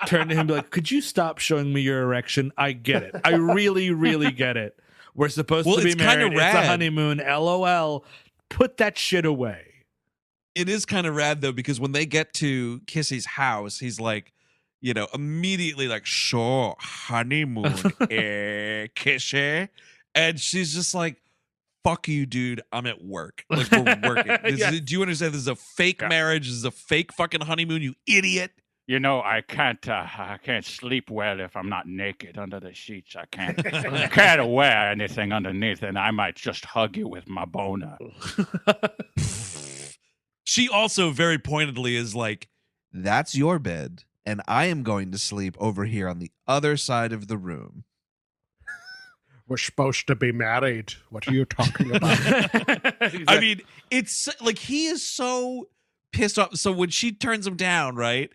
turn to him and be like, could you stop showing me your erection? I get it. I really, really get it. We're supposed to be married. It's a honeymoon. LOL. Put that shit away. It is kind of rad though, because when they get to Kissy's house, he's like, you know, immediately like, sure, honeymoon, Kissy. And she's just like, fuck you, dude. I'm at work. Like, we're working. Do you understand? This is a fake marriage. This is a fake fucking honeymoon, you idiot. You know, I can't sleep well if I'm not naked under the sheets. I can't wear anything underneath, and I might just hug you with my boner. She also very pointedly is like, that's your bed, and I am going to sleep over here on the other side of the room. We're supposed to be married. What are you talking about? Exactly. I mean, it's like he is so pissed off. So when she turns him down, right?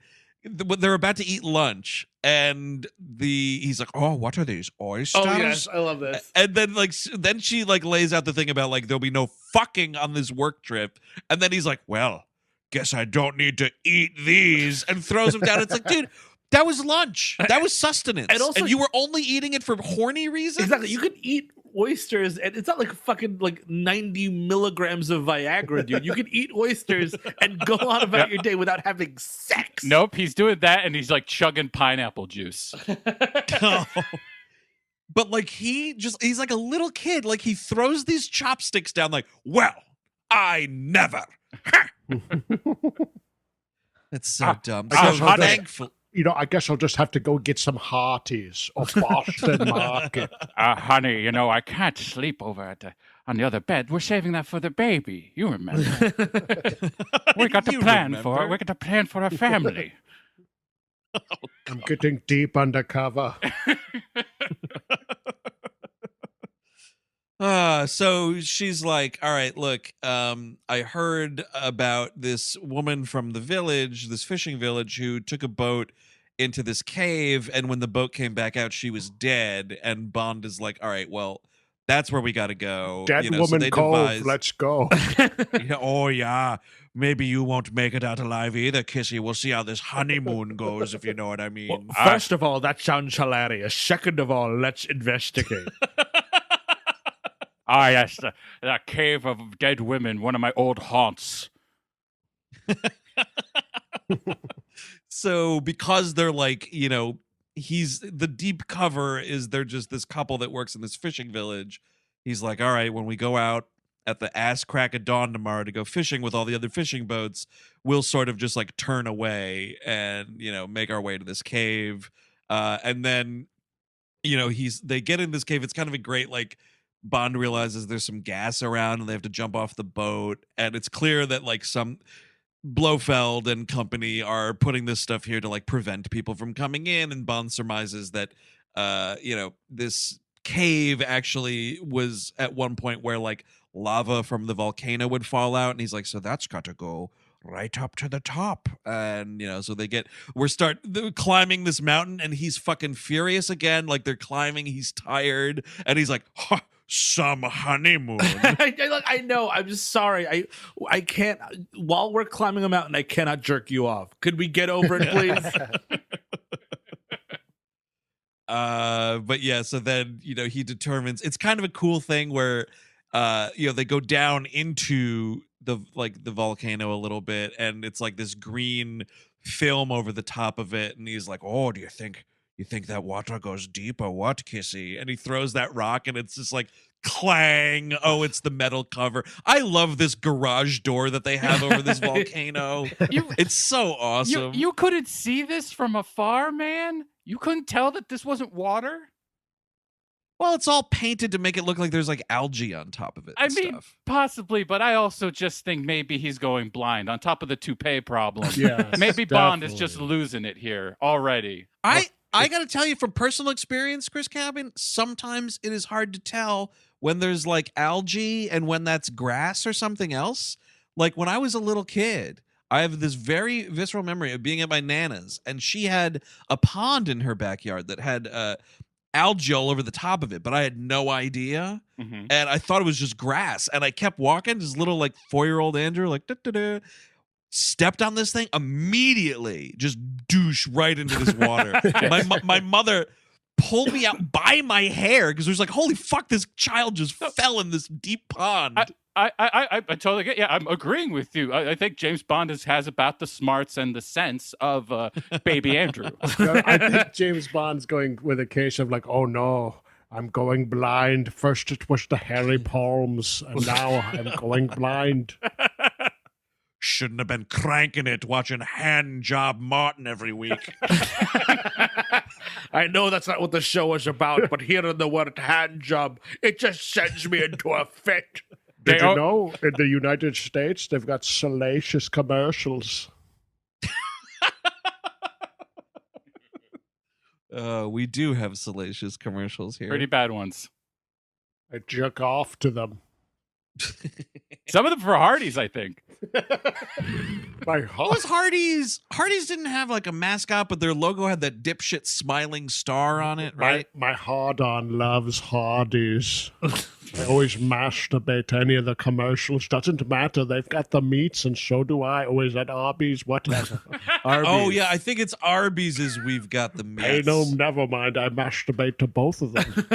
They're about to eat lunch, and he's like, "Oh, what are these oysters?" Oh yes, I love this. And then she like lays out the thing about like there'll be no fucking on this work trip, and then he's like, "Well, guess I don't need to eat these," and throws him down. It's like, dude, that was lunch. That was sustenance, and you were only eating it for horny reasons. Exactly. You could eat oysters, and it's not like fucking like 90 milligrams of Viagra, dude. You can eat oysters and go on about your day without having sex. Nope, he's doing that, and he's like chugging pineapple juice. Oh. But like he's like a little kid. Like he throws these chopsticks down. Like, well, I never. It's so dumb. So thankful. You know, I guess I'll just have to go get some Hearties or Boston Market. Honey, you know, I can't sleep over on the other bed. We're saving that for the baby. You remember? We got to plan for a family. I'm getting deep undercover. So she's like, all right, look, I heard about this woman from the village, this fishing village, who took a boat into this cave, and when the boat came back out, she was dead. And Bond is like, all right, well, that's where we got to go. Dead woman cove, let's go. Yeah, oh yeah, maybe you won't make it out alive either, Kissy. We'll see how this honeymoon goes, if you know what I mean. Well, first of all, that sounds hilarious. Second of all, let's investigate. Ah, yes, the cave of dead women, one of my old haunts. So because they're like, you know, the deep cover is they're just this couple that works in this fishing village. He's like, all right, when we go out at the ass crack of dawn tomorrow to go fishing with all the other fishing boats, we'll sort of just like turn away and, you know, make our way to this cave. And then they get in this cave. It's kind of a great, like, Bond realizes there's some gas around and they have to jump off the boat, and it's clear that like some Blofeld and company are putting this stuff here to like prevent people from coming in, and Bond surmises that this cave actually was at one point where like lava from the volcano would fall out, and he's like, so that's got to go right up to the top. And so we're climbing this mountain, and he's fucking furious again. Like, they're climbing, he's tired, and he's like, huh, some honeymoon. I know, I'm just sorry, I can't, while we're climbing a mountain, I cannot jerk you off. Could we get over it, please? But yeah, so then he determines, it's kind of a cool thing where they go down into the volcano a little bit, and it's like this green film over the top of it, and he's like, oh, do you think that water goes deep or what, Kissy? And he throws that rock, and it's just like clang. Oh, it's the metal cover. I love this garage door that they have over this volcano. It's so awesome. You couldn't see this from afar, man? You couldn't tell that this wasn't water? Well, it's all painted to make it look like there's like algae on top of it. I mean, possibly, but I also just think maybe he's going blind on top of the toupee problem. Yeah, maybe Bond is just losing it here already. I got to tell you from personal experience, Chris Cabin, sometimes it is hard to tell when there's like algae and when that's grass or something else. Like when I was a little kid, I have this very visceral memory of being at my Nana's, and she had a pond in her backyard that had algae all over the top of it, but I had no idea. Mm-hmm. And I thought it was just grass, and I kept walking. This little like 4-year-old Andrew like da-da-da, stepped on this thing, immediately just douche right into this water. My mother pulled me out by my hair because it was like, holy fuck, this child just fell in this deep pond. I totally get. Yeah, I'm agreeing with you. I think James Bond has about the smarts and the sense of baby Andrew. I think James Bond's going with a case of like, oh no, I'm going blind. First it was the hairy palms, and now I'm going blind. Shouldn't have been cranking it watching Hand Job Martin every week. I know that's not what the show is about, but hearing the word hand job, it just sends me into a fit. Did you know in the United States they've got salacious commercials? We do have salacious commercials here. Pretty bad ones. I jerk off to them. Some of them for Hardee's, I think. What was Hardee's? Hardee's didn't have like a mascot, but their logo had that dipshit smiling star on it, right? My hard-on loves Hardee's. I always masturbate to any of the commercials. Doesn't matter. They've got the meats, and so do I. Always at Arby's, whatever. Arby's. Oh, yeah, I think it's Arby's is we've got the meats. Hey, no, never mind. I masturbate to both of them.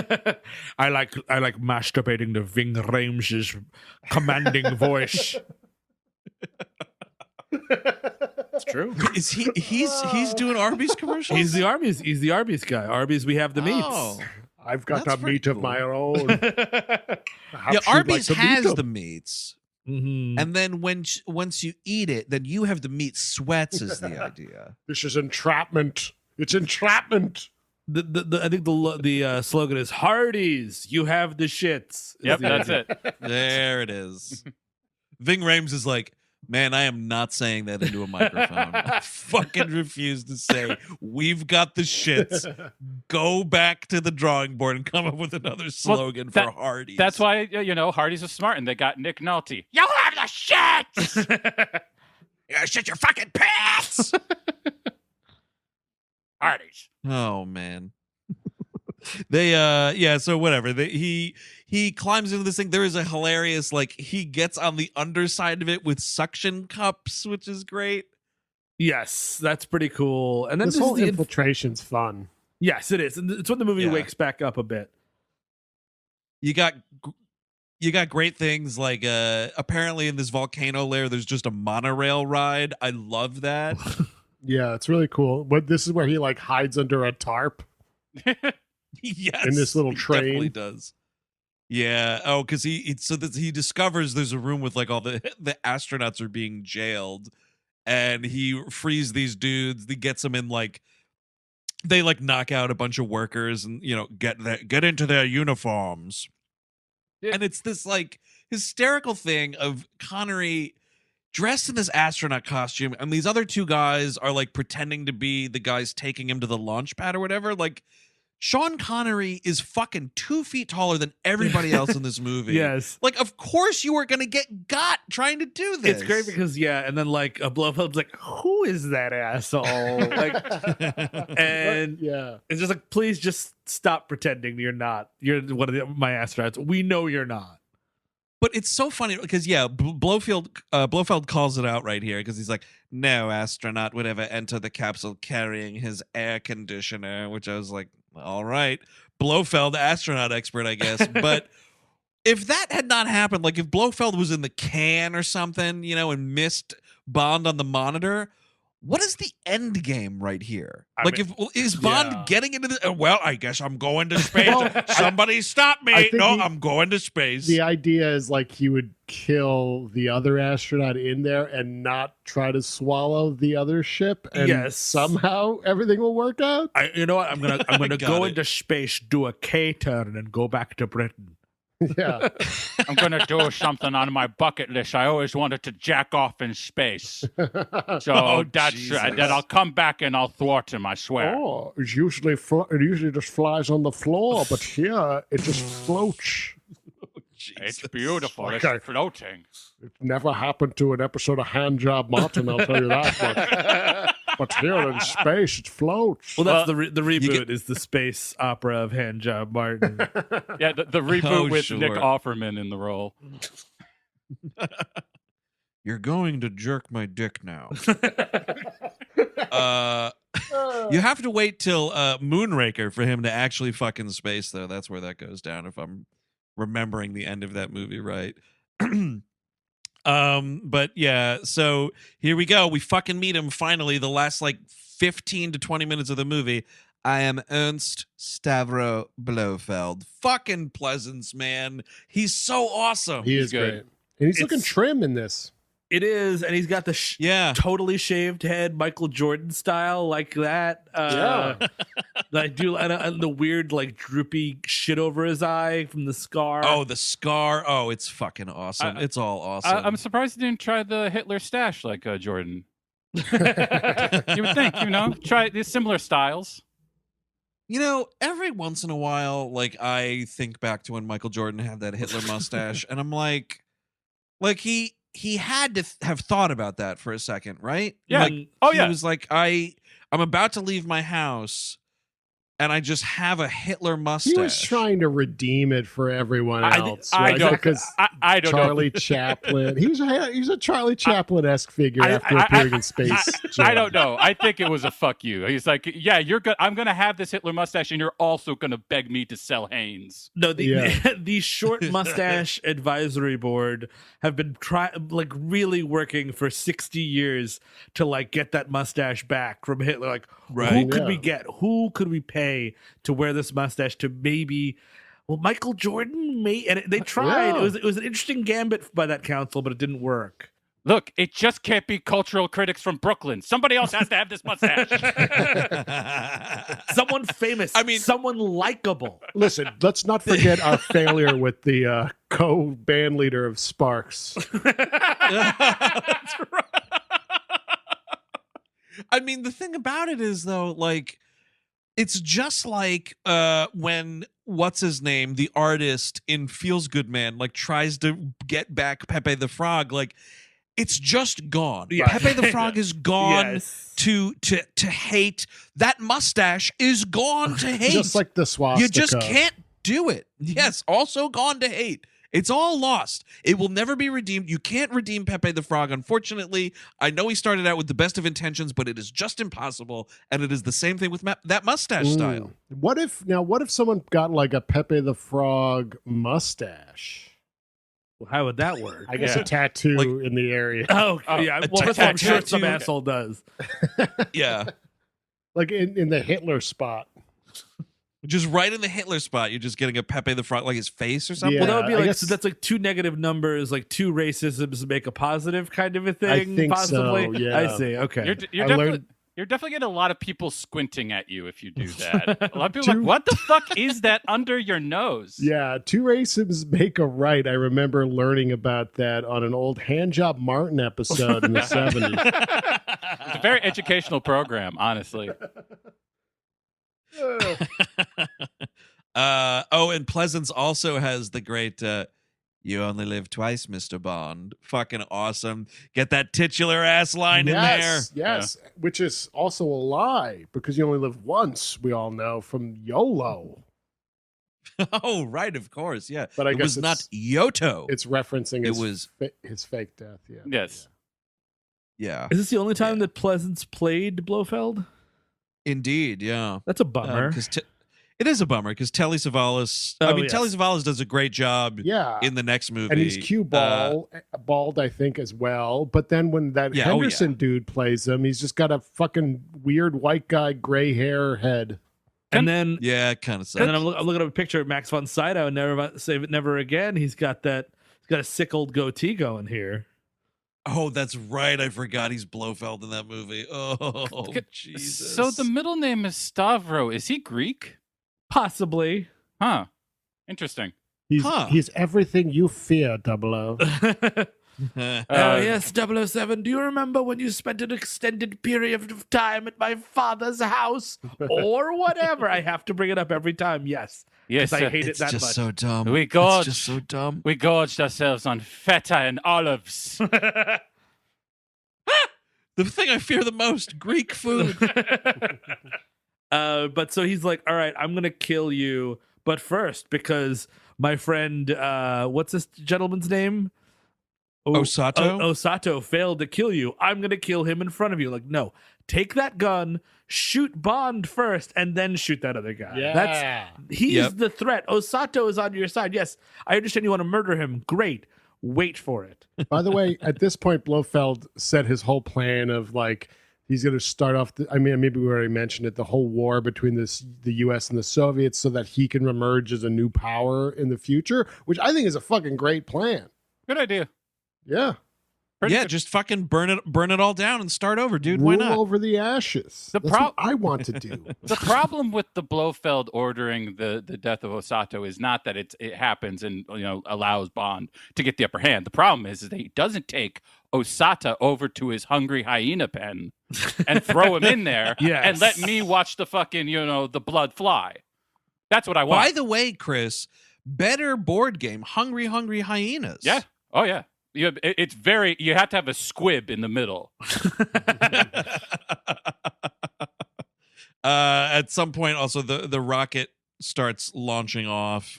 I like masturbating to Ving Rhames' commanding voice. It's true. Is he's doing Arby's commercials? He's the Arby's guy. Arby's, we have the meats. I've got That's a meat of my own. Yeah, Arby's has the meats. Mm-hmm. And then once you eat it, then you have the meat sweats is the idea. This is entrapment. It's entrapment. I think the slogan is Hardee's, you have the shits. Yep, that's it. There it is. Ving Rhames is like, man, I am not saying that into a microphone. I fucking refuse to say, we've got the shits. Go back to the drawing board and come up with another slogan for Hardee's. That's why, Hardee's is smart, and they got Nick Nolte. You have the shits! Yeah, shit your fucking pants! Hardee's. Oh, man. So whatever. He climbs into this thing. There is a hilarious, like, he gets on the underside of it with suction cups, which is great. Yes, that's pretty cool. And then this whole infiltration's fun. Yes, it is. And it's when the movie wakes back up a bit. You got great things like apparently in this volcano lair there's just a monorail ride. I love that. Yeah, it's really cool. But this is where he like hides under a tarp. Yes, in this little train. Definitely does. Yeah. Oh, because he discovers there's a room with like all the astronauts are being jailed, and he frees these dudes. He gets them in like they like knock out a bunch of workers and get into their uniforms. Yeah. And it's this like hysterical thing of Connery dressed in this astronaut costume, and these other two guys are like pretending to be the guys taking him to the launch pad or whatever. Like, Sean Connery is fucking 2 feet taller than everybody else in this movie. Yes. Like, of course you were going to get got trying to do this. It's great because, and then like a Blofeld's like, who is that asshole? Like, and it's just like, please just stop pretending you're not. You're one of my astronauts. We know you're not. But it's so funny because, Blofeld calls it out right here because he's like, no astronaut would ever enter the capsule carrying his air conditioner, which I was like, all right, Blofeld, astronaut expert, I guess. But if that had not happened, like if Blofeld was in the can or something, and missed Bond on the monitor, what is the end game right here? Is Bond getting into the? Well, I guess I'm going to space. Somebody stop me! No, I'm going to space. The idea is like he would kill the other astronaut in there and not try to swallow the other ship, and somehow everything will work out. You know what? I'm gonna go into space, do a K-turn, and go back to Britain. Yeah. I'm going to do something on my bucket list. I always wanted to jack off in space. So that's then I'll come back and I'll thwart him, I swear. Oh, it usually just flies on the floor, but here it just floats. It's beautiful. Okay. It's floating. It never happened to an episode of Handjob Martin, I'll tell you that much. But here in space, it floats. Well, that's the reboot is the space opera of Handjob Martin. Yeah, the reboot with Nick Offerman in the role. You're going to jerk my dick now. You have to wait till Moonraker for him to actually fuck in space, though. That's where that goes down, if I'm remembering the end of that movie right. But yeah, so here we go. We fucking meet him finally, the last like 15 to 20 minutes of the movie. I am Ernst Stavro Blofeld. Fucking Pleasance, man. He's so awesome. He is good. great. And he's looking trim in this. It is, and he's got the totally shaved head, Michael Jordan style, like that. And the weird, like, droopy shit over his eye from the scar. Oh, the scar. Oh, it's fucking awesome. It's all awesome. I'm surprised he didn't try the Hitler stash like Jordan. You would think, try these similar styles. Every once in a while, like, I think back to when Michael Jordan had that Hitler mustache, and I'm like he had to have thought about that for a second, right? Yeah. He was like, I'm about to leave my house, and I just have a Hitler mustache. He was trying to redeem it for everyone else. I don't know. Charlie Chaplin. He was a Charlie Chaplin-esque figure after appearing in space. I don't know. I think it was a fuck you. He's like, yeah, you're good. I'm gonna have this Hitler mustache, and you're also gonna beg me to sell Hanes. No, the short mustache advisory board have been really working for 60 years to like get that mustache back from Hitler. Like, who could we get? Who could we pay to wear this mustache to maybe? Well, Michael Jordan, and they tried. Yeah. It was an interesting gambit by that council, but it didn't work. Look, it just can't be cultural critics from Brooklyn. Somebody else has to have this mustache. Someone famous. I mean, someone likable. Listen, let's not forget our failure with the co-band leader of Sparks. That's right. I mean, the thing about it is, though, like, it's just like when what's his name, the artist in Feels Good Man, like tries to get back Pepe the Frog, like it's just gone. Yeah. Pepe the Frog is gone Yes. to hate. That mustache is gone to hate. Just like the swastika. You just can't do it. Yes, also gone to hate. It's all lost. It will never be redeemed. You can't redeem Pepe the Frog, unfortunately. I know he started out with the best of intentions, but it is just impossible. And it is the same thing with that mustache style. What if someone got like a Pepe the Frog mustache? Well, how would that work? I guess a tattoo in the area. Oh yeah. Well, that's what I'm sure some tattoo. asshole does. Yeah. Like in the Hitler spot. Just right in the Hitler spot, you're just getting a Pepe the Frog, like his face or something. Yeah. Well, that would be I like guess- so that's like two negative numbers, like two racisms make a positive kind of a thing. I think possibly. so, yeah. I see. Okay. You're I definitely. learned You're definitely getting a lot of people squinting at you if you do that. A lot of people are like, what the fuck is that under your nose? Yeah, two racisms make a right. I remember learning about that on an old Handjob Martin episode in the 70s. It's a very educational program, honestly. And Pleasance also has the great "You only live twice, Mr. Bond." Fucking awesome. Get that titular ass line in there. Yes, which is also a lie because you only live once, we all know, from YOLO. Oh, right, of course, yeah. But I it guess was not Yoto. It's referencing It was- his fake death. Yeah. Yes. Yeah, Is this the only time that Pleasance played Blofeld? indeed, yeah. That's a bummer. It is a bummer because Telly Savalas. Oh, I mean, yes. Telly Savalas does a great job. Yeah. In the next movie, And he's bald, I think, as well. But then when that Yeah, Henderson dude plays him, he's just got a fucking weird white guy, gray hair head. and then yeah, kind of. and then I'm looking at a picture of Max von Sydow and Never Save It Never Again. He's got a sick old goatee going here. Oh, that's right. I forgot he's Blofeld in that movie. Oh, Jesus. So the middle name is Stavro. Is he Greek? Possibly. Huh. Interesting. He's everything you fear, 00. Yes, 007. Do you remember when you spent an extended period of time at my father's house? Or whatever. I have to bring it up every time. Yes. Yes, I sir. hate it It's that just much. so dumb. We It's gorged. just so dumb. We gorged ourselves on feta and olives. The thing I fear the most: Greek food. But so he's like, all right, I'm going to kill you. But first, because my friend, what's this gentleman's name? Osato? Osato failed to kill you. I'm going to kill him in front of you. Like, no, take that gun, shoot Bond first, and then shoot that other guy. Yeah. He's Yep. the threat. Osato is on your side. Yes, I understand you want to murder him. Great. Wait for it. By the way, at this point, Blofeld set his whole plan of like, he's going to start off, maybe we already mentioned it, the whole war between the U.S. and the Soviets so that he can emerge as a new power in the future, which I think is a fucking great plan. Good idea. Yeah. Pretty Yeah, good. just fucking burn it all down and start over, dude. Why Rule not? over the ashes. The That's what I want to do. The problem with the Blofeld ordering the death of Osato is not that it happens and allows Bond to get the upper hand. The problem is that he doesn't take Osato over to his hungry hyena pen and throw him in there Yes. and let me watch the fucking the blood fly. That's what I want. By the way, Chris, better board game, Hungry Hyenas. Yeah. Oh yeah. It's very. You have to have a squib in the middle. At some point, also the rocket starts launching off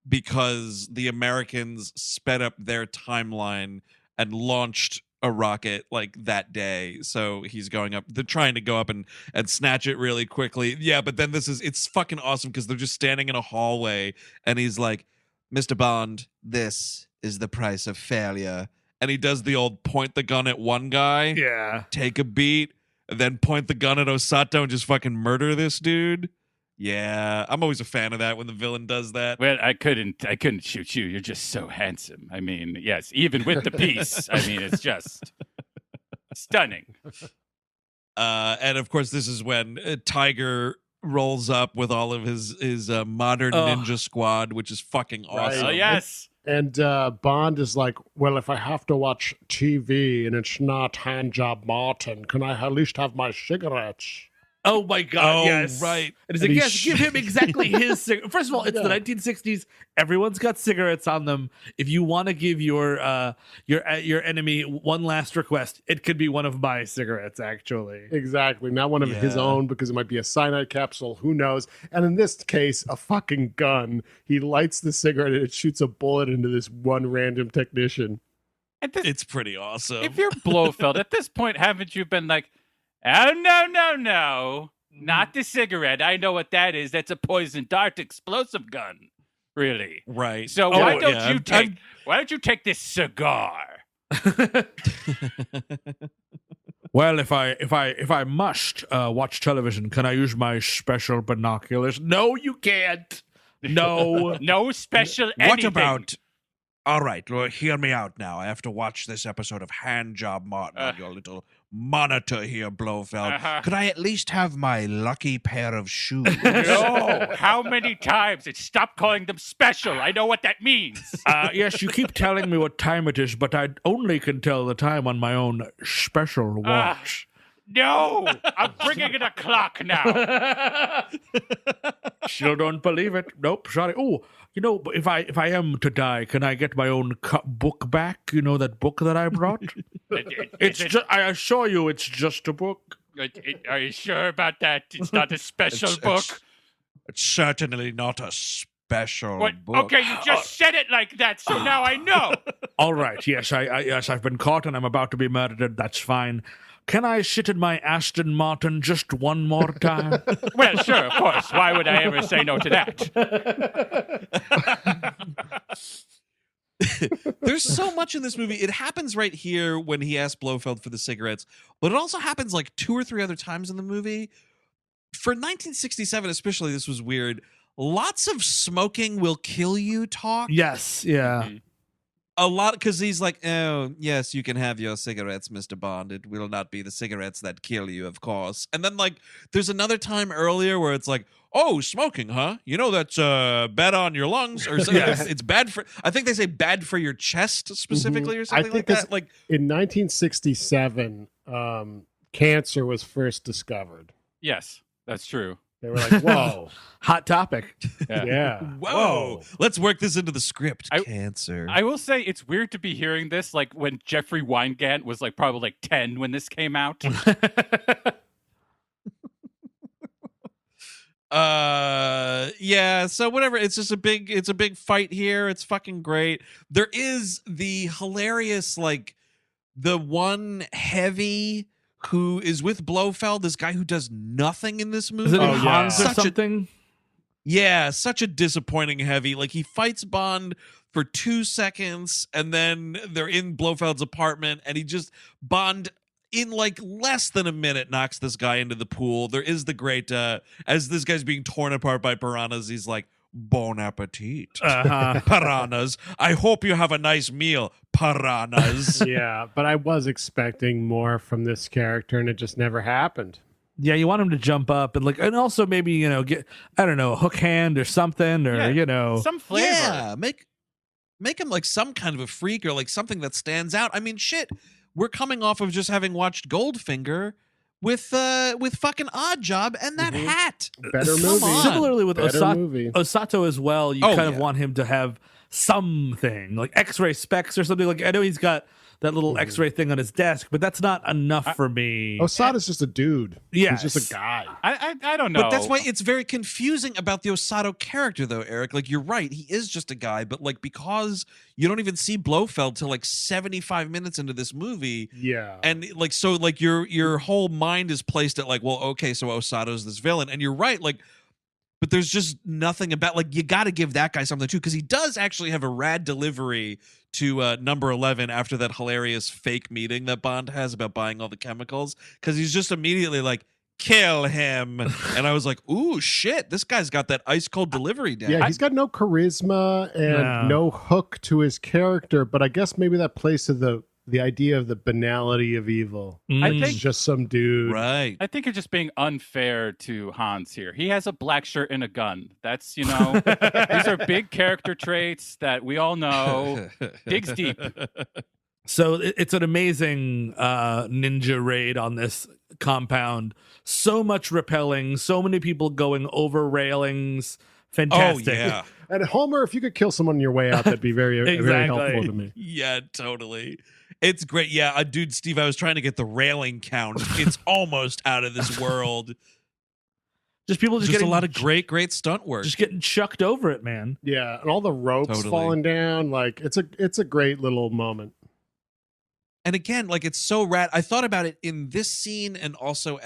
because the Americans sped up their timeline and launched a rocket like that day. So he's going up. They're trying to go up and snatch it really quickly. Yeah, but then it's fucking awesome because they're just standing in a hallway and he's like, "Mr. Bond, this is the price of failure." And he does the old point the gun at one guy, Yeah. take a beat, and then point the gun at Osato and just fucking murder this dude. Yeah, I'm always a fan of that when the villain does that. Well, I couldn't shoot you. You're just so handsome. I mean, yes, even with the piece, I mean, it's just stunning. And of course, this is when Tiger rolls up with all of his modern ninja squad, which is fucking awesome. Oh yes. And Bond is like, well, if I have to watch TV and it's not Handjob Martin, can I at least have my cigarettes? Oh my God! Oh, yes, right. And he's And like, he yes, give him exactly his cigarette. First of all, it's the 1960s. Everyone's got cigarettes on them. If you want to give your enemy one last request, it could be one of my cigarettes. Actually, Exactly. Not one of his Yeah. own because it might be a cyanide capsule. Who knows? And in this case, a fucking gun. He lights the cigarette and it shoots a bullet into this one random technician. It's pretty awesome. If you're Blofeld at this point, haven't you been like, oh no, not the cigarette. I know what that is. That's a poison dart explosive gun. Really. Right. So Oh, why don't yeah. you take this cigar? well, if I must watch television, can I use my special binoculars? No, you can't. No. No special What anything. about? All right, well, hear me out now. I have to watch this episode of Handjob Martin on your little monitor here, Blofeld. Could I at least have my lucky pair of shoes? No, how many times? Stop calling them special. I know what that means. Yes, you keep telling me what time it is, but I only can tell the time on my own special watch. No, I'm bringing in a clock now. Still don't believe it. Nope, sorry. Oh, but if I am to die, can I get my own book back? You know, that book that I brought? I assure you, it's just a book. Are you sure about that? It's not a special book. It's certainly not a special book. Okay, you just said it like that, so now I know. All right. Yes, I've been caught and I'm about to be murdered. That's fine. Can I sit in my Aston Martin just one more time? Well, sure, of course. Why would I ever say no to that? There's so much in this movie. It happens right here when he asks Blofeld for the cigarettes, but it also happens like 2 or 3 other times in the movie. For 1967 especially, this was weird. Lots of smoking will kill you talk. Yes, yeah. Mm-hmm. A lot, because he's like, oh, yes, you can have your cigarettes, Mr. Bond. It will not be the cigarettes that kill you, of course. And then, like, there's another time earlier where it's like, oh, smoking, huh? You know that's bad on your lungs, or something. Yeah. It's bad for. I think they say bad for your chest specifically, or something like that. Like in 1967, cancer was first discovered. Yes, that's true. They were like, whoa. Hot topic. Yeah. Whoa. Let's work this into the script. Cancer. I will say it's weird to be hearing this like when Jeffrey Weingart was like probably like 10 when this came out. Yeah, so whatever. It's just a big fight here. It's fucking great. There is the hilarious, like, the one heavy who is with Blofeld, this guy who does nothing in this movie. Is it Hans or Such a- something? Yeah, such a disappointing heavy. Like, he fights Bond for 2 seconds, and then they're in Blofeld's apartment, and Bond, in like less than a minute, knocks this guy into the pool. There is the great, as this guy's being torn apart by piranhas, he's like, bon appetit. Piranhas. I hope you have a nice meal, piranhas. Yeah, but I was expecting more from this character, and it just never happened. Yeah, you want him to jump up and also maybe, get, I don't know, a hook hand or something, or, some flavor. Yeah, make him like some kind of a freak, or like something that stands out. I mean, shit, we're coming off of just having watched Goldfinger with fucking Odd Job and that hat. Better movie. Similarly with Better movie. Osato as well, you kind of want him to have something like X-ray specs or something. Like, I know he's got that little X-ray thing on his desk, but that's not enough for me. Osato's just a dude. Yes. He's just a guy. I don't know. But that's why it's very confusing about the Osato character, though, Eric. Like, you're right, he is just a guy, but like, because you don't even see Blofeld till like 75 minutes into this movie. Yeah. And like, so like your whole mind is placed at like, well, okay, so Osato's this villain, and you're right, like, but there's just nothing about, like, you got to give that guy something too, because he does actually have a rad delivery to number 11 after that hilarious fake meeting that Bond has about buying all the chemicals, because he's just immediately like, kill him. And I was like, ooh, shit, this guy's got that ice cold delivery down. Yeah, he's got no charisma and no hook to his character, but I guess maybe that plays to the idea of the banality of evil. I He's think just some dude. Right. I think you're just being unfair to Hans here. He has a black shirt and a gun. That's, these are big character traits that we all know. Digs deep. So it's an amazing ninja raid on this compound. So much rappelling, so many people going over railings. Fantastic. Oh, yeah. And Homer, if you could kill someone on your way out, that'd be very, very helpful to me. Yeah, totally. It's great. Yeah, dude, Steve, I was trying to get the railing count. It's almost out of this world. Just people just getting getting a lot of great stunt work. just getting chucked over it, man. Yeah, and all the ropes Totally. falling down. Like, it's a great little moment. And again, like, it's so rad. I thought about it in this scene, and also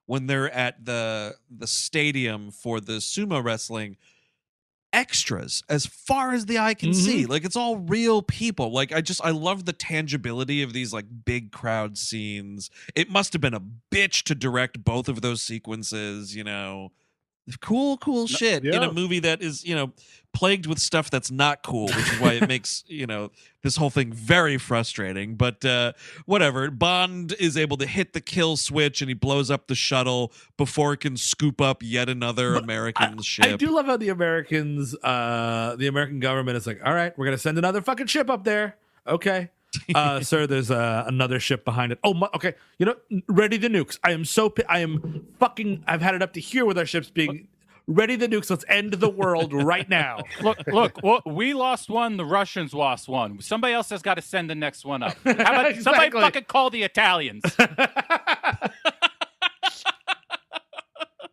when they're at the stadium for the sumo wrestling. Extras as far as the eye can see. Like, it's all real people. Like, I love the tangibility of these like big crowd scenes. It must have been a bitch to direct both of those sequences, cool shit in yeah. a movie that is, plagued with stuff that's not cool, which is why it makes, this whole thing very frustrating. But whatever. Bond is able to hit the kill switch and he blows up the shuttle before it can scoop up yet another American ship. I do love how the American government is like, all right, we're going to send another fucking ship up there. Okay. Sir, there's another ship behind it. Oh, okay. Ready the nukes. I've had it up to here with our ships being ready the nukes. Let's end the world right now. Look, well, we lost one. The Russians lost one. Somebody else has got to send the next one up. How about somebody fucking call the Italians? What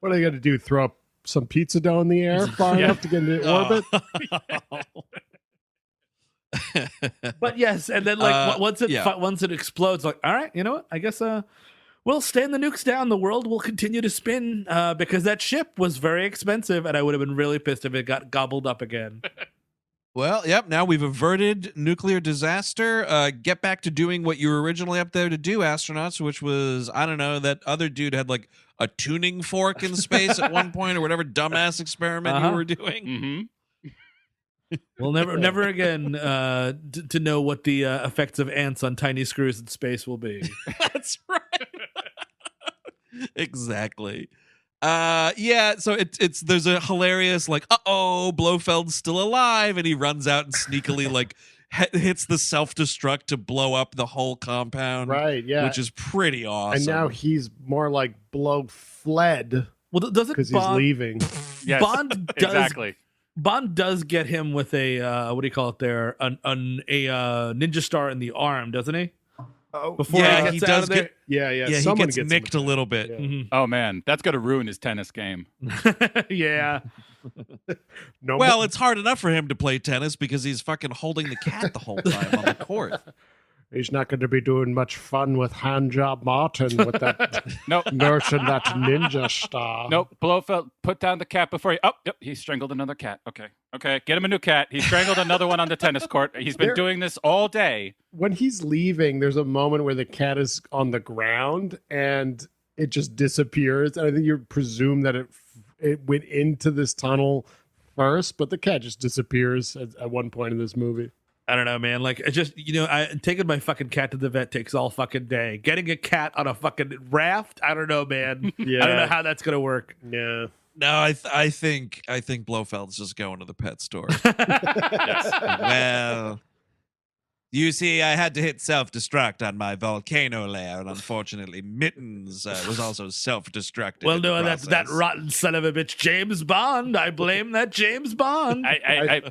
are they going to do? Throw up some pizza dough in the air far enough to get into orbit? But yes, and then once it explodes, like, all right, you know what? I guess we'll stand the nukes down. The world will continue to spin because that ship was very expensive, and I would have been really pissed if it got gobbled up again. Well, yep. Now we've averted nuclear disaster. Get back to doing what you were originally up there to do, astronauts, which was, I don't know, that other dude had like a tuning fork in space at one point or whatever dumbass experiment you were doing. Mm-hmm. We'll never again to know what the effects of ants on tiny screws in space will be. That's right. Exactly. Yeah, so there's a hilarious like, Blofeld's still alive, and he runs out and sneakily like hits the self-destruct to blow up the whole compound. Right, yeah. Which is pretty awesome. And now he's more like Blofeld. Well, doesn't because he's leaving. Yes, Bond does exactly. Bond does get him with a what do you call it there? A ninja star in the arm, doesn't he? Oh, Before yeah, he does get. Yeah. Yeah, Someone he gets nicked a little bit. Yeah. Mm-hmm. Oh man, that's gonna ruin his tennis game. Yeah. No, Well, it's hard enough for him to play tennis because he's fucking holding the cat the whole time on the court. he's not going to be doing much fun with Handjob Martin with that Nope. nursing that ninja star. Nope. Blofeld, put down the cat before he. Oh, yep. He strangled another cat. Okay. Get him a new cat. He strangled another one on the tennis court. He's been doing this all day. When he's leaving, there's a moment where the cat is on the ground and it just disappears. And I think you presume that it went into this tunnel first, but the cat just disappears at one point in this movie. I don't know, man. Like, I just, taking my fucking cat to the vet takes all fucking day. Getting a cat on a fucking raft, I don't know, man. Yeah. I don't know how that's gonna work. Yeah. No, I think Blofeld's just going to the pet store. Yes. Well, you see, I had to hit self-destruct on my volcano lair, and unfortunately, Mittens was also self-destructed. Well, in the no, that's that process. rotten son of a bitch, James Bond. I blame that James Bond. I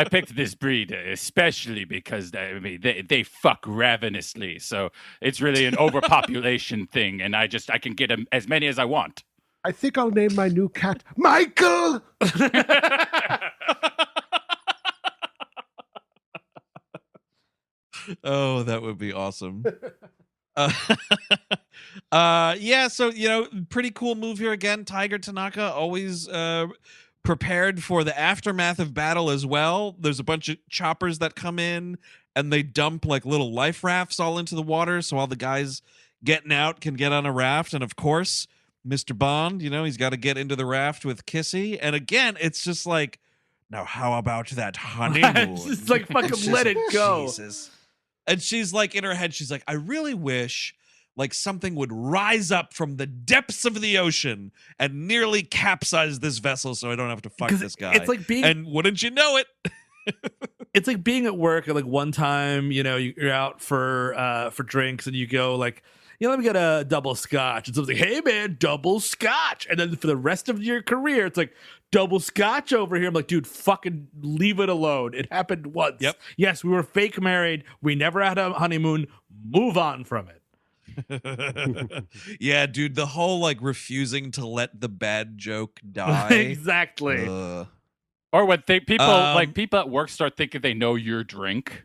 picked this breed especially because they fuck ravenously, so it's really an overpopulation thing, and I can get as many as I want. I think I'll name my new cat Michael. Oh, that would be awesome. Yeah, so pretty cool move here again. Tiger Tanaka always prepared for the aftermath of battle as well. There's a bunch of choppers that come in and they dump like little life rafts all into the water, so all the guys getting out can get on a raft. And of course, Mr. Bond, he's got to get into the raft with Kissy. And again, it's just like, now how about that honeymoon? It's just like fucking let it go. Jesus. And she's like, in her head, she's like, I really wish like something would rise up from the depths of the ocean and nearly capsize this vessel so I don't have to fuck this guy. It's like being, and wouldn't you know it? it's like being at work, and like one time, you're out for drinks and you go like, let me get a double scotch. And someone's like, hey man, double scotch. And then for the rest of your career, it's like double scotch over here. I'm like, dude, fucking leave it alone. It happened once. Yep. Yes, we were fake married. We never had a honeymoon. Move on from it. Yeah, dude, the whole like refusing to let the bad joke die. Exactly. Or when people at work start thinking they know your drink.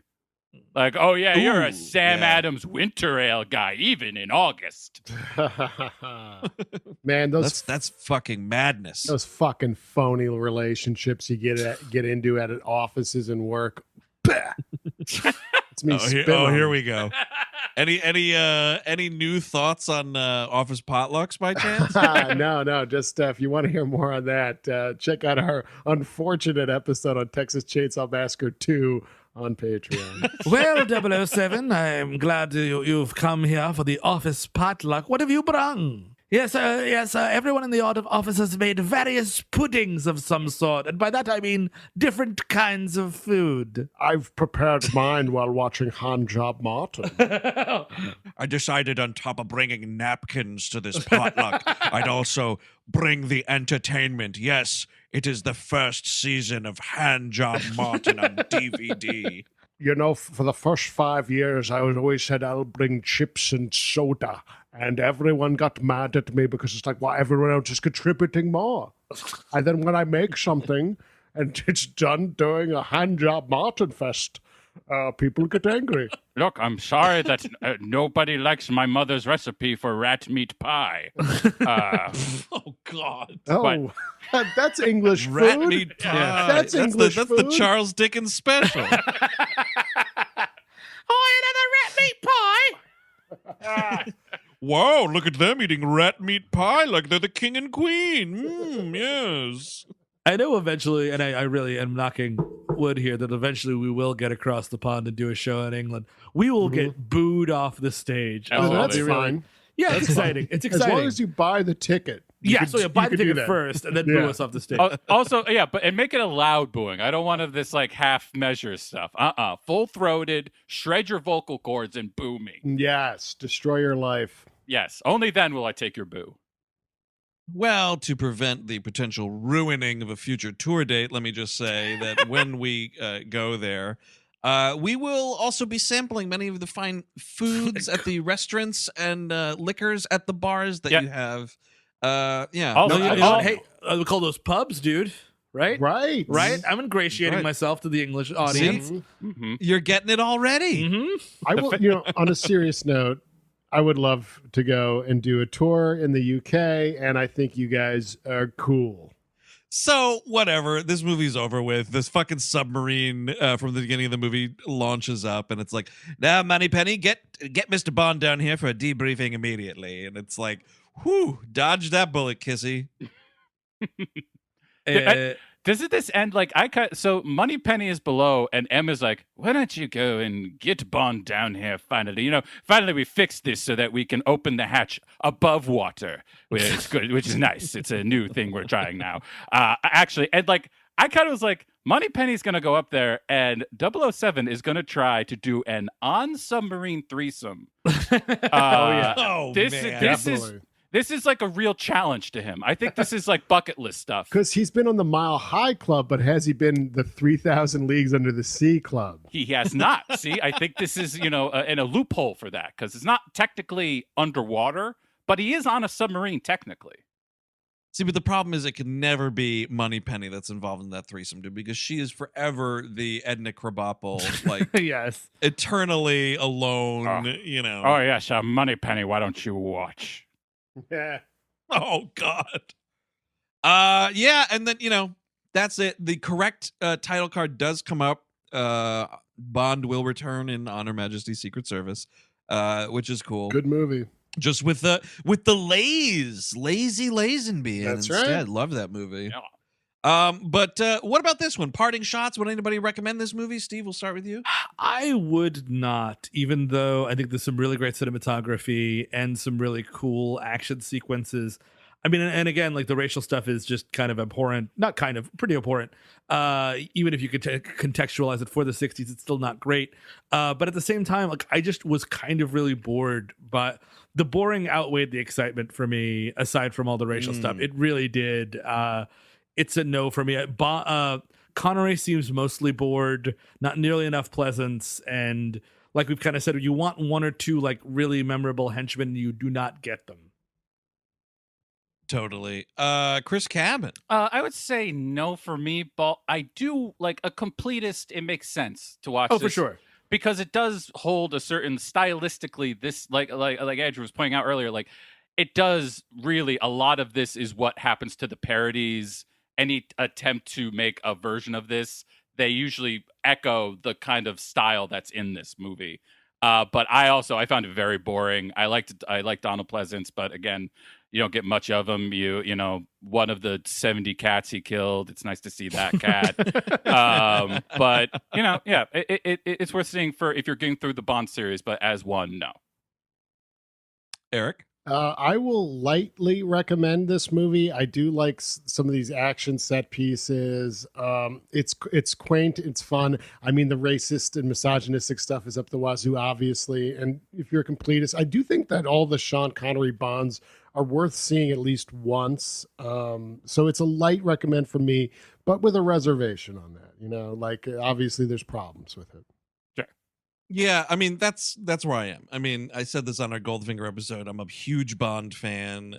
Like, oh yeah, you're a Sam Adams winter ale guy, even in August. Man, that's fucking madness. Those fucking phony relationships you get into at offices and work. It's me. Here we go. Any new thoughts on office potlucks by chance? No. Just if you want to hear more on that, check out our unfortunate episode on Texas Chainsaw Massacre 2 on Patreon. Well, 007, I'm glad you've come here for the office potluck. What have you brung? Yes, everyone in the office has made various puddings of some sort, and by that I mean different kinds of food. I've prepared mine while watching Hand Job Martin. I decided on top of bringing napkins to this potluck, I'd also bring the entertainment. Yes, it is the first season of Hand Job Martin on DVD. You know, for the first 5 years, I always said I'll bring chips and soda. And everyone got mad at me because it's like, well, everyone else is contributing more. And then when I make something and it's done during a Hand Job Martin fest, people get angry. Look, I'm sorry that nobody likes my mother's recipe for rat meat pie. Oh, God. Oh, that's English food. Rat meat pie. Yeah. That's English That's food. the Charles Dickens special. Oh, another rat meat pie! Wow, look at them eating rat meat pie like they're the king and queen. Yes. I know eventually, and I really am knocking wood here, that eventually we will get across the pond and do a show in England. We will get booed off the stage. Oh, That's really? fine. Yeah, it's exciting. It's exciting. As long as you buy the ticket. Buy the do ticket that. first and then boo Yeah. us off the stage. Also, and make it a loud booing. I don't want this like half measure stuff. Full throated, shred your vocal cords and boo me. Yes, destroy your life. Yes, only then will I take your boo. Well, to prevent the potential ruining of a future tour date, let me just say that when we go there, we will also be sampling many of the fine foods at the restaurants and liquors at the bars that you have. Yeah. Also- We call those pubs, dude. Right? Right. Right? I'm ingratiating Right. myself to the English audience. Mm-hmm. You're getting it already. I will, on a serious note, I would love to go and do a tour in the UK, and I think you guys are cool. So, whatever. This movie's over with. This fucking submarine from the beginning of the movie launches up, and it's like, now, Moneypenny, get Mr. Bond down here for a debriefing immediately. And it's like, whew, dodge that bullet, Kissy. Doesn't this end like so Moneypenny is below and Emma's like, why don't you go and get Bond down here finally? Finally we fixed this so that we can open the hatch above water, which is good, which is nice. It's a new thing we're trying now. Actually, and like I kind of was like, Moneypenny's going to go up there and 007 is going to try to do an on-submarine threesome. Oh, This man. This is like a real challenge to him. I think this is like bucket list stuff. Because he's been on the Mile High Club, but has he been the 3,000 Leagues Under the Sea Club? He has not. See, I think this is, in a loophole for that because it's not technically underwater, but he is on a submarine technically. See, but the problem is it can never be Moneypenny that's involved in that threesome, dude, because she is forever the Edna Krabappel, like Yes. eternally alone, Oh, yes, Moneypenny, why don't you watch? Yeah. Oh, God. Yeah, and then, that's it. The correct title card does come up. Bond will return in On Her Majesty's Secret Service, which is cool. Good movie. Just with the lazy Lazenby That's instead. right. Love that movie. Yeah. But what about this one? Parting shots. Would anybody recommend this movie? Steve, we'll start with you. I would not, even though I think there's some really great cinematography and some really cool action sequences. I mean, and again, like the racial stuff is just kind of abhorrent. Not kind of, pretty abhorrent. Even if you could contextualize it for the 60s, it's still not great. But at the same time, like I just was kind of really bored. But the boring outweighed the excitement for me, aside from all the racial stuff. It really did. It's a no for me. Connery seems mostly bored, not nearly enough Pleasance, and like we've kind of said, you want one or two like really memorable henchmen, you do not get them. Totally. Chris Cabin. I would say no for me, but I do like a completist. It makes sense to watch. Oh, this for sure. because it does hold a certain stylistically. This like Andrew was pointing out earlier, like it does really a lot of this is what happens to the parodies. Any attempt to make a version of this, they usually echo the kind of style that's in this movie. But I found it very boring. I liked Donald Pleasance, but again, you don't get much of him. You know, one of the 70 cats he killed. It's nice to see that cat. But you know, yeah, it's worth seeing for if you're getting through the Bond series. But as one, no. Eric? I will lightly recommend this movie. I do like some of these action set pieces. It's quaint, it's fun. I mean, the racist and misogynistic stuff is up the wazoo, obviously. And if you're a completist, I do think that all the Sean Connery Bonds are worth seeing at least once. So it's a light recommend for me, but with a reservation on that. You know, like obviously there's problems with it. Yeah, I mean that's where I am. I mean, I said this on our Goldfinger episode. I'm a huge Bond fan.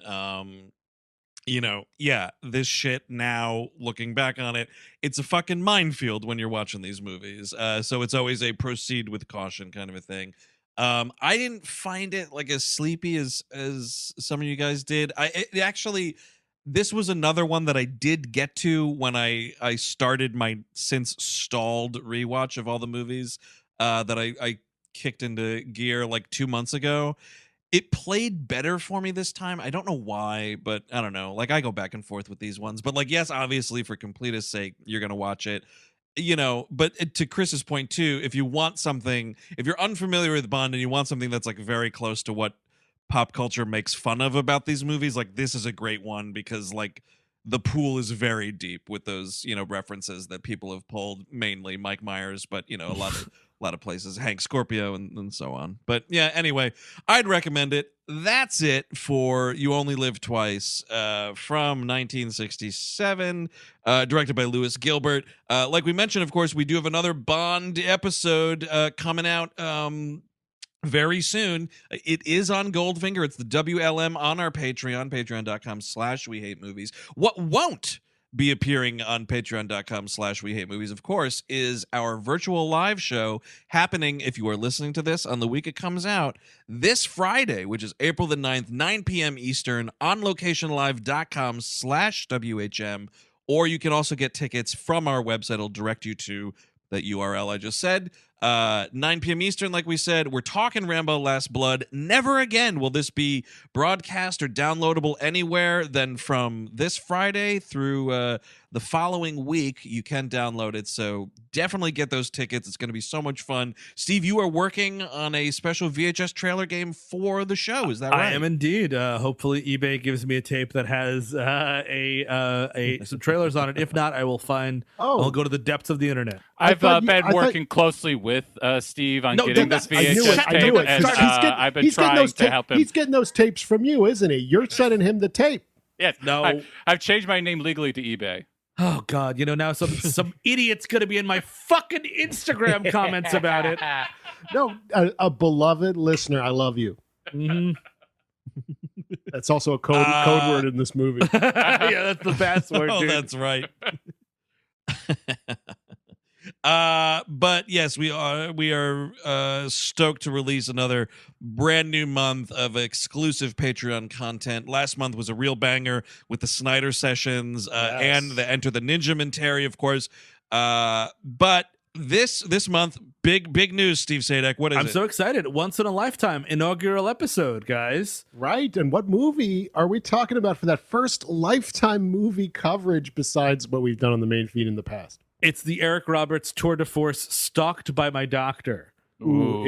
You know, yeah, this shit now, looking back on it, it's a fucking minefield when you're watching these movies. So it's always a proceed with caution kind of a thing. I didn't find it like as sleepy as some of you guys did. Actually, this was another one that I did get to when I started my since stalled rewatch of all the movies. That I kicked into gear like 2 months ago. It played better for me this time. I don't know why, but I don't know. Like I go back and forth with these ones. But like, yes, obviously for completist sake, you're going to watch it. You know, but to Chris's point too, if you want something, if you're unfamiliar with Bond and you want something that's like very close to what pop culture makes fun of about these movies, like this is a great one because like the pool is very deep with those, you know, references that people have pulled, mainly Mike Myers, but you know, a lot of places, Hank Scorpio and so on. But yeah, anyway, I'd recommend it. That's it for You Only Live Twice from 1967, directed by Louis Gilbert. Like we mentioned, of course, we do have another Bond episode coming out very soon. It is on Goldfinger. It's the WLM on our Patreon, patreon.com/WeHateMovies. What won't be appearing on patreon.com/WeHateMovies, of course, is our virtual live show happening, if you are listening to this on the week it comes out, this Friday, which is April the 9th, 9 p.m. Eastern, on locationlive.com/WHM, or you can also get tickets from our website. It'll direct you to that URL I just said. 9 p.m. Eastern, like we said. We're talking Rambo Last Blood. Never again will this be broadcast or downloadable anywhere than from this Friday through the following week. You can download it, so definitely get those tickets. It's going to be so much fun. Steve, you are working on a special VHS trailer game for the show. Is that right? I am indeed. Hopefully eBay gives me a tape that has some trailers on it. If not, I will find. I'll go to the depths of the internet. I've been working closely with Steve on getting this VHS tape, and I've been trying to help him. He's getting those tapes from you, isn't he? You're sending him the tape. Yes. No. I've changed my name legally to eBay. Oh God! You know, now some idiot's gonna be in my fucking Instagram comments about it. No, a beloved listener, I love you. Mm-hmm. That's also a code word in this movie. Yeah, that's the password. Oh, dude. that's right. But yes, we are stoked to release another brand new month of exclusive Patreon content. Last month was a real banger with the Snyder sessions and the Enter the Ninja Terry, of course. But this month, big news, Steve Sadek. What is it? I'm so excited. Once in a lifetime inaugural episode, guys. Right. And what movie are we talking about for that first lifetime movie coverage besides what we've done on the main feed in the past? It's the Eric Roberts tour de force, Stalked by My Doctor. Ooh,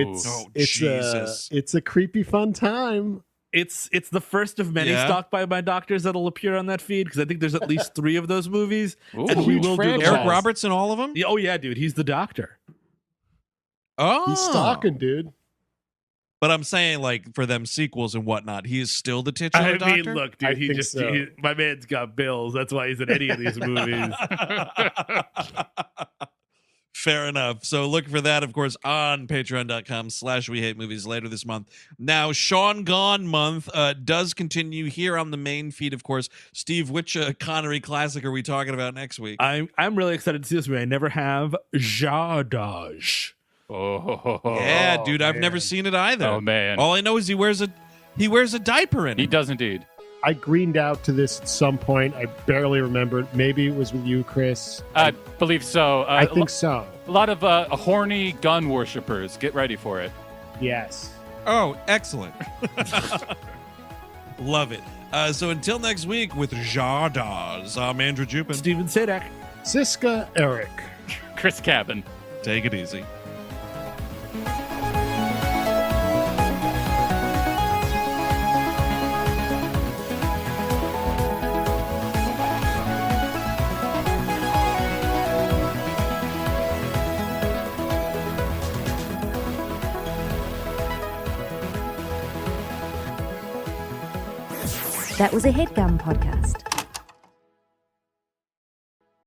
it's a creepy fun time. It's the first of many Stalked by My Doctors that'll appear on that feed, because I think there's at least 3 of those movies. Ooh. And we will do them Eric all. Roberts in all of them? Oh yeah, dude, he's the Doctor. Oh, He's stalking, dude. But I'm saying, like, for them sequels and whatnot, he is still the titular doctor? I mean, look, dude, so. My man's got bills. That's why he's in any of these movies. Fair enough. So look for that, of course, on patreon.com/WeHateMovies later this month. Now, Sean Gone month does continue here on the main feed, of course. Steve, which Connery classic are we talking about next week? I'm really excited to see this movie. I never have. Jardage. Oh yeah, dude, I've never seen it either. Oh man! All I know is he wears a diaper in it. He does indeed. I greened out to this at some point. I barely remember. Maybe it was with you, Chris. I believe so. I think so. A lot of horny gun worshippers. Get ready for it. Yes. Oh, excellent. Love it. So until next week with Jardas, I'm Andrew Jupin. Steven Sadak. Siska Eric. Chris Cabin. Take it easy. That was a headgum podcast.